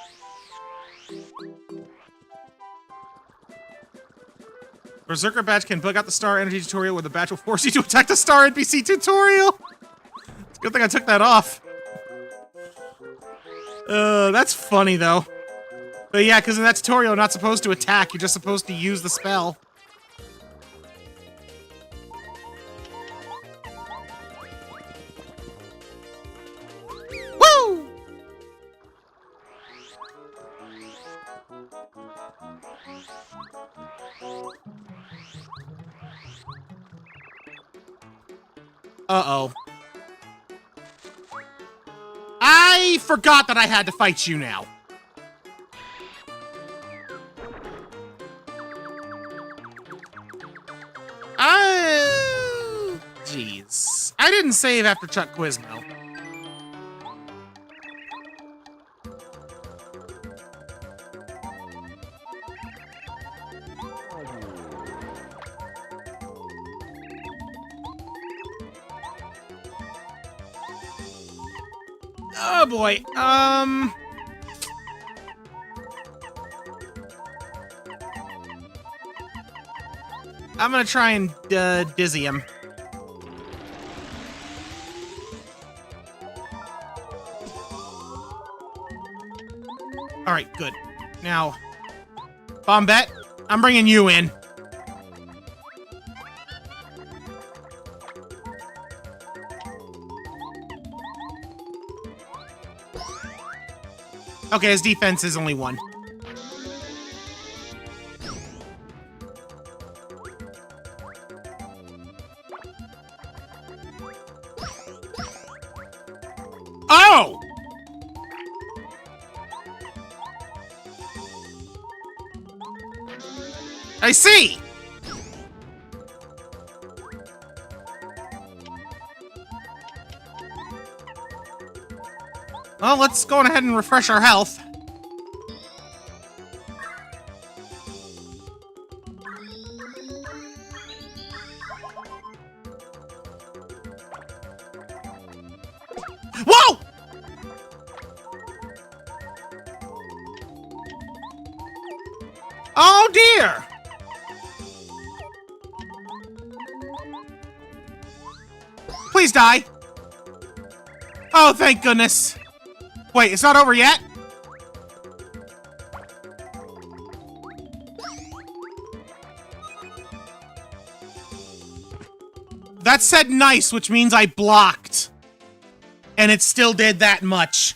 Berserker Badge can bug out the star energy tutorial where the badge will force you to attack the star NPC tutorial. It's a good thing I took that off. That's funny though. But yeah, because in that tutorial, you're not supposed to attack, you're just supposed to use the spell. Woo! Uh-oh. I forgot that I had to fight you now. Jeez. I didn't save after Chuck Quizmo. Oh boy, I'm gonna try and, dizzy him. Alright, good. Now, Bombette, I'm bringing you in. Okay, his defense is only 1. Oh! I see! Well, let's go on ahead and refresh our health. Whoa! Oh dear! Please die. Oh, thank goodness. Wait, it's not over yet? That said nice, which means I blocked. And it still did that much.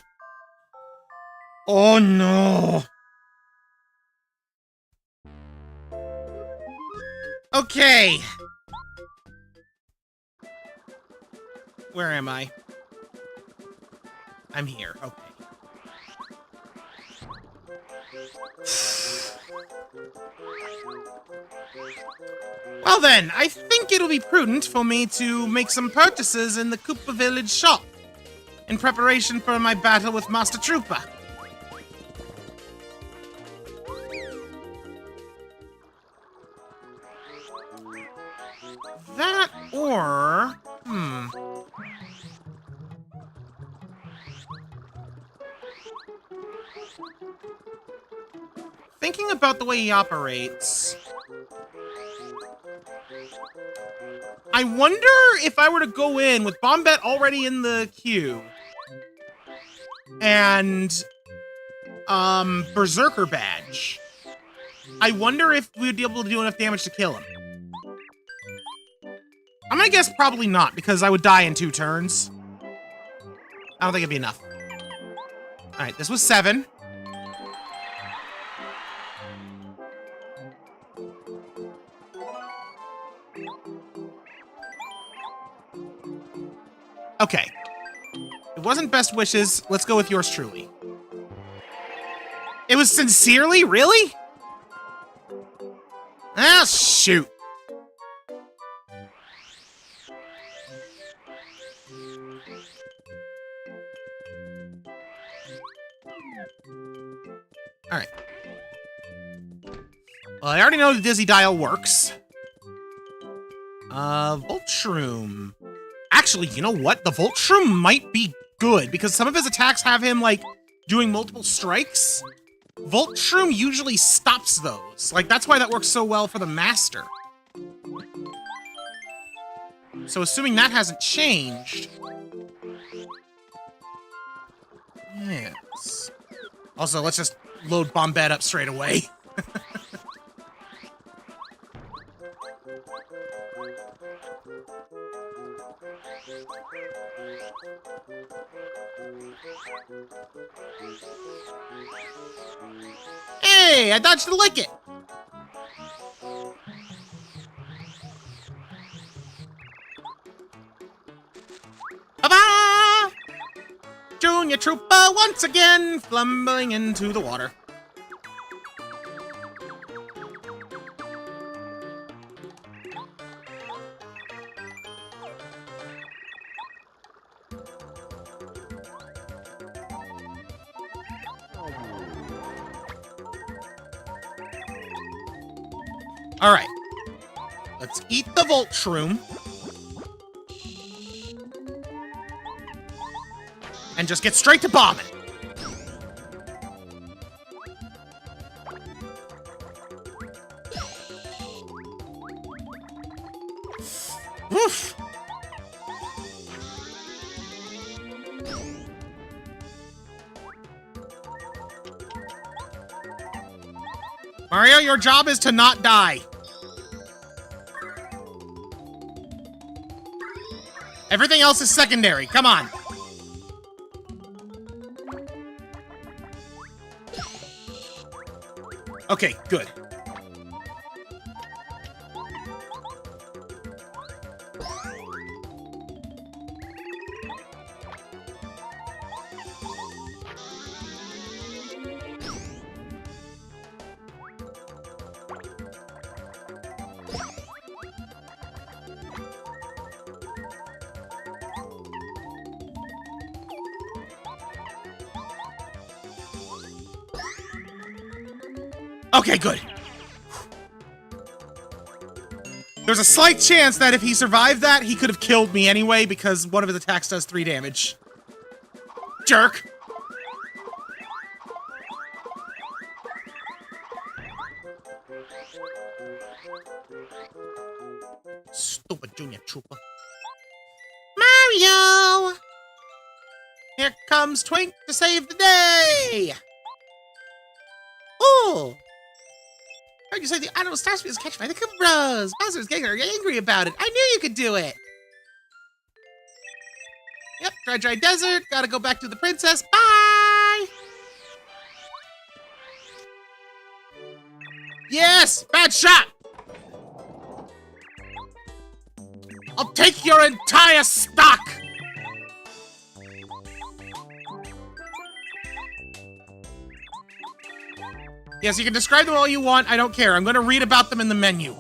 Oh no. Okay. Where am I? I'm here. Okay. Well then, I think it'll be prudent for me to make some purchases in the Koopa Village shop in preparation for my battle with Master Troopa. That or... Thinking about the way he operates... I wonder if I were to go in with Bombette already in the queue and Berserker Badge. I wonder if we would be able to do enough damage to kill him. I'm gonna guess probably not, because I would die in 2 turns. I don't think it'd be enough. Alright, this was 7. Okay. It wasn't best wishes. Let's go with yours truly. It was sincerely? Really? Ah, shoot. All right. Well, I already know the Dizzy Dial works. Voltshroom. Actually, you know what? The Voltshroom might be good because some of his attacks have him, like, doing multiple strikes. Voltshroom usually stops those. Like, that's why that works so well for the Master. So assuming that hasn't changed... Yes. Also, let's just load Bombette up straight away. Hey, I dodged the lick it. Ba-ba! Junior Trooper once again fumbling into the water. All right, let's eat the Voltshroom. And just get straight to bombing. Woof. Mario, your job is to not die. Everything else is secondary. Come on. Okay, good. Okay, good. There's a slight chance that if he survived that, he could have killed me anyway, because one of his attacks does 3 damage. Jerk! Stupid Junior Trooper. Mario! Here comes Twink to save the day! Ooh! Heard you say the Idle Star Speed was catched by the Koopa Bros. Bowser was getting angry about it. I knew you could do it. Yep, dry desert. Gotta go back to the princess. Bye! Yes! Bad shot! I'll take your entire stock! Yes, you can describe them all you want. I don't care. I'm going to read about them in the menu.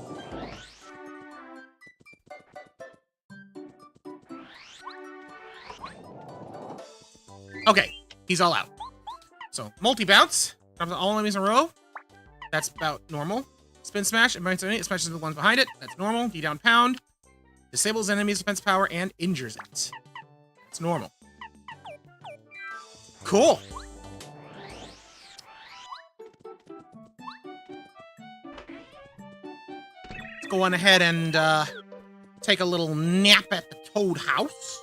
Okay, he's all out. So, multi-bounce. Drops all enemies in a row. That's about normal. Spin smash. It smashes the ones behind it. That's normal. D-down pound. Disables enemies' defense power and injures it. That's normal. Cool. Go on ahead and take a little nap at the Toad House.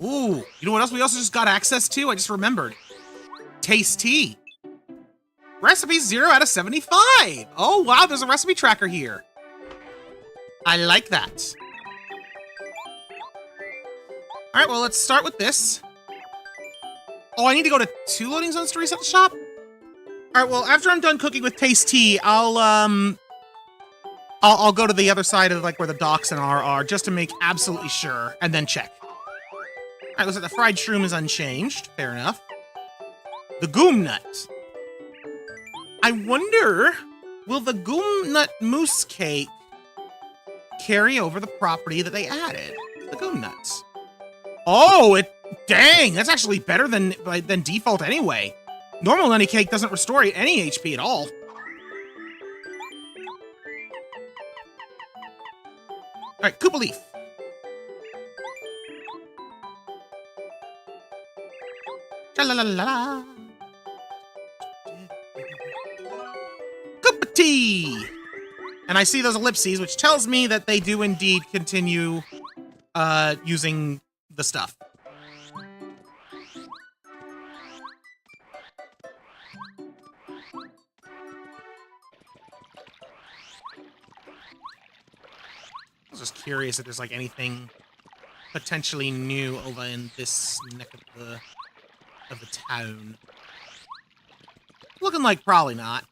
Ooh, you know what else we also just got access to? I just remembered. Taste Tea. Recipe 0 out of 75. Oh, wow, there's a recipe tracker here. I like that. All right, well, let's start with this. Oh, I need to go to 2 loading zones to reset the shop? All right, well, after I'm done cooking with Taste Tea, I'll go to the other side of, like, where the docks and are, just to make absolutely sure, and then check. All right, looks like the fried shroom is unchanged. Fair enough. The Goom Nut. I wonder, will the Goom Nut Mousse Cake carry over the property that they added? The Goom Nuts. Oh, dang, that's actually better than default anyway. Normal Nutty Cake doesn't restore any HP at all. All right, Koopa Leaf. Cha-la-la-la-la. Koopa Tea. And I see those ellipses, which tells me that they do indeed continue using the stuff. I was just curious if there's like anything potentially new over in this neck of the town. Looking like probably not.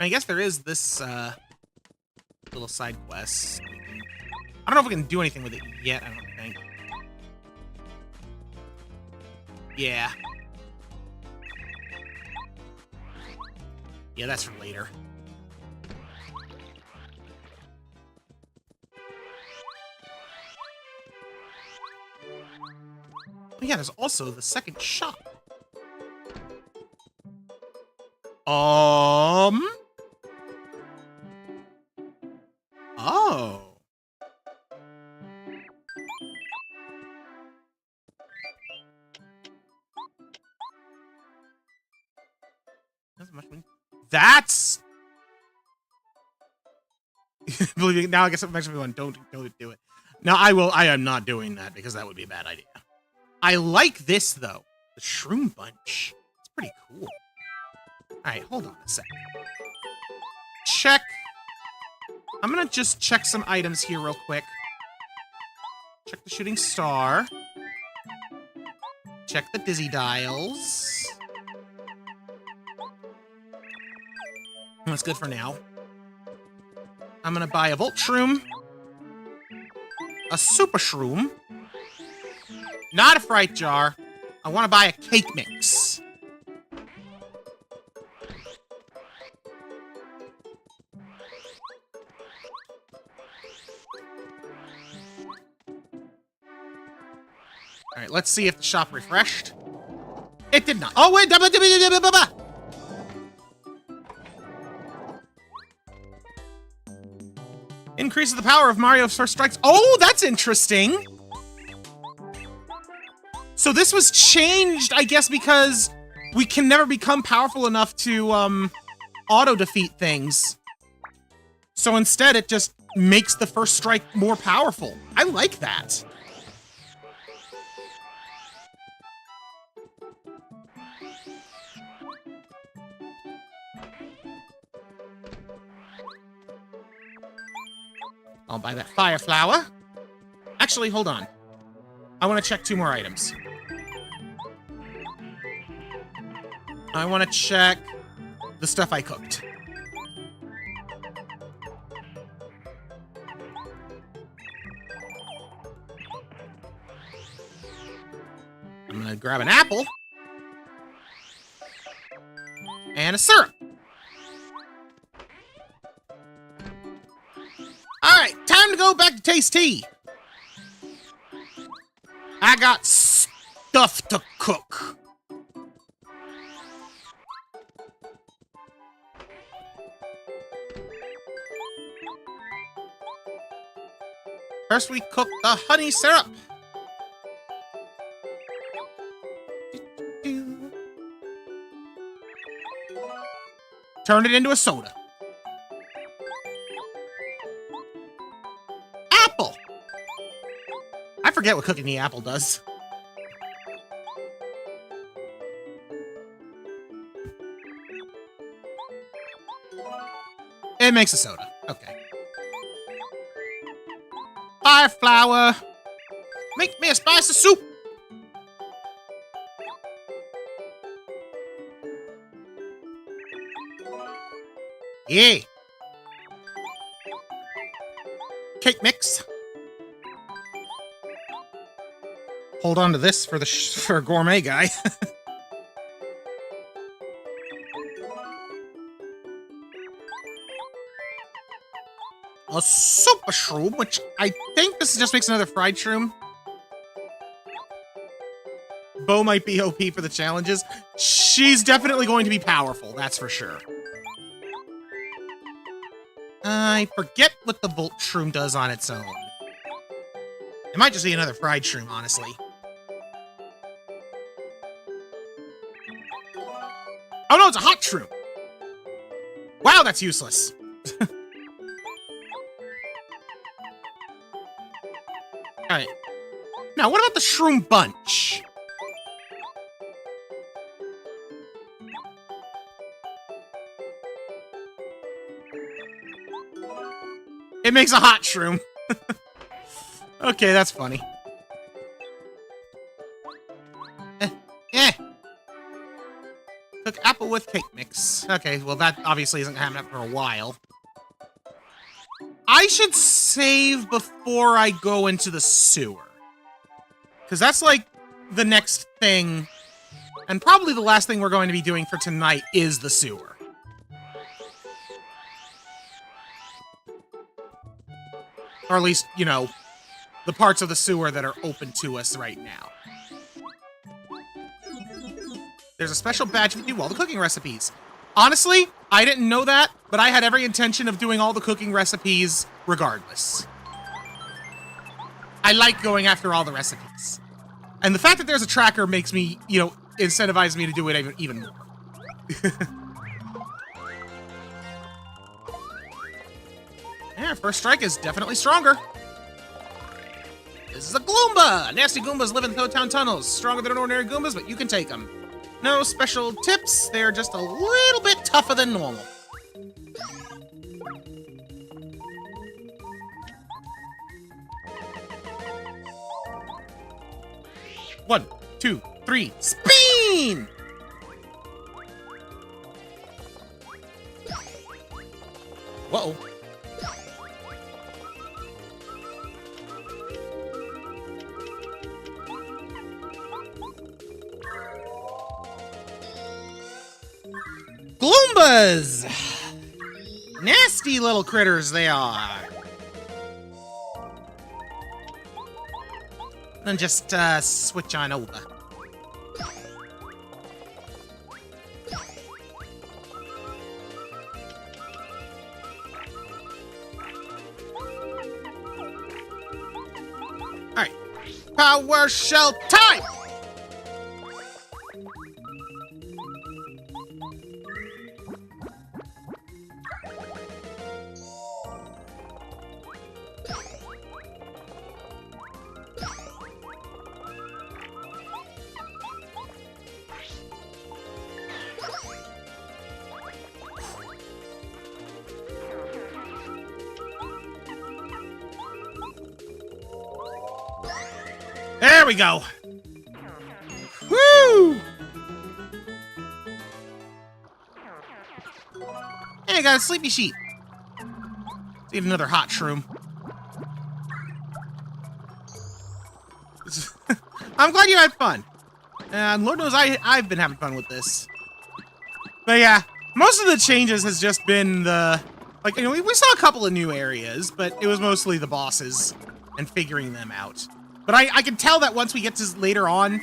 I guess there is this little side quest. I don't know if we can do anything with it yet, I don't think. Yeah. Yeah, that's for later. Oh yeah, there's also the second shop. Oh. That's... Believe me, now I guess it makes everyone don't do it. No, I am not doing that because that would be a bad idea. I like this though. The Shroom Bunch. It's pretty cool. Alright, hold on a sec. Check. I'm gonna just check some items here real quick. Check the Shooting Star. Check the Dizzy Dials. That's good for now. I'm gonna buy a Volt Shroom. A Super Shroom. Not a Fright Jar. I want to buy a Cake Mix. Alright, let's see if the shop refreshed. It did not. Oh, wait! Increases the power of Mario's first strikes. Oh, that's interesting! So this was changed, I guess, because we can never become powerful enough to, auto-defeat things. So instead, it just makes the first strike more powerful. I like that. I'll buy that Fire Flower. Actually, hold on. I want to check 2 more items. I want to check the stuff I cooked. I'm gonna grab an apple. And a syrup. Alright, time to go back to Taste Tea. I got stuff to cook. First, we cook the honey syrup. Turn it into a soda. forget what cooking the apple does. It makes a soda. Okay. Fire flower. Make me a spicy soup. Yeah. Cake mix. Hold on to this for the for a gourmet guy. A super shroom, which I think this just makes another fried shroom. Bo might be OP for the challenges. She's definitely going to be powerful, that's for sure. I forget what the Volt Shroom does on its own. It might just be another fried shroom, honestly. Oh no, it's a hot shroom! Wow, that's useless. Alright. Now, what about the Shroom Bunch? It makes a hot shroom. Okay, that's funny. Cook apple with cake mix. Okay, well that obviously isn't happening for a while. I should save before I go into the sewer. Because that's like the next thing, and probably the last thing we're going to be doing for tonight is the sewer. Or at least, you know, the parts of the sewer that are open to us right now. There's a special badge if you do all the cooking recipes. Honestly, I didn't know that, but I had every intention of doing all the cooking recipes regardless. I like going after all the recipes. And the fact that there's a tracker makes me, you know, incentivizes me to do it even more. Yeah, first strike is definitely stronger. This is a Gloomba! Nasty Goombas live in Toad Town tunnels. Stronger than ordinary Goombas, but you can take them. No special tips, they're just a little bit tougher than normal. One, two, three, spin! Whoa. Gloombas! Nasty little critters they are. Then just switch on over. Alright. Power Shell time! There we go. Woo! Hey, I got a sleepy sheep. Let's eat another hot shroom. I'm glad you had fun. And Lord knows I've been having fun with this. But yeah, most of the changes has just been the... Like, you know, we saw a couple of new areas, but it was mostly the bosses and figuring them out. But I can tell that once we get to later on,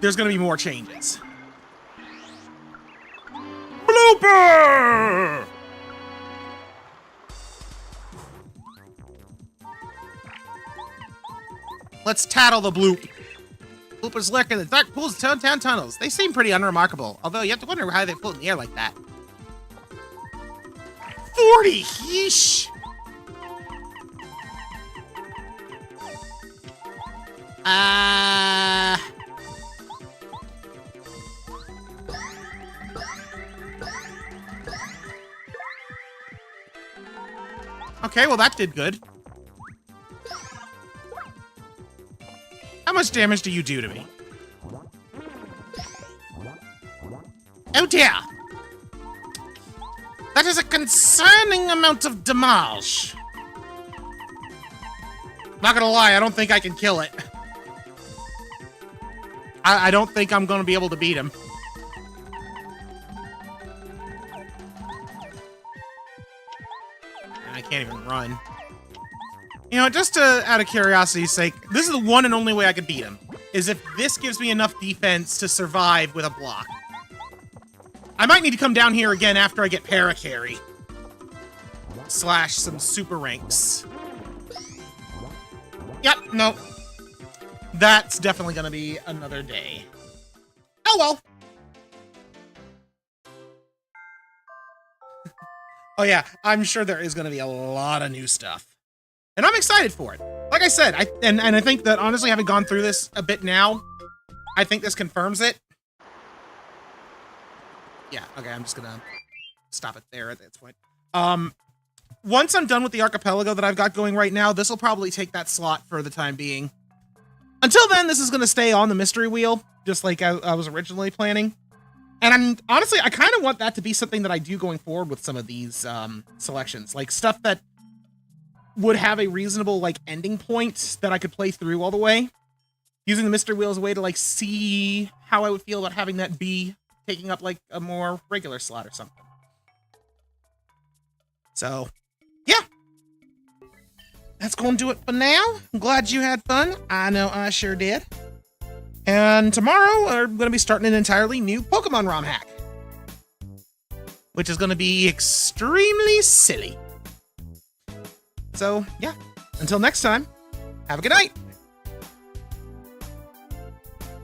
there's going to be more changes. Blooper! Let's tattle the bloop. Bloopers lurk in the dark pools of Toad Town tunnels. They seem pretty unremarkable, although you have to wonder how they float in the air like that. 40! Yeesh! Okay, well that did good. How much damage do you do to me? Oh dear! That is a concerning amount of damage. Not gonna lie, I don't think I can kill it. I don't think I'm gonna be able to beat him. I can't even run. You know, just out of curiosity's sake, this is the one and only way I could beat him, is if this gives me enough defense to survive with a block. I might need to come down here again after I get Paracarry. / some super ranks. Yep, no. That's definitely gonna be another day. Oh well. Oh yeah, I'm sure there is gonna be a lot of new stuff. And I'm excited for it. Like I said, I think that honestly, having gone through this a bit now, I think this confirms it. Yeah, okay, I'm just gonna stop it there at this point. Once I'm done with the archipelago that I've got going right now, this will probably take that slot for the time being. Until then, this is gonna stay on the mystery wheel, just like I was originally planning. And honestly, I kind of want that to be something that I do going forward with some of these selections. Like stuff that would have a reasonable like ending point that I could play through all the way. Using the mystery wheel as a way to like see how I would feel about having that be taking up like a more regular slot or something. So, yeah. That's going to do it for now. I'm glad you had fun. I know I sure did. And tomorrow, we're going to be starting an entirely new Pokemon ROM hack, which is going to be extremely silly. So, yeah. Until next time, have a good night.